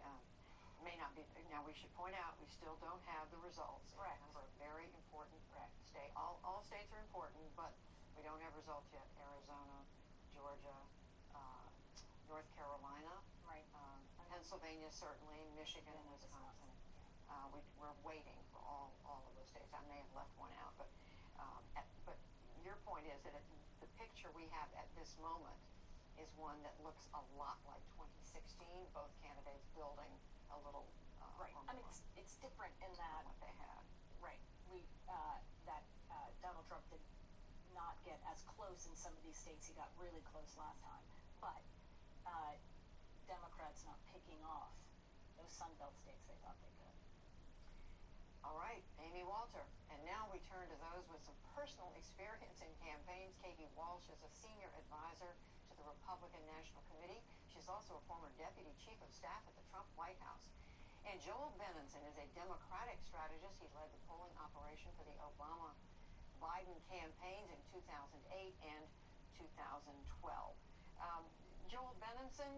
May not be. Now we should point out we still don't have the results. Right. For a very important state. All states are important, but we don't have results yet. Arizona, Georgia, North Carolina, right. Pennsylvania certainly, Michigan, and Wisconsin. We're waiting for all of those states. I may have left one out, but your point is that the picture we have at this moment is one that looks a lot like 2016. Both candidates building a little. Right. I mean, it's different in that what they had. Right. Donald Trump did not get as close in some of these states. He got really close last time, but Democrats not picking off those Sun Belt states they thought they could. All right, Amy Walter. And now we turn to those with some personal experience in campaigns. Katie Walsh is a senior advisor to the Republican National Committee. She's also a former deputy chief of staff at the Trump White House. And Joel Benenson is a Democratic strategist. He led the polling operation for the Obama-Biden campaigns in 2008 and 2012. Joel Benenson,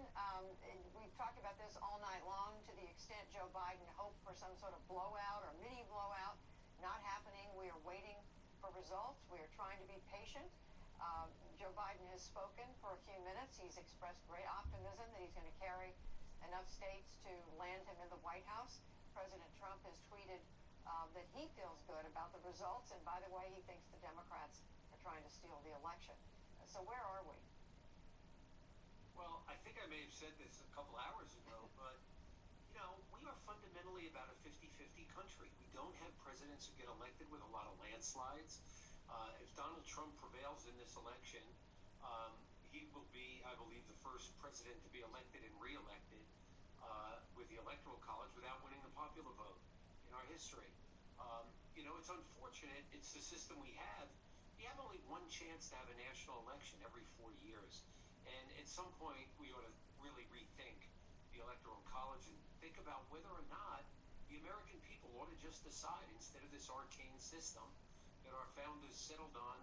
we've talked about this all night long to the extent Joe Biden hoped for some sort of blowout or mini blowout. Not happening. We are waiting for results. We are trying to be patient. Joe Biden has spoken for a few minutes. He's expressed great optimism that he's going to carry enough states to land him in the White House. President Trump has tweeted that he feels good about the results. And by the way, he thinks the Democrats are trying to steal the election. So where are we? Well, I think I may have said this a couple hours ago, but, we are fundamentally about a 50-50 country. We don't have presidents who get elected with a lot of landslides. If Donald Trump prevails in this election, he will be, I believe, the first president to be elected and reelected with the Electoral College without winning the popular vote in our history. It's unfortunate. It's the system we have. We have only one chance to have a national election every 4 years. And at some point, we ought to really rethink the Electoral College and think about whether or not the American people ought to just decide, instead of this arcane system that our founders settled on,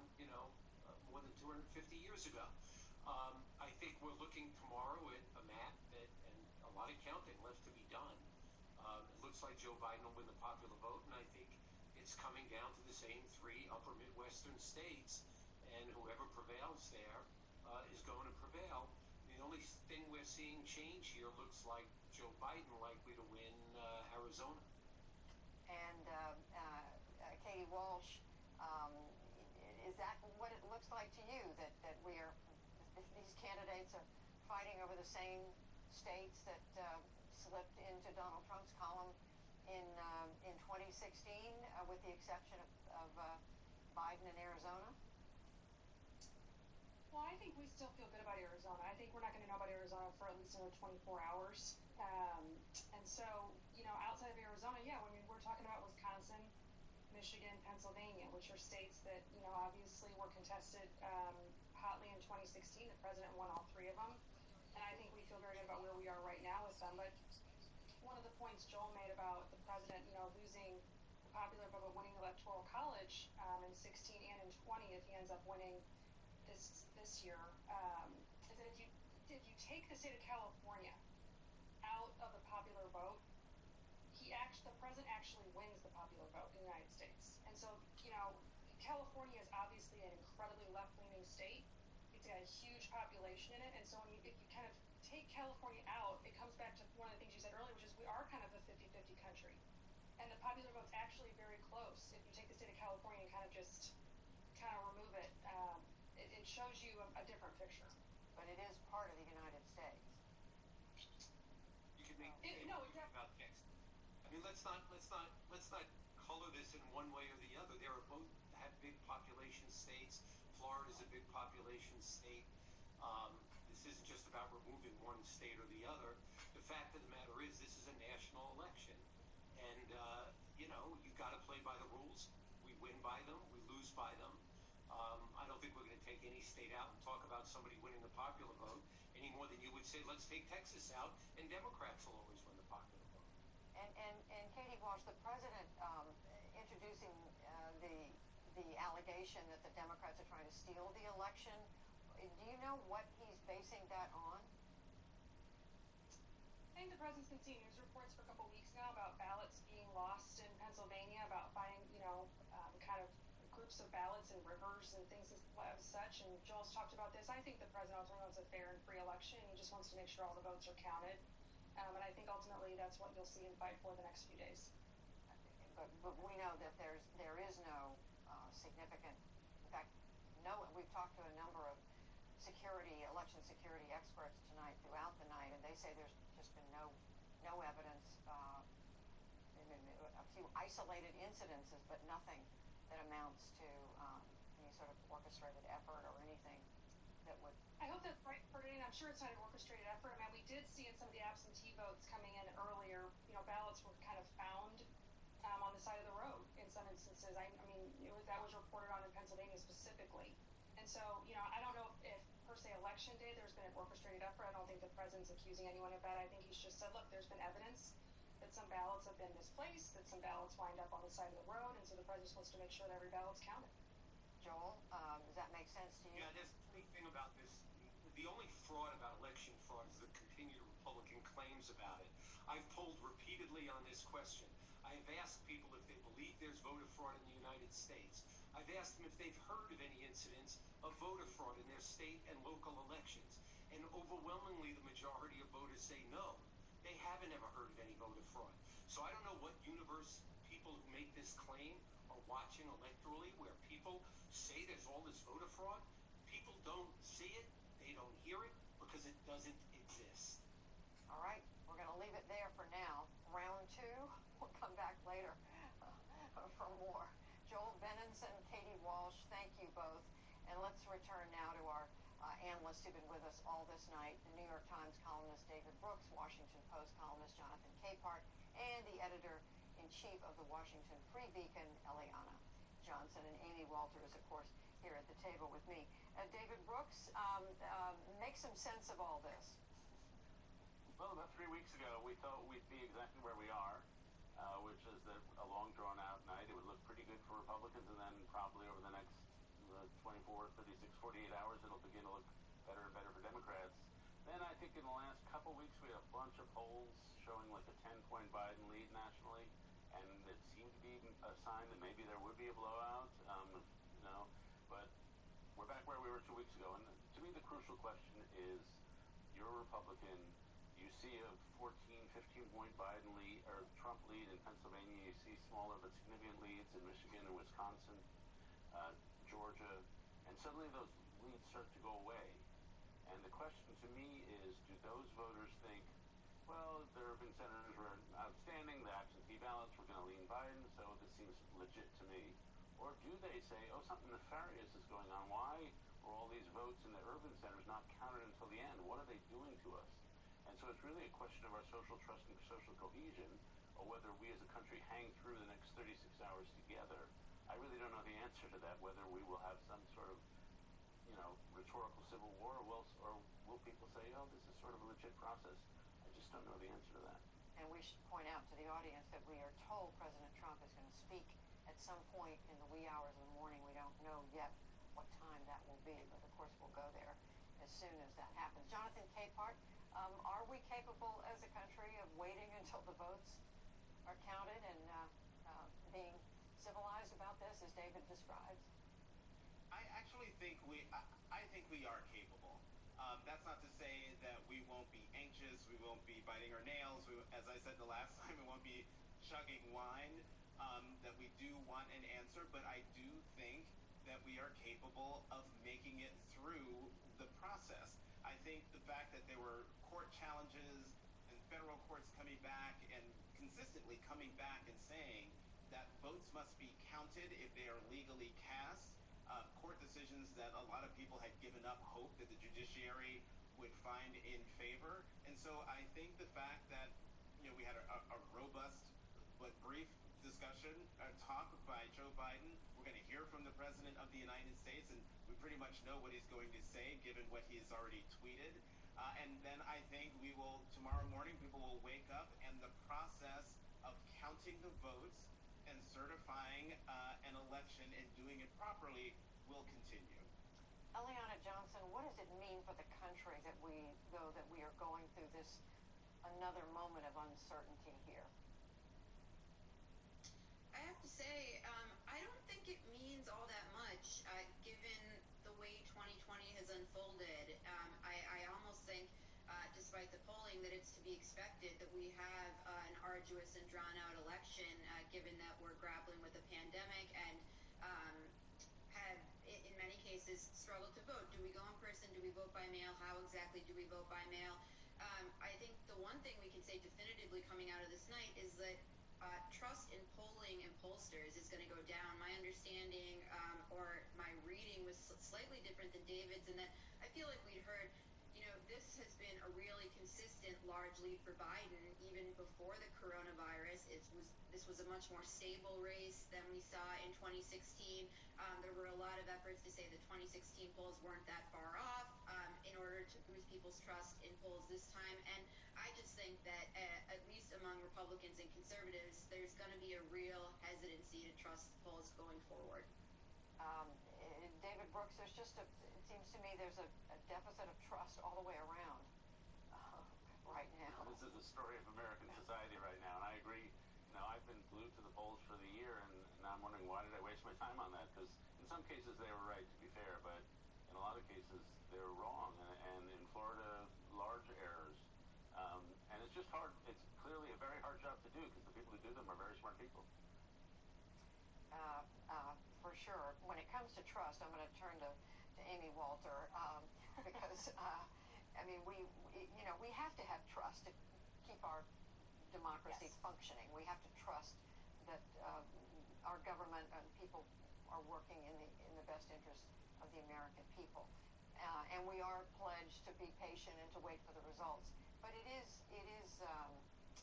more than 250 years ago. I think we're looking tomorrow at a map and a lot of counting left to be done. It looks like Joe Biden will win the popular vote, and I think it's coming down to the same three upper Midwestern states and whoever prevails there is going to prevail. The only thing we're seeing change here looks like Joe Biden likely to win Arizona. And Katie Walsh, is that what it looks like to you, that these candidates are fighting over the same states that slipped into Donald Trump's column in 2016, with the exception of Biden and Arizona? Well, I think we still feel good about Arizona. I think we're not going to know about Arizona for at least another 24 hours. And so, outside of Arizona, yeah, I mean, we're talking about Wisconsin, Michigan, Pennsylvania, which are states that, obviously were contested hotly in 2016. The president won all three of them. And I think we feel very good about where we are right now with them. But one of the points Joel made about the president, losing the popular vote but winning the Electoral College in 16 and in 20, if he ends up winning this year, is that if you take the state of California out of the popular vote, the president actually wins the popular vote in the United States. And so, California is obviously an incredibly left-leaning state. It's got a huge population in it, and so if you kind of take California out, it comes back to one of the things you said earlier, which is we are kind of a 50-50 country. And the popular vote's actually very close. If you take the state of California and kind of remove it, it shows you a different picture. But it is part of the United States. You can make about Texas. I mean, let's not color this in one way or the other. There are both have big population states. Florida's a big population state. This isn't just about removing one state or the other. The fact of the matter is, this is a national election, and you've got to play by the rules. We win by them, we lose by them. I don't think we're going to take any state out and talk about somebody winning the popular vote any more than you would say, let's take Texas out, and Democrats will always win the popular vote. And Katie Walsh, the president introducing the allegation that the Democrats are trying to steal the election, do you know what he's basing that on? I think the president's been seeing news reports for a couple weeks now about ballots being lost in Pennsylvania, about finding, kind of groups of ballots in rivers and things as such. And Joel's talked about this. I think the president ultimately wants a fair and free election. He just wants to make sure all the votes are counted. And I think ultimately that's what you'll see him fight for the next few days. But we know that there is no significant, in fact, we've talked to a number of election security experts tonight throughout the night, and they say there's just been no evidence, a few isolated incidences, but nothing that amounts to any sort of orchestrated effort or anything that would... I hope that's right, Ferdinand. I'm sure it's not an orchestrated effort. I mean, we did see in some of the absentee votes coming in earlier, ballots were kind of found on the side of the road in some instances. I mean, that was reported on in Pennsylvania specifically. And so, I don't know if per se election day there's been an orchestrated effort. I don't think the president's accusing anyone of that. I think he's just said, look, there's been evidence that some ballots have been misplaced, that some ballots wind up on the side of the road, and so the president wants to make sure that every ballot's counted. Joel, does that make sense to you? Yeah, there's the big thing about this. The only fraud about election fraud is the continued Republican claims about it. I've polled repeatedly on this question. I have asked people if they believe there's voter fraud in the United States. I've asked them if they've heard of any incidents of voter fraud in their state and local elections. And overwhelmingly, the majority of voters say no. They haven't ever heard of any voter fraud. So I don't know what universe people who make this claim are watching electorally, where people say there's all this voter fraud. People don't see it, they don't hear it, because it doesn't exist. All right, we're going to leave it there for now. Round two, we'll come back later for more. Joel Benenson, Katie Walsh, thank you both. And let's return now to our analysts who've been with us all this night, the New York Times columnist David Brooks, Washington Post columnist Jonathan Capehart, and the editor-in-chief of the Washington Free Beacon, Eliana Johnson. And Amy Walter is, of course, here at the table with me. David Brooks, make some sense of all this. Well, about 3 weeks ago, we thought we'd be exactly where we are, which is that a long, drawn-out night. It would look pretty good for Republicans, and then probably over the next 24, 36, 48 hours, it'll begin to look better and better for Democrats. Then I think in the last couple weeks, we had a bunch of polls showing like a 10-point Biden lead nationally, and it seemed to be a sign that maybe there would be a blowout, but 2 weeks ago, and to me the crucial question is, you're a Republican, you see a 14, 15-point Biden lead, or Trump lead in Pennsylvania, you see smaller but significant leads in Michigan and Wisconsin, Georgia, and suddenly those leads start to go away. And the question to me is, do those voters think, well, the urban senators were outstanding, the absentee ballots were going to lean Biden, so this seems legit to me? Or do they say, oh, something nefarious is going on? Why were all these votes in the urban centers not counted until the end? What are they doing to us? And so it's really a question of our social trust and social cohesion, or whether we as a country hang through the next 36 hours together. I really don't know the answer to that, whether we will have some sort of, rhetorical civil war, or will people say, oh, this is sort of a legit process? I just don't know the answer to that. And we should point out to the audience that we are told President Trump is going to speak at some point in the wee hours of the morning. We don't know yet what time that will be, but of course we'll go there as soon as that happens. Jonathan Capehart, are we capable as a country of waiting until the votes are counted and being civilized about this, as David describes? I actually think I think we are capable. That's not to say that we won't be anxious, we won't be biting our nails, as I said the last time, we won't be chugging wine, that we do want an answer, but I do think that we are capable of making it through the process. I think the fact that there were court challenges and federal courts coming back and consistently coming back and saying that votes must be counted if they are legally cast, court decisions that a lot of people had given up hope that the judiciary would find in favor. And so I think the fact that we had a robust but brief discussion, talk by Joe Biden. We're going to hear from the President of the United States, and we pretty much know what he's going to say given what he's already tweeted. And then I think tomorrow morning, people will wake up and the process of counting the votes and certifying an election and doing it properly will continue. Eliana Johnson, what does it mean for the country that we are going through this another moment of uncertainty here? I have to say, I don't think it means all that much, given the way 2020 has unfolded. I almost think, despite the polling, that it's to be expected that we have an arduous and drawn-out election, given that we're grappling with a pandemic and have, in many cases, struggled to vote. Do we go in person? Do we vote by mail? How exactly do we vote by mail? I think the one thing we can say definitively coming out of this night is that trust in polling and pollsters is going to go down. My understanding or my reading was slightly different than David's, in that I feel like we'd heard, this has been a really consistent large lead for Biden even before the coronavirus. This was a much more stable race than we saw in 2016. There were a lot of efforts to say the 2016 polls weren't that far off in order to boost people's trust in polls this time. And I just think that at least among Republicans and conservatives, there's going to be a real hesitancy to trust polls going forward. David Brooks, it seems to me there's a deficit of trust all the way around right now. This is the story of American society right now, and I agree. I've been glued to the polls for the year, and now I'm wondering, why did I waste my time on that? Because in some cases they were right, to be fair, but in a lot of cases they were wrong, and in Florida, large errors. And it's just hard. It's clearly a very hard job to do, because the people who do them are very smart people. For sure. When it comes to trust, I'm going to turn to Amy Walter, because we have to have trust to keep our democracy functioning. We have to trust that our government and people are working in the best interest of the American people, and we are pledged to be patient and to wait for the results. But it is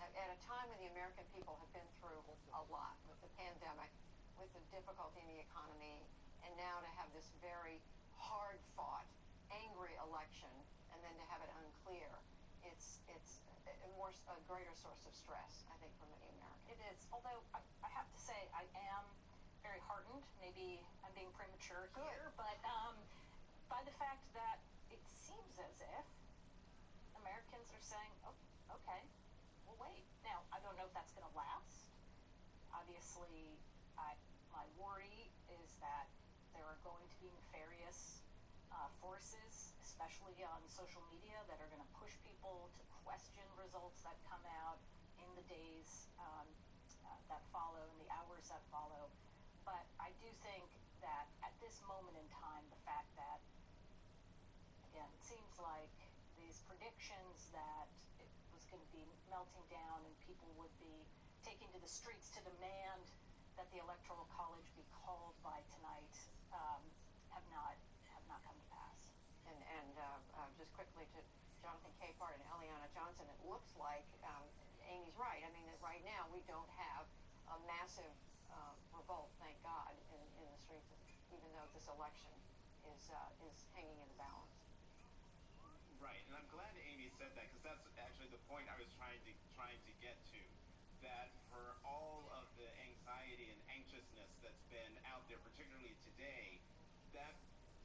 at a time when the American people have been through a lot with the pandemic, with the difficulty in the economy, and now to have this very hard-fought, angry election, and then to have it unclear, it's a greater source of stress, I think, for many Americans. It is. Although I have to say, I am very heartened. Maybe I'm being premature here, but by the fact that it seems as if Americans are saying, "Oh, okay, we'll wait." Now, I don't know if that's going to last. Obviously, my worry is that there are going to be nefarious forces, especially on social media, that are going to push people to question results that come out in the days that follow, in the hours that follow. But I do think that at this moment in time, the fact that, again, it seems like these predictions that it was going to be melting down and people would be taking to the streets to demand that the Electoral College be called by tonight have not come to pass. And just quickly to Jonathan Capehart and Eliana Johnson, it looks like Amy's right. I mean, that right now we don't have a massive revolt, thank God, in the streets, even though this election is hanging in the balance. Right, and I'm glad Amy said that, because that's actually the point I was trying to get to. That for all of the anxiety and anxiousness that's been out there, particularly today, that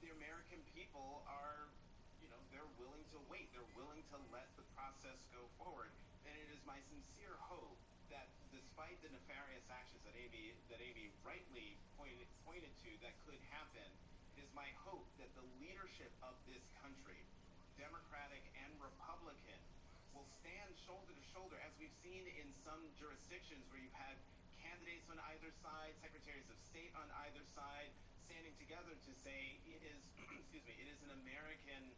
the American people are, they're willing to wait. They're willing to let the process go forward. And it is my sincere hope that despite the nefarious actions that Amy rightly pointed to that could happen, it is my hope that the leadership of this country, Democratic and Republican, will stand shoulder to shoulder, as we've seen in some jurisdictions where you've had candidates on either side, secretaries of state on either side, standing together to say it is, it is an American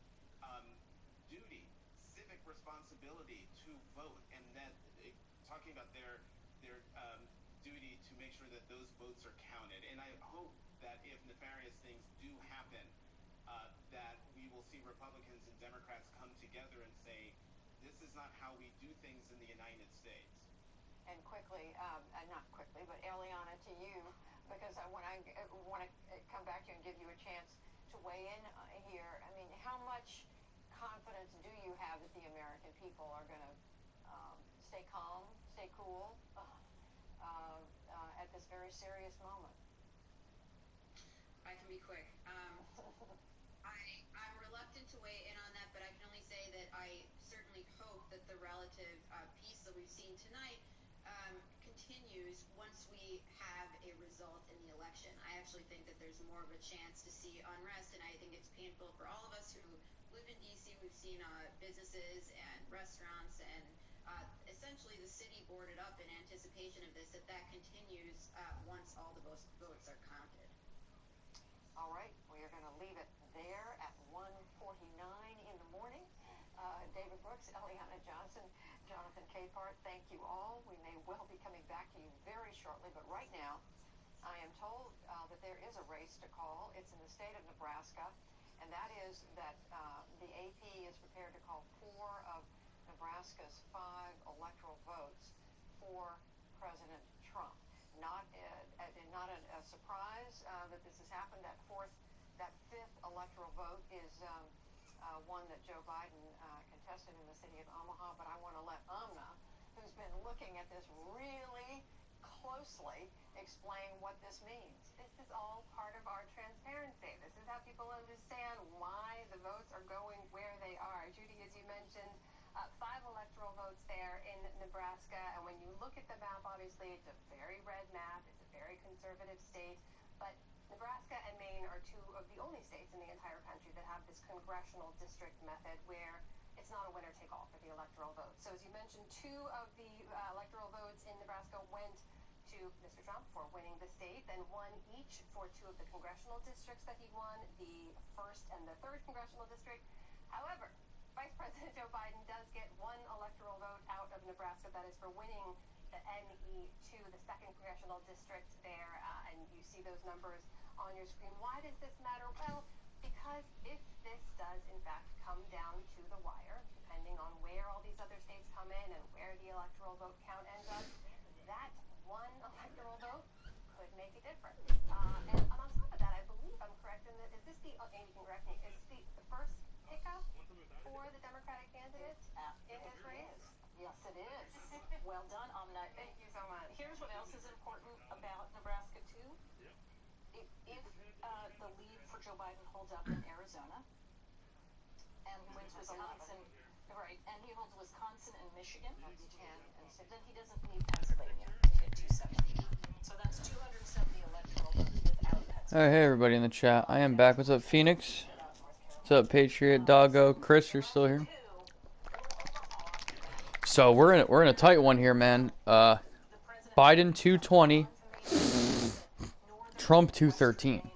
duty, civic responsibility to vote, and that talking about their duty to make sure that those votes are counted. And I hope that if nefarious things do happen, that we will see Republicans and Democrats come together and say, this is not how we do things in the United States. And quickly, not quickly, but Eliana, to you, because I want to come back to you and give you a chance to weigh in here. I mean, how much confidence do you have that the American people are going to stay calm, stay cool at this very serious moment? I can be quick. I'm reluctant to weigh in on that, but I can only say that I certainly hope that the relative peace that we've seen tonight continues once we have a result in the election. I actually think that there's more of a chance to see unrest, and I think it's painful for all of us who live in D.C. We've seen businesses and restaurants and essentially the city boarded up in anticipation of this, that continues once all the votes are counted. All right, we are going to leave it there at 1:49 in the morning. David Brooks, Eliana Johnson, Jonathan Capehart, thank you all. We may well be coming back to you very shortly, but right now I am told that there is a race to call. It's in the state of Nebraska, and that is that the AP is prepared to call 4 of Nebraska's 5 electoral votes for President Trump. Not a surprise that this has happened. That 5th electoral vote is one that Joe Biden contested in the city of Omaha. But I want to let Amna, who's been looking at this really closely, explain what this means. This is all part of our transparency. This is how people understand why the votes are going where they are. Judy, as you mentioned, 5 electoral votes there in Nebraska, and when you look at the map, obviously it's a very red map. It's a very conservative state, but Nebraska and Maine are 2 of the only states in the entire country that have this congressional district method where it's not a winner-take-all for the electoral vote. So as you mentioned, 2 of the electoral votes in Nebraska went to Mr. Trump for winning the state, then 1 each for 2 of the congressional districts that he won, the 1st and the 3rd congressional district. However, Vice President Joe Biden does get 1 electoral vote out of Nebraska. That is for winning the NE2, the 2nd congressional district there, and you see those numbers on your screen. Why does this matter? Well, because if this does in fact come down to the wire, depending on where all these other states come in and where the electoral vote count ends up, that 1 electoral vote could make a difference. And on top of that, I believe I'm correct in that, is this the, Amy can correct me, is this the first pickup for the Democratic candidate in this race? Yes, it is. Well done, Amna. Thank you so much. Here's what else is important about Nebraska, too. If the lead for Joe Biden holds up in Arizona, and he wins Wisconsin, right, and he holds Wisconsin and Michigan, That's 10 and 6. then he doesn't need Pennsylvania to get 270. So that's 270 electoral votes without Pennsylvania. Hey everybody in the chat. I am back. What's up, Phoenix? What's up, Patriot Doggo? Chris, you're still here. So we're in a tight one here, man. Biden 220, Trump 213.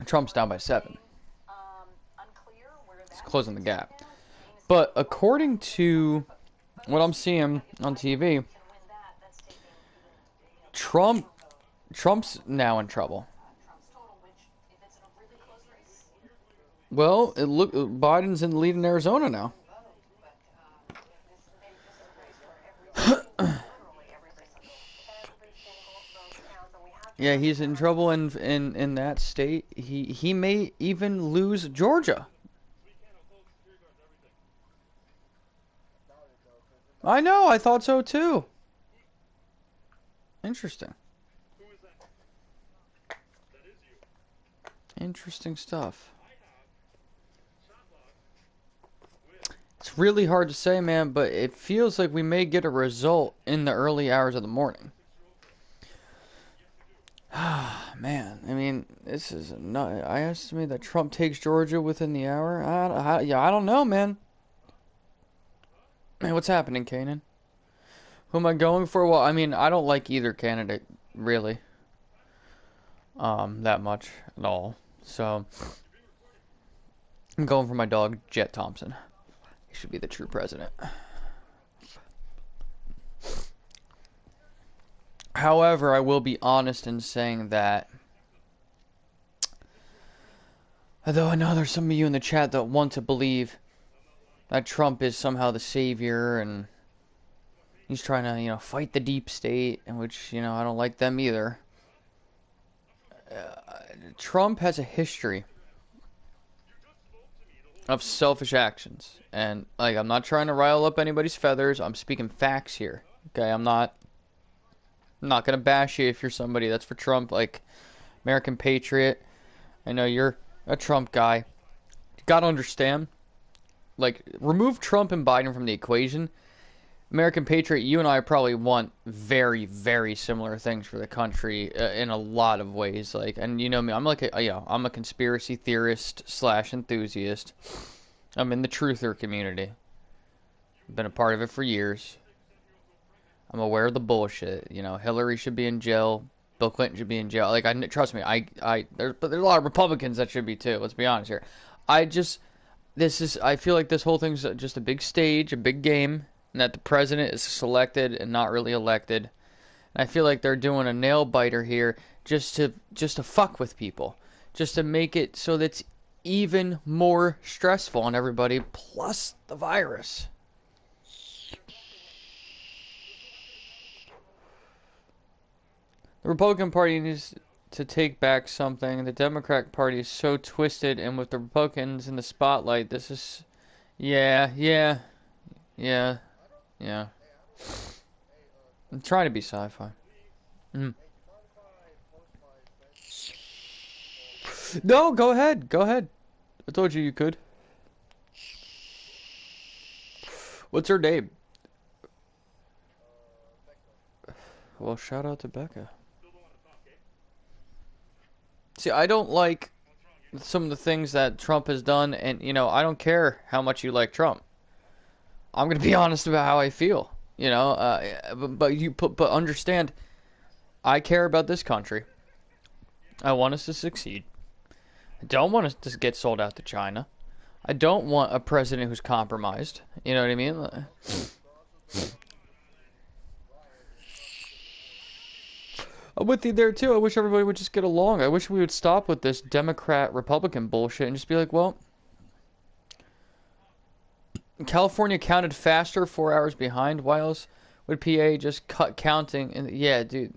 Trump's down by 7. It's closing the gap. But according to what I'm seeing on TV, Trump's now in trouble. Well, Biden's in the lead in Arizona now. Yeah, he's in trouble in that state. He may even lose Georgia. I know, I thought so too. Interesting. Interesting stuff. It's really hard to say, man, but it feels like we may get a result in the early hours of the morning. Man, I mean, this is not. I estimate that Trump takes Georgia within the hour. I don't know, man. Hey, what's happening, Kanan? Who am I going for? Well, I mean, I don't like either candidate, really. That much at all. So, I'm going for my dog, Jet Thompson. He should be the true president. However, I will be honest in saying that, although I know there's some of you in the chat that want to believe that Trump is somehow the savior and he's trying to, fight the deep state, in which, I don't like them either. Trump has a history of selfish actions. And, I'm not trying to rile up anybody's feathers. I'm speaking facts here. Okay, I'm not going to bash you if you're somebody that's for Trump, American Patriot. I know you're a Trump guy. You got to understand. Remove Trump and Biden from the equation. American Patriot, you and I probably want very, very similar things for the country in a lot of ways. And you know me, I'm I'm a conspiracy theorist / enthusiast. I'm in the truther community. I've been a part of it for years. I'm aware of the bullshit. Hillary should be in jail. Bill Clinton should be in jail. Trust me, there's a lot of Republicans that should be too. Let's be honest here. I feel like this whole thing's just a big stage, a big game, and that the president is selected and not really elected. And I feel like they're doing a nail biter here just to fuck with people, just to make it so that it's even more stressful on everybody, plus the virus. The Republican Party needs to take back something. The Democratic Party is so twisted, and with the Republicans in the spotlight, this is... Yeah. I'm trying to be sci-fi. No, go ahead. I told you could. What's her name? Well, shout out to Becca. See, I don't like some of the things that Trump has done, and, I don't care how much you like Trump. I'm going to be honest about how I feel, but understand, I care about this country. I want us to succeed. I don't want us to get sold out to China. I don't want a president who's compromised. You know what I mean? I'm with you there too. I wish everybody would just get along. I wish we would stop with this Democrat-Republican bullshit and just be like, well, California counted faster, 4 hours behind. Why else would PA just cut counting? And yeah, dude.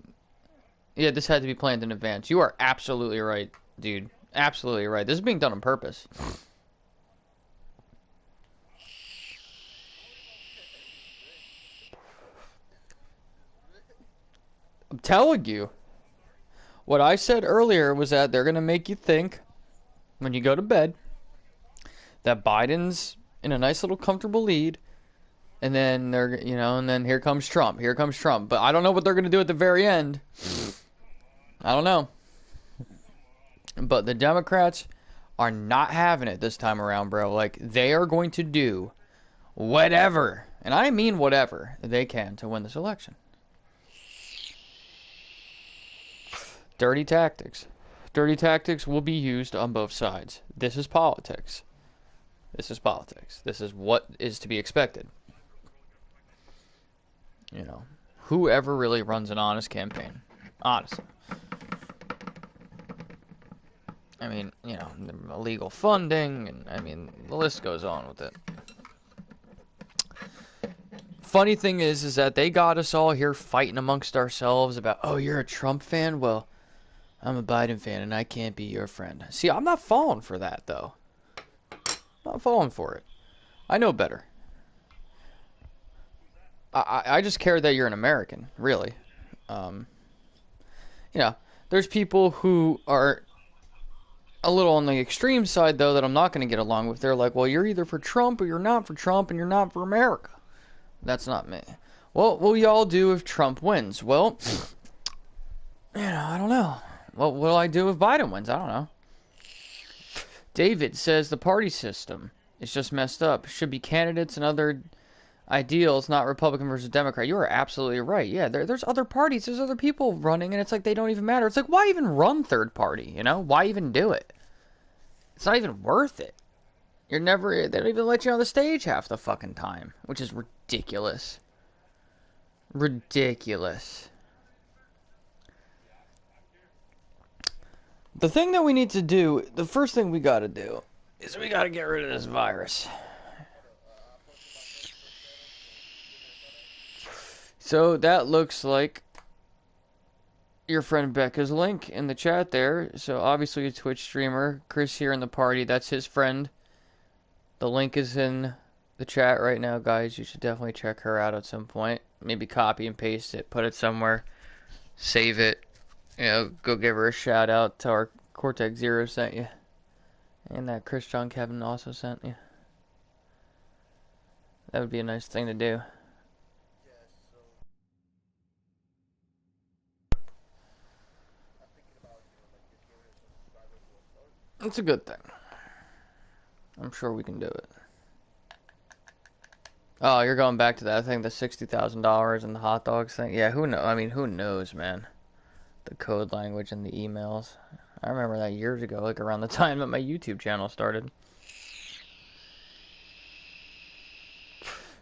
Yeah, this had to be planned in advance. You are absolutely right, dude. Absolutely right. This is being done on purpose. I'm telling you. What I said earlier was that they're going to make you think, when you go to bed, that Biden's in a nice little comfortable lead, and then and then here comes Trump. But I don't know what they're going to do at the very end. I don't know. But the Democrats are not having it this time around, bro. Like, they are going to do whatever, and I mean whatever, they can to win this election. Dirty tactics. Dirty tactics will be used on both sides. This is politics. This is politics. This is what is to be expected. You know, whoever really runs an honest campaign. Honestly. I mean, you know, illegal funding, and I mean, the list goes on with it. Funny thing is that they got us all here fighting amongst ourselves about, oh, you're a Trump fan? Well, I'm a Biden fan, and I can't be your friend. See, I'm not falling for that, though. I'm not falling for it. I know better. I just care that you're an American, really. You know, there's people who are a little on the extreme side, though, that I'm not going to get along with. They're like, well, you're either for Trump or you're not for Trump, and you're not for America. That's not me. Well, what will y'all do if Trump wins? Well, you know, I don't know. What will I do if Biden wins? I don't know. David says the party system is just messed up. Should be candidates and other ideals, not Republican versus Democrat. You are absolutely right. Yeah, there's other parties. There's other people running, and it's like they don't even matter. It's like, why even run third party, you know? Why even do it? It's not even worth it. They don't even let you on the stage half the fucking time, which is ridiculous. Ridiculous. The thing that we need to do, the first thing we got to do, is we got to get rid of this virus. So that looks like your friend Becca's link in the chat there. So obviously a Twitch streamer, Chris here in the party, that's his friend. The link is in the chat right now, guys. You should definitely check her out at some point. Maybe copy and paste it, put it somewhere, save it. You know, go give her a shout out. Tell her Cortex Zero sent you. And that Chris John Kevin also sent you. That would be a nice thing to do. It's a good thing. I'm sure we can do it. Oh, you're going back to that thing, the $60,000 and the hot dogs thing? Yeah, who knows? I mean, who knows, man? The code language and the emails. I remember that years ago, like around the time that my YouTube channel started.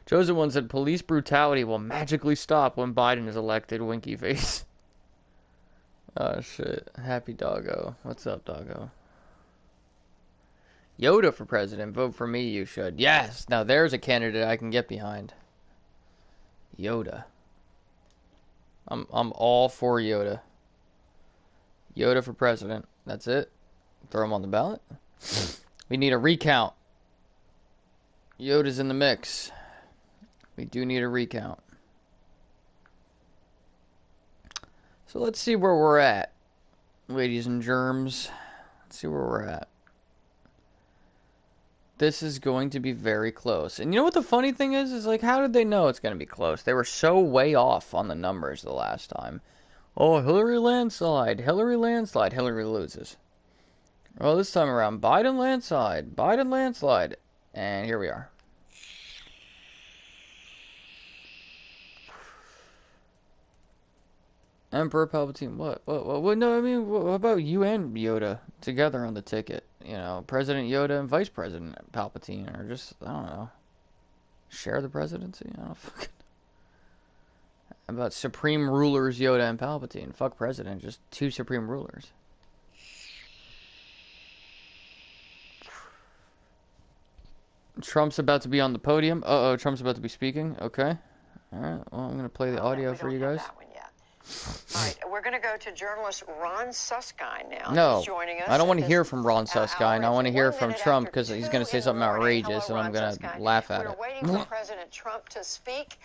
Chosen One said, police brutality will magically stop when Biden is elected, winky face. Oh, shit. Happy doggo. What's up, doggo? Yoda for president. Vote for me, you should. Yes! Now there's a candidate I can get behind. Yoda. I'm all for Yoda. Yoda for president. That's it. Throw him on the ballot. We need a recount. Yoda's in the mix. We do need a recount. So let's see where we're at, ladies and germs. Let's see where we're at. This is going to be very close. And you know what the funny thing is? Is like, how did they know it's going to be close? They were so way off on the numbers the last time. Oh, Hillary landslide. Hillary landslide. Hillary loses. Well, this time around, Biden landslide. Biden landslide. And here we are. Emperor Palpatine. What? No, I mean, what about you and Yoda together on the ticket? You know, President Yoda and Vice President Palpatine, or just, I don't know, share the presidency? I don't fucking. How about Supreme Rulers Yoda and Palpatine? Fuck President, just two Supreme Rulers. Trump's about to be on the podium. Uh-oh, Trump's about to be speaking. Okay. Alright, well, I'm going to play the audio for you guys. All right, we're going to go to journalist Ron Suskind now. No, He's joining us. I don't want to hear from Ron Suskind. I want to hear from Trump because he's going to say something outrageous and I'm going to laugh at it. We're waiting for President Trump to speak,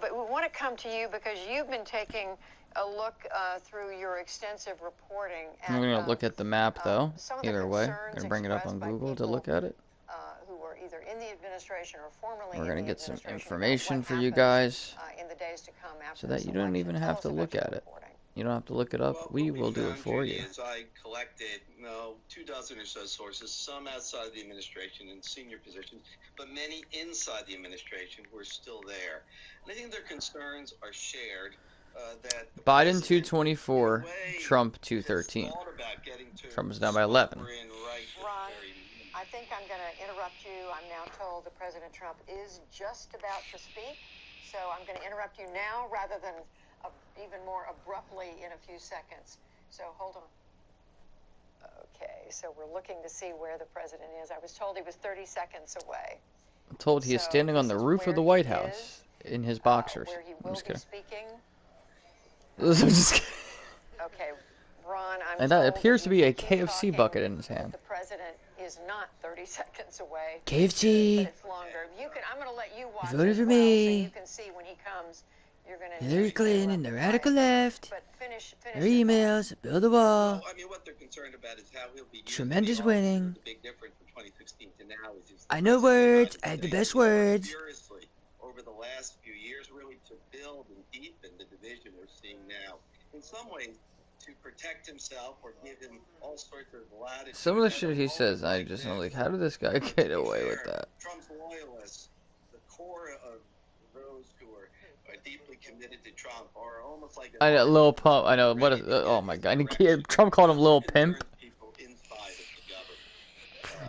but we want to come to you because you've been taking a look through your extensive reporting. I'm going to look at the map, though. Either way, I'm going to bring it up on Google to look at it. Who were either in the administration or formerly. We're going to get some information for you guys in the days to come after so that you don't even have to look at it. You don't have to look it up. Well, We what will we do it found, for Judy, you. is I collected, 2 dozen or so sources, some outside the administration in senior positions, but many inside the administration who are still there. And I think their concerns are shared. That the Biden president, 224, Trump 213. Trump is down by 11. Ron, I think I'm going to interrupt you. I'm now told that President Trump is just about to speak, so I'm going to interrupt you now rather than even more abruptly in a few seconds. So hold on. Okay, so we're looking to see where the president is. I was told he was 30 seconds away. I'm told he is standing on the roof of the White House in his boxers. Where he will be speaking. I'm just kidding. Okay, Ron, I'm and told that appears to be a keep KFC bucket in his hand. the president is not 30 seconds away. KFC. But it's longer. I'm going to let you watch Voted as for well, me. so you can see when he comes. You're going to Hillary Clinton and the radical left. But finish her emails, build a wall. Well, I mean, what they're concerned about is how he'll be used. Tremendous winning. The big difference from 2016 to now is his I know words. I have the best words. Furiously over the last few years, really to build and deepen the division we're seeing now. In some ways, to protect himself or give him all sorts of latitude. Some of the shit he says, I just am like, how did this guy get away with that? Trump's loyalists, the core of those who are deeply committed to Trump, are almost like I know, Lil Pump. I know. What? Oh my God! Trump called him Lil Pimp.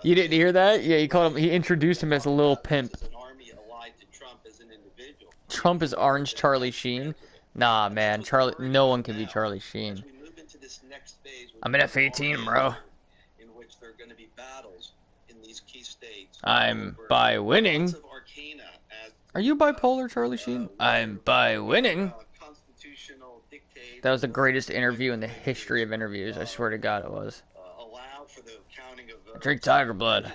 You didn't hear that? Yeah, he called him. He introduced him as a Lil Pimp. Trump is Orange Charlie Sheen. Nah, man, Charlie. No one can be Charlie Sheen. I'm an F-18, bro. In which there are going to be battles in these key states. I'm by winning. Are you bipolar, Charlie Sheen? I'm by winning. That was the greatest interview in the history of interviews. I swear to God, it was. I drink tiger blood.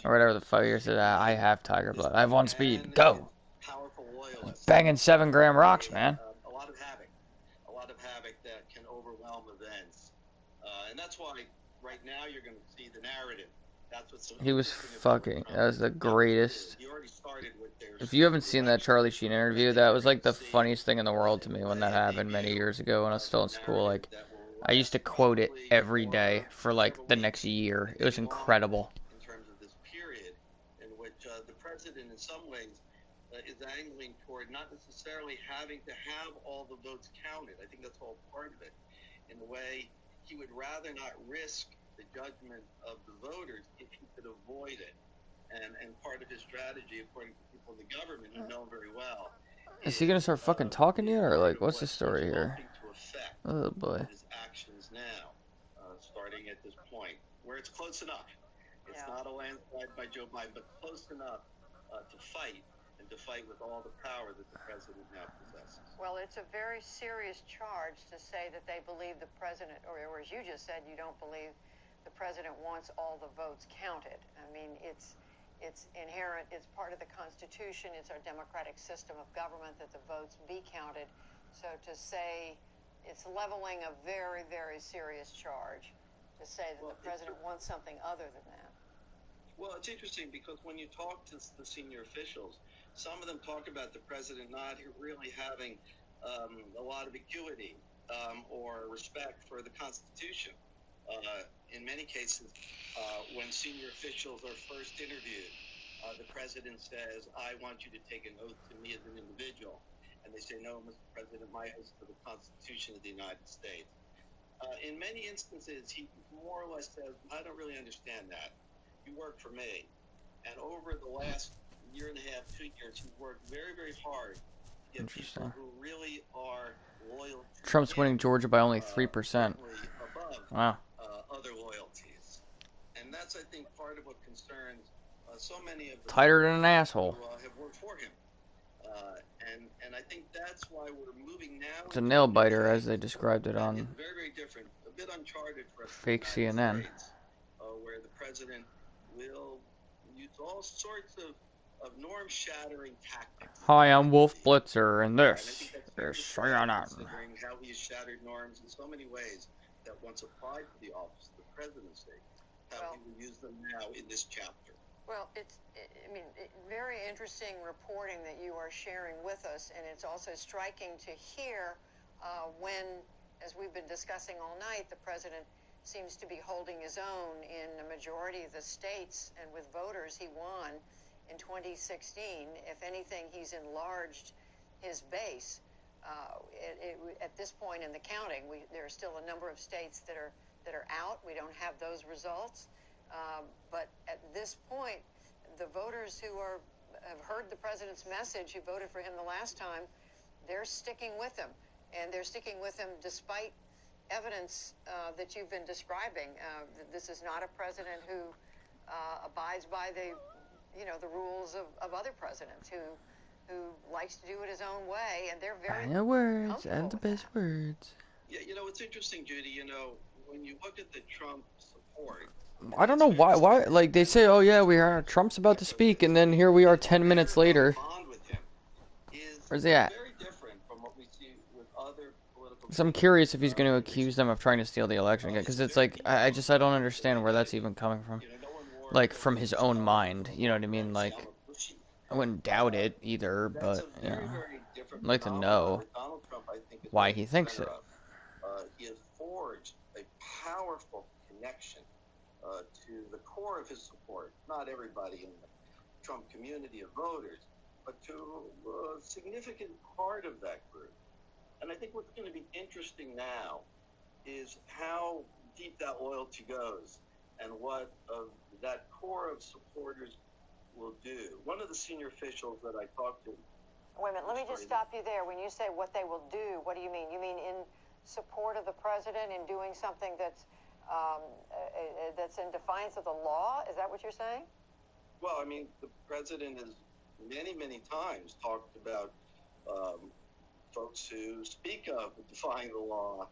Or whatever the fuck you said. I have tiger blood. I have 1 speed. Go. Banging 7-gram rocks, man. A lot of havoc that can overwhelm events. And that's why right now you're going to see the narrative. That's what's he was fucking. That was the greatest. If you haven't seen that Charlie Sheen interview, that was like the funniest thing in the world to me when that happened many years ago when I was still in school. Like, I used to quote it every day for like the next year. It was incredible. In terms of this period in which the president, in some ways, is angling toward not necessarily having to have all the votes counted. I think that's all part of it. In a way, he would rather not risk the judgment of the voters if he could avoid it. And part of his strategy, according to people in the government who know him very well, is he gonna start fucking talking to you, or like, what's the story here? Oh boy. His actions now, starting at this point, where it's close enough. It's not a landslide by Joe Biden, but close enough to fight, and to fight with all the power that the president now possesses. Well, it's a very serious charge to say that they believe the president, or as you just said, you don't believe the president wants all the votes counted. I mean, it's inherent, it's part of the Constitution, it's our democratic system of government that the votes be counted. So to say it's leveling a very, very serious charge to say that the president wants something other than that. Well, it's interesting because when you talk to the senior officials, some of them talk about the president not really having a lot of acuity or respect for the Constitution. In many cases, when senior officials are first interviewed, the president says, I want you to take an oath to me as an individual. And they say, no, Mr. President, my oath to the Constitution of the United States. In many instances, he more or less says, I don't really understand that. You work for me. And over the last year and a half, 2 years, he's worked very, very hard to get people who really are loyal to Trump's him, winning Georgia by only 3%. Wow. Other loyalties. And that's, I think, part of what concerns so many of the Tighter than an asshole. who have worked for him. And I think that's why we're moving now. It's a nail biter, as they described it on Very, very different, a bit uncharted for us fake in the United CNN. States, where the president will use all sorts of norm-shattering tactics. Hi, I'm Wolf Blitzer, and this is CNN. Considering how he has shattered norms in so many ways that once applied to the office of the presidency, how he will use them now in this chapter. Well, very interesting reporting that you are sharing with us, and it's also striking to hear when, as we've been discussing all night, the president seems to be holding his own in a majority of the states, and with voters he won in 2016. If anything, he's enlarged his base. At this point in the counting, there are still a number of states that are out. We don't have those results. But at this point, the voters who have heard the president's message, who voted for him the last time, they're sticking with him. And they're sticking with him despite evidence that you've been describing. This is not a president who abides by the rules of other presidents, who likes to do it his own way, and they're very Final words and the best words. Yeah, it's interesting, Judy. When you look at the Trump support, I don't know why like they say, oh yeah, Trump's about to speak, and then here we are 10 minutes later. Where's he at? Very different from what we see with other political. So I'm curious if he's going to accuse them of trying to steal the election again, because it's like I don't understand where that's even coming from, like from his own mind. You know what I mean? Like I wouldn't doubt it either, but I'd like to know why he thinks it. He has forged a powerful connection to the core of his support. Not everybody in the Trump community of voters, but to a significant part of that group. And I think what's going to be interesting now is how deep that loyalty goes and what that core of supporters will do. One of the senior officials that I talked to. Wait a minute, let me just stop you there. When you say what they will do, what do you mean? You mean in support of the president in doing something that's in defiance of the law? Is that what you're saying? Well, I mean, the president has many, many times talked about folks who speak of defying the law,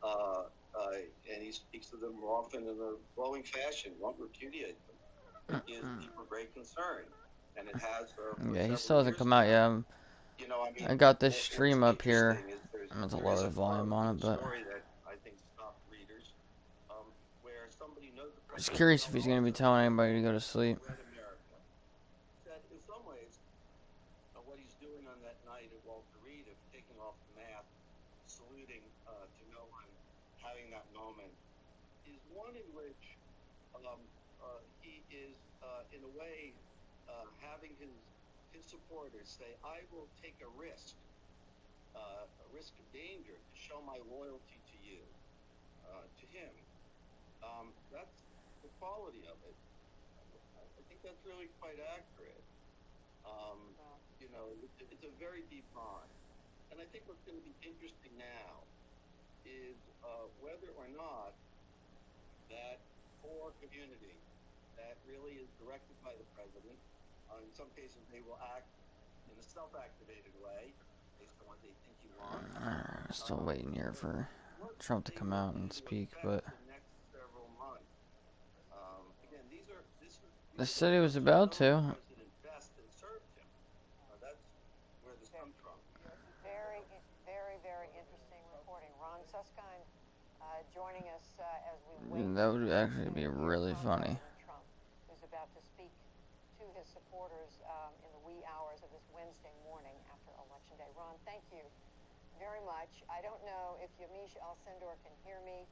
and he speaks to them often in a glowing fashion, won't repudiate them. He is deep of great concern, and it has. Yeah, he still hasn't come out yet. I got this stream up here. I'm going to lower the volume on it, but I'm just curious if he's going to be telling anybody to go to sleep. In some ways, what he's doing on that night at Walter Reed of taking off the mask, saluting to no one, having that moment, is one in which he is, in a way, having his supporters say, I will take a risk of danger to show my loyalty to you, to him. That's the quality of it. I think that's really quite accurate. It's a very deep bond. And I think what's going to be interesting now is whether or not that core community that really is directed by the president, in some cases they will act in a self-activated way based on what they think he wants. Still waiting here for Trump to come out and speak, but they said he was about to. Very interesting reporting. Ron Suskind joining us as we wait. That would actually be really funny. Trump, who's about to speak to his supporters in the wee hours of this Wednesday morning after Election Day. Ron, thank you very much. I don't know if Yamiche Alcindor can hear me.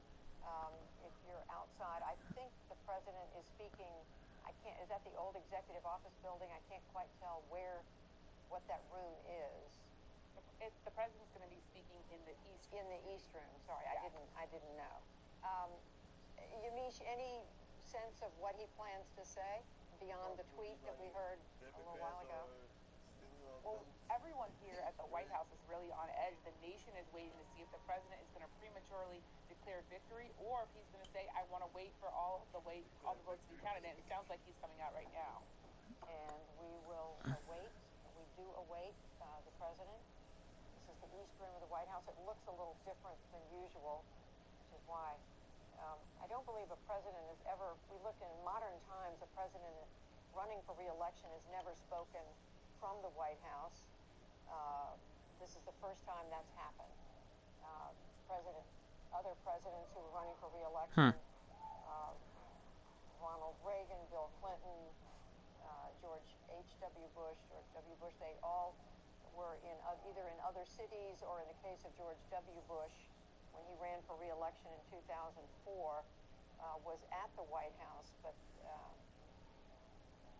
If you're outside, I think the president is speaking. Is that the old executive office building? I can't quite tell what that room is. The president's going to be speaking in the east. In the east room. Sorry, yeah. I didn't know. Yamiche, any sense of what he plans to say beyond the tweet that we heard a little while ago? Well, everyone here at the White House is really on edge. The nation is waiting to see if the president is going to prematurely declare victory, or if he's going to say, "I want to wait for all the votes to be counted." And it sounds like he's coming out right now. And we will await. We do await the president. This is the east room of the White House. It looks a little different than usual, which is why I don't believe a president has ever. We look in modern times, a president running for re-election has never spoken from the White House. This is the first time that's happened. Other presidents who were running for re-election, Ronald Reagan, Bill Clinton, George H.W. Bush, George W. Bush, they all were in either in other cities, or in the case of George W. Bush, when he ran for re-election in 2004, was at the White House, but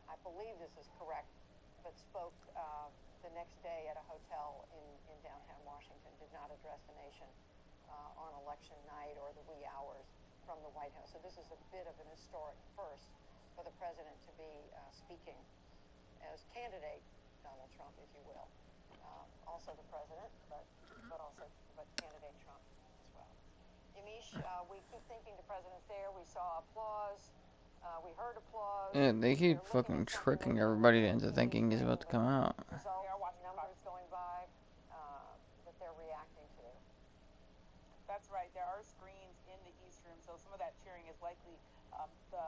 I believe this is correct, but spoke the next day at a hotel in downtown Washington, did not address the nation on election night or the wee hours from the White House. So this is a bit of an historic first for the president to be speaking as candidate Donald Trump, if you will. Also the president, but candidate Trump as well. Yamish, we keep thinking the president's there. We saw applause. We heard applause. Yeah, they keep fucking tricking everybody into thinking he's about to come out. Numbers going by that they're reacting to. That's right. There are screens in the East Room, so some of that cheering is likely the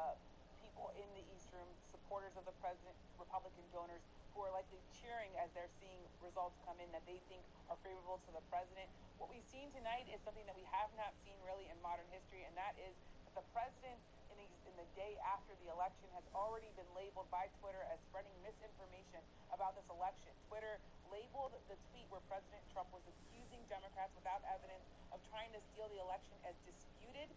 people in the East Room, supporters of the president, Republican donors, who are likely cheering as they're seeing results come in that they think are favorable to the president. What we've seen tonight is something that we have not seen really in modern history, and that is that the president in the day after the election has already been labeled by Twitter as spreading misinformation about this election. Twitter labeled the tweet where President Trump was accusing Democrats without evidence of trying to steal the election as disputed.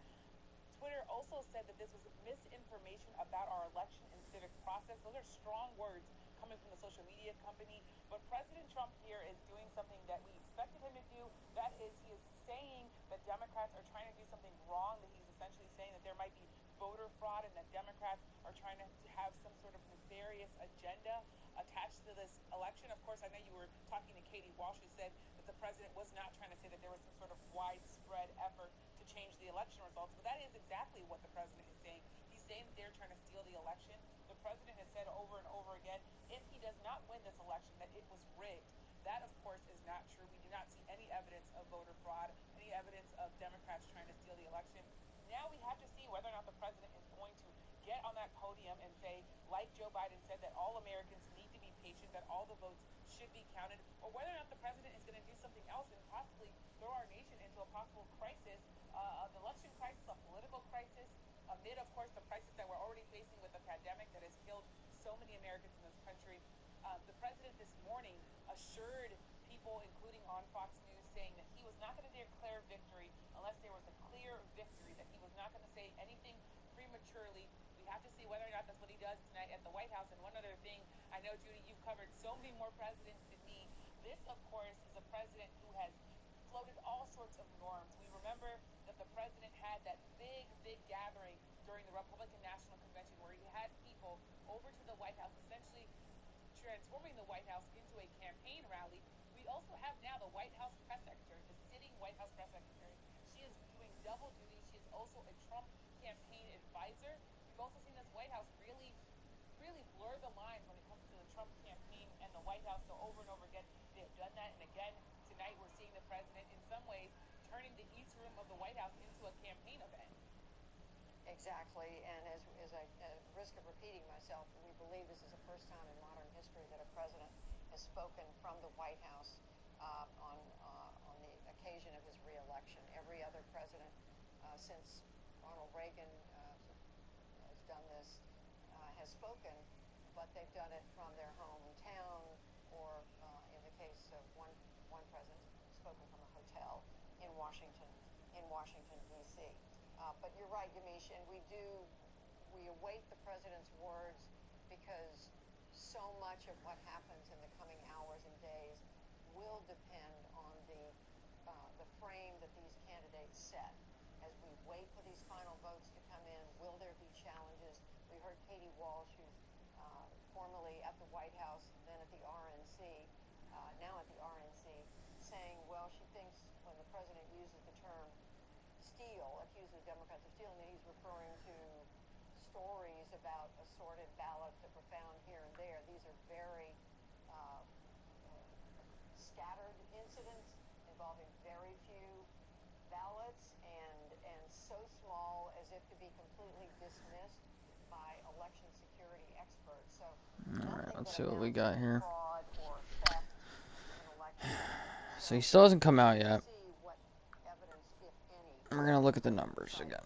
Twitter also said that this was misinformation about our election and civic process. Those are strong words coming from the social media company. But President Trump here is doing something that we expected him to do. That is, he is saying that Democrats are trying to do something wrong, that he's essentially saying that there might be voter fraud and that Democrats are trying to have some sort of nefarious agenda attached to this election. Of course, I know you were talking to Katie Walsh, who said that the president was not trying to say that there was some sort of widespread effort to change the election results, but that is exactly what the president is saying. He's saying that they're trying to steal the election. The president has said over and over again, if he does not win this election, that it was rigged. That, of course, is not true. We do not see any evidence of voter fraud, any evidence of Democrats trying to steal the election. Now we have to see whether or not the president is going to get on that podium and say, like Joe Biden said, that all Americans need to be patient, that all the votes should be counted, or whether or not the president is going to do something else and possibly throw our nation into a possible crisis, an election crisis, a political crisis, amid, of course, the crisis that we're already facing with the pandemic that has killed so many Americans in this country. The president this morning assured people, including on Fox News, saying that he was not going to declare victory unless there was a clear victory, that he was not going to say anything prematurely. We have to see whether or not that's what he does tonight at the White House. And one other thing, I know, Judy, you've covered so many more presidents than me. This, of course, is a president who has floated all sorts of norms. We remember that the president had that big gathering during the Republican National Convention where he had people over to the White House, essentially transforming the White House into a campaign rally. We also have now the White House press secretary, the sitting White House press secretary. She is doing double duty. She is also a Trump campaign advisor. We've also seen this White House really blur the lines when it comes to the Trump campaign and the White House. So over and over again, they have done that. And again, tonight we're seeing the president, in some ways, turning the East Room of the White House into a campaign event. Exactly, and as I risk of repeating myself, we believe this is the first time in modern history that a president has spoken from the White House on the occasion of his re-election. Every other president since Ronald Reagan has done this has spoken, but they've done it from their hometown, or in the case of one president, spoken from a hotel in Washington, D.C. But you're right, Yamish, and we await the president's words, because so much of what happens in the coming hours and days will depend on the frame that these candidates set. As we wait for these final votes to come in, will there be challenges? We heard Katie Walsh, who's formerly at the White House, then at the RNC, now at the RNC, saying, well, she thinks when the president uses the term steal, accuses the Democrats of stealing, that he's referring to stories about assorted ballots that were found here and there. These are very scattered incidents involving very few ballots and so small as if to be completely dismissed by election security experts. So Alright, let's see what we got here. fraud or theft in an election. So he still hasn't come out yet. We're going to look at the numbers again.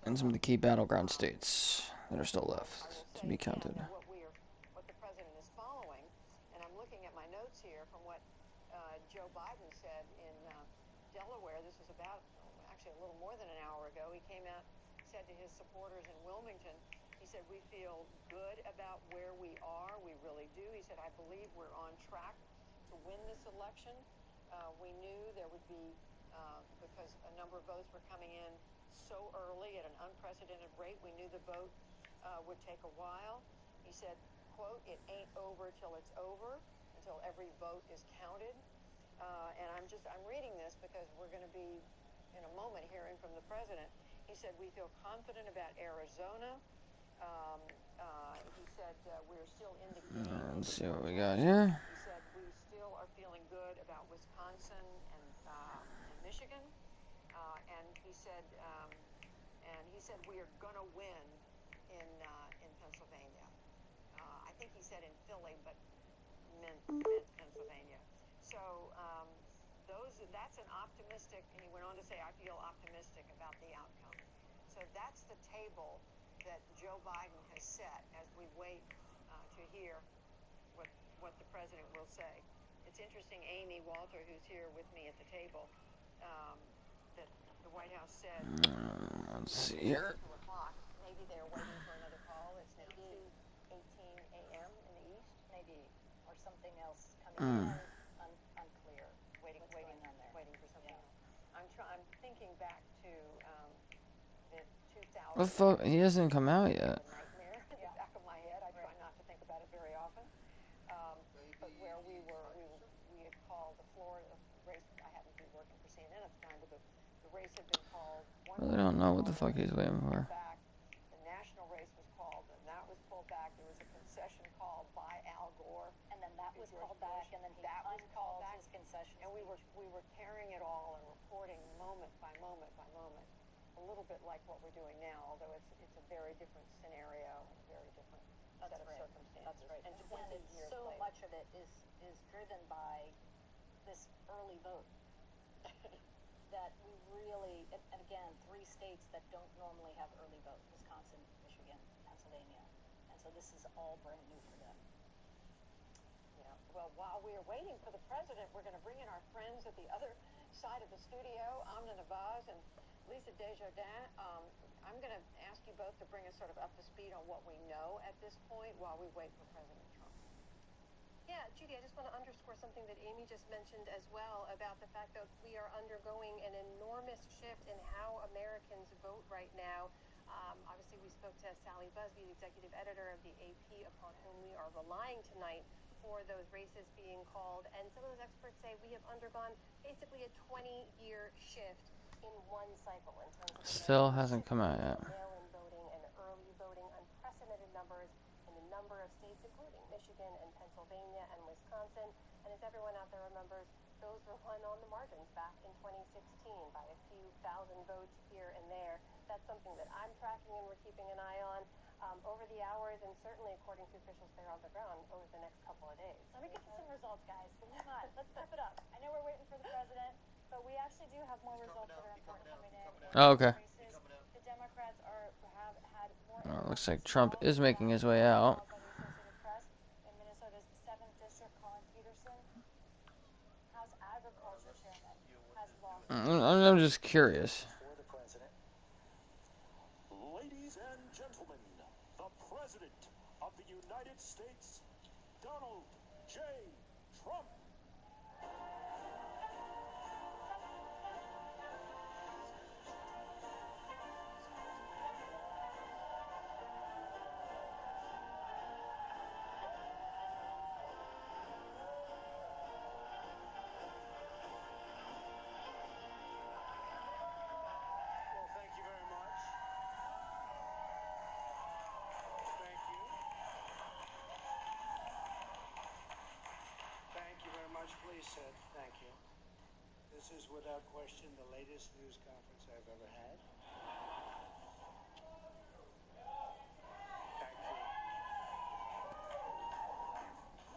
And some of the key battleground states that are still left to be counted. What we are this was about, actually a little more than an hour ago, he came out, said to his supporters in Wilmington, he said, we feel good about where we are. We really do. He said, I believe we're on track to win this election. We knew there would be, because a number of votes were coming in so early at an unprecedented rate, we knew the vote would take a while. He said, quote, it ain't over till it's over, until every vote is counted. And I'm reading this because we're going to be, in a moment, hearing from the president. He said, we feel confident about Arizona. He said, we're still in the game. Let's see what we got here. He said, we still are feeling good about Wisconsin and Michigan. And he said we are going to win in Pennsylvania. I think he said in Philly, but meant Pennsylvania. So that's an optimistic, and he went on to say, I feel optimistic about the outcome. So that's the table that Joe Biden has set as we wait to hear what the president will say. It's interesting, Amy Walter, who's here with me at the table, that the White House said, let's see here. 2 o'clock, maybe they're waiting for another call. It's now 2:18 a.m. in the East, maybe, or something else coming in. Unclear. Waiting for something else. I'm thinking back to the 2000. What the fuck? He hasn't come out yet. Nightmare in the back of my head. I try not to think about it very often. But where we had called the Florida race. I happened to be working for CNN at the time, but the race had been called. I really don't know what the fuck he's waiting for. The national race was called, and that was pulled back. There was a concession called by Al Gore, and then that was called back, and then he uncalled his concession. And we were carrying it all and reporting moment by moment by moment, a little bit like what we're doing now, although it's a very different scenario and a very different set of circumstances. That's right. And again, so much of it is driven by this early vote. That we really, and again, 3 states that don't normally have early vote: Wisconsin, Michigan, Pennsylvania, and so this is all brand new for them. Yeah. Well, while we are waiting for the president, we're going to bring in our friends at the other side of the studio, Amna Navaz and Lisa Desjardins. I'm going to ask you both to bring us sort of up to speed on what we know at this point while we wait for President Trump. Yeah, Judy, I just want to underscore something that Amy just mentioned as well about the fact that we are undergoing an enormous shift in how Americans vote right now. Obviously, we spoke to Sally Busby, the executive editor of the AP, upon whom we are relying tonight for those races being called. And some of those experts say we have undergone basically a 20-year shift in one cycle in terms of Still hasn't come out yet. mail-in voting and early voting, unprecedented numbers in a number of states, including Michigan and Pennsylvania and Wisconsin. And as everyone out there remembers, those were won on the margins back in 2016 by a few thousand votes here and there. That's something that I'm tracking and we're keeping an eye on over the hours, and certainly according to officials there on the ground over the next couple of days. Let me get some results, guys. Come on, let's step it up. I know we're waiting for the president, but we actually do have more results that are important coming in. Oh, okay. The Democrats have had more. Oh, looks like Trump is making his way out. In Minnesota's 7th district, Colin Peterson, House Agriculture Chairman, has lost. I'm just curious. For the president. Ladies and gentlemen, the President of the United States, Donald J. Trump. Well, thank you very much. Thank you. Thank you very much. Please sit. Thank you. This is without question the latest news conference I've ever had. Thank you.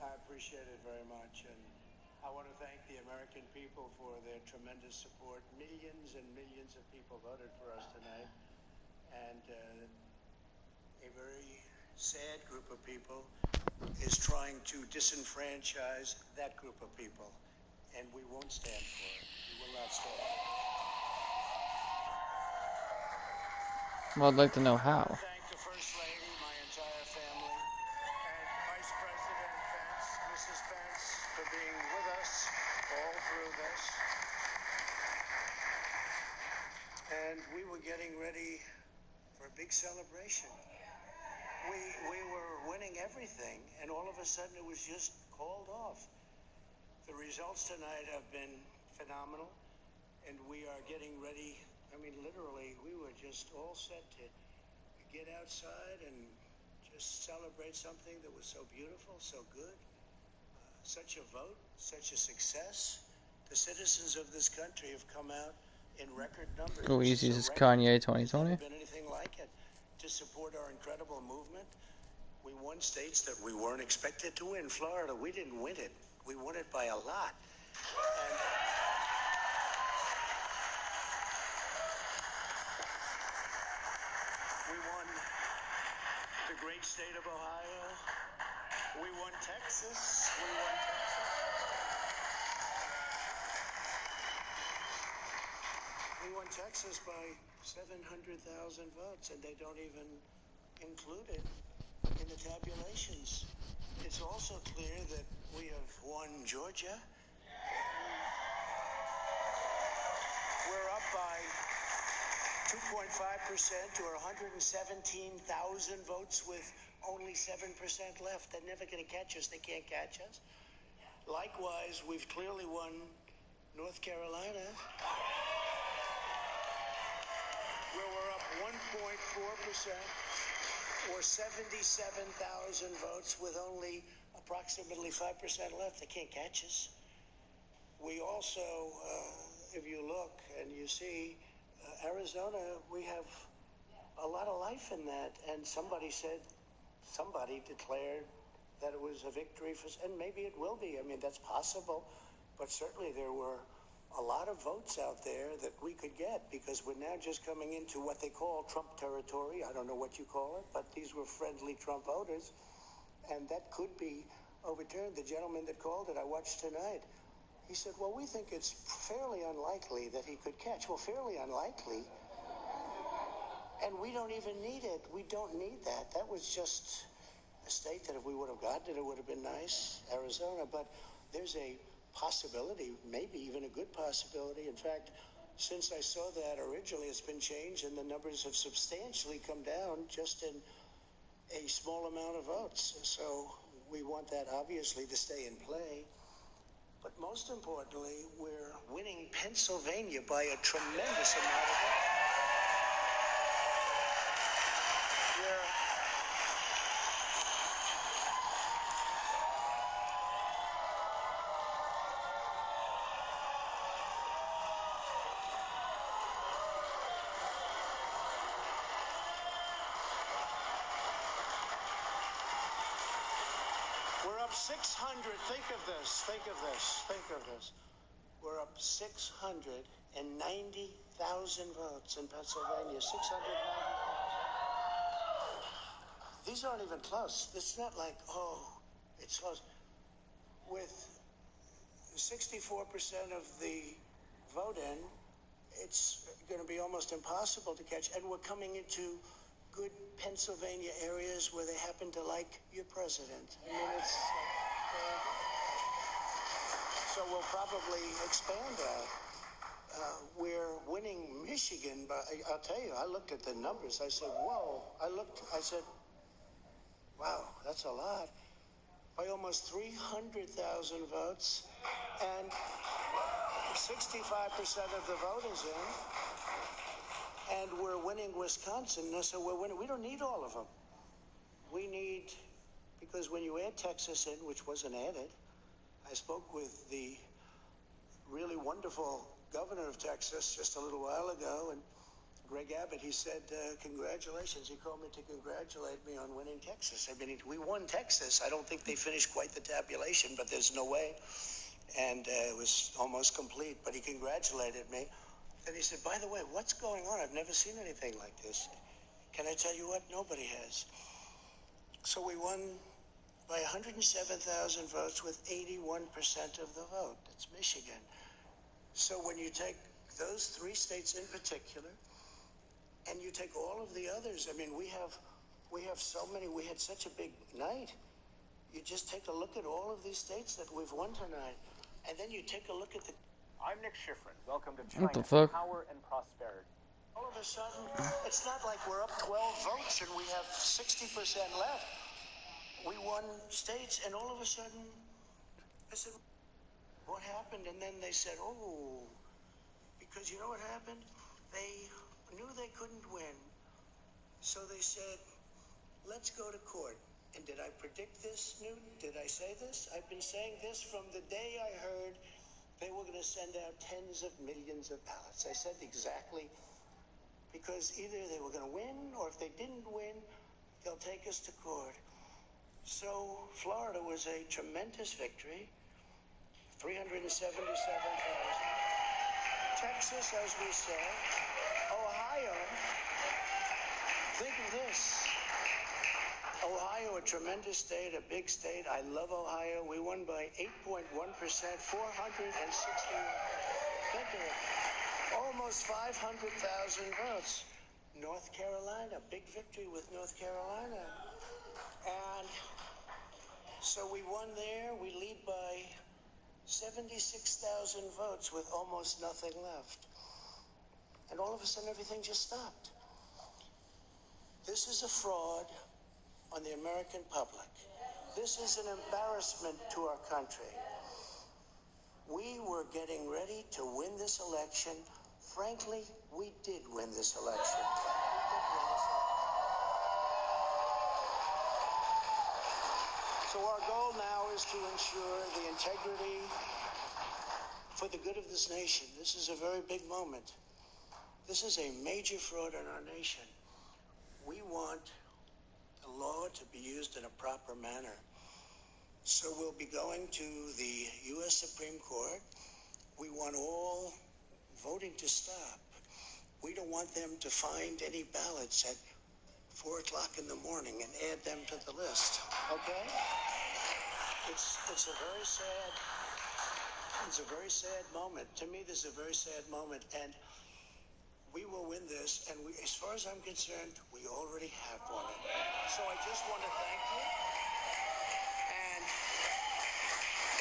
I appreciate it very much, and I want to thank the American people for their tremendous support. Millions and millions of people voted for us tonight, and a very sad group of people is trying to disenfranchise that group of people, and we won't stand for it. We will not stand for it. Well, I'd like to know how. Thank the First Lady, my entire family, and Vice President Pence, Mrs. Pence, for being with us all through this. And we were getting ready for a big celebration. We were winning everything, and all of a sudden it was just called off. The results tonight have been phenomenal, and we are getting ready. I mean, literally, we were just all set to get outside and just celebrate something that was so beautiful, so good. Such a vote, such a success. The citizens of this country have come out in record numbers. Go easy, this is Kanye 2020. There's never been anything like it to support our incredible movement. We won states that we weren't expected to win. Florida, we didn't win it. We won it by a lot. And we won the great state of Ohio. We won Texas. We won Texas. We won Texas by 700,000 votes, and they don't even include it in the tabulations. It's also clear that we have won Georgia. We're up by 2.5% or 117,000 votes with only 7% left. They're never going to catch us. They can't catch us. Likewise, we've clearly won North Carolina, where we're up 1.4% or 77,000 votes with only approximately 5% left. They can't catch us. We also, if you look and you see, Arizona, we have a lot of life in that. And somebody declared that it was a victory for, and maybe it will be. I mean, that's possible. But certainly there were a lot of votes out there that we could get, because we're now just coming into what they call Trump territory. I don't know what you call it, but these were friendly Trump voters. And that could be overturned. The gentleman that called it, I watched tonight. He said, well, we think it's fairly unlikely that he could catch. Well, fairly unlikely. And we don't even need it. We don't need that. That was just a state that if we would have gotten it, it would have been nice, Arizona. But there's a possibility, maybe even a good possibility. In fact, since I saw that originally, it's been changed, and the numbers have substantially come down just in a small amount of votes. So we want that, obviously, to stay in play. But most importantly, we're winning Pennsylvania by a tremendous amount of votes. We're up 600. Think of this. Think of this. Think of this. We're up 690,000 votes in Pennsylvania. 690,000. These aren't even close. It's not like, oh, it's close. With 64% of the vote in, it's going to be almost impossible to catch. And we're coming into good Pennsylvania areas where they happen to like your president. I mean, it's so we'll probably expand that. We're winning Michigan, but I'll tell you, I looked at the numbers. I said, whoa. I said, wow, that's a lot. By almost 300,000 votes, and 65% of the vote is in. And we're winning Wisconsin, so we're winning. We don't need all of them. We need, because when you add Texas in, which wasn't added, I spoke with the really wonderful governor of Texas just a little while ago, and Greg Abbott, he said, congratulations. He called me to congratulate me on winning Texas. I mean, we won Texas. I don't think they finished quite the tabulation, but there's no way. And it was almost complete, but he congratulated me. And he said, by the way, what's going on? I've never seen anything like this. Can I tell you what? Nobody has. So we won by 107,000 votes with 81% of the vote. That's Michigan. So when you take those three states in particular, And you take all of the others. I mean, we have so many. We had such a big night. You just take a look at all of these states that we've won tonight, and then you take a look at the. I'm Nick Schifrin. Welcome to China. What the fuck? Power and prosperity. All of a sudden, it's not like we're up 12 votes and we have 60% left. We won states, and all of a sudden, I said, "What happened?" And then they said, "Oh, because you know what happened? They knew they couldn't win, so they said, let's go to court." And did I predict this, Newton? Did I say this? I've been saying this from the day I heard they were going to send out tens of millions of ballots. I said exactly, because either they were going to win, or if they didn't win, they'll take us to court. So Florida was a tremendous victory, 377,000. Texas, as we said. Ohio, think of this. Ohio, a tremendous state, a big state. I love Ohio. We won by 8.1%, 461. Think of it. Almost 500,000 votes. North Carolina, big victory with North Carolina. And so we won there. We lead by 76,000 votes with almost nothing left. And all of a sudden, everything just stopped. This is a fraud on the American public. This is an embarrassment to our country. We were getting ready to win this election. Frankly, we did win this election. So our goal now is to ensure the integrity for the good of this nation. This is a very big moment. This is a major fraud in our nation. We want the law to be used in a proper manner. So we'll be going to the U.S. Supreme Court. We want all voting to stop. We don't want them to find any ballots at 4 o'clock in the morning and add them to the list. Okay? It's a very sad moment. To me, this is a very sad moment, and we will win this, and as far as I'm concerned, we already have won it. So I just want to thank you, and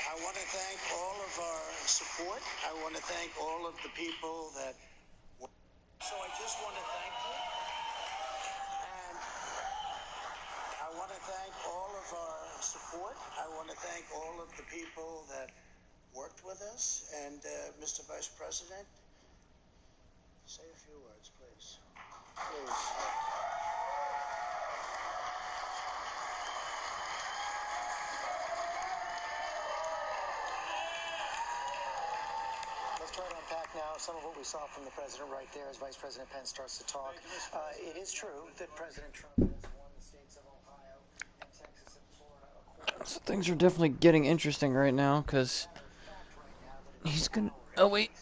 I want to thank all of our support. I want to thank all of the people that... So I just want to thank you, and I want to thank all of our support. I want to thank all of the people that worked with us, and Mr. Vice President, say a few words, please. Please. Let's try to unpack now some of what we saw from the president right there as Vice President Pence starts to talk. It is true that President Trump has won the states of Ohio and Texas and Florida. So things are definitely getting interesting right now, because he's gonna... Oh, wait.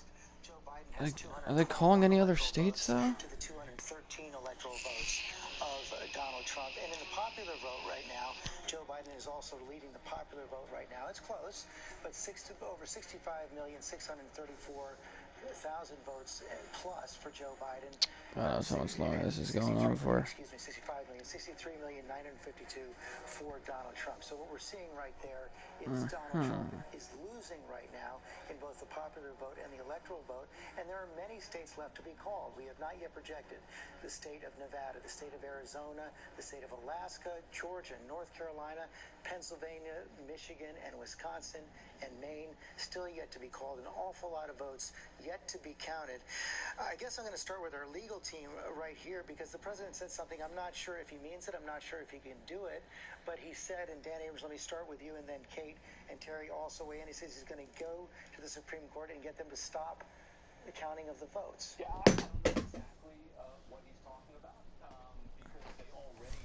Are they calling any other states, though? To the 213 electoral votes of Donald Trump. And in the popular vote right now, Joe Biden is also leading the popular vote right now. It's close, but over 65,634,000 votes plus for Joe Biden. God knows how much longer this is going on for. Excuse me, 63,952 for Donald Trump. So what we're seeing right there is Donald Trump is losing right now in both the popular vote and the electoral vote. And there are many states left to be called. We have not yet projected the state of Nevada, the state of Arizona, the state of Alaska, Georgia, North Carolina, Pennsylvania, Michigan, and Wisconsin, and Maine, still yet to be called. An awful lot of votes yet to be counted. I guess I'm going to start with our legal team right here, because the president said something. I'm not sure if he means it. I'm not sure if he can do it. But he said, and Dan Abrams, let me start with you, and then Kate and Terry also weigh in. He says he's going to go to the Supreme Court and get them to stop the counting of the votes. Yeah, I don't know exactly what he's talking about, because they already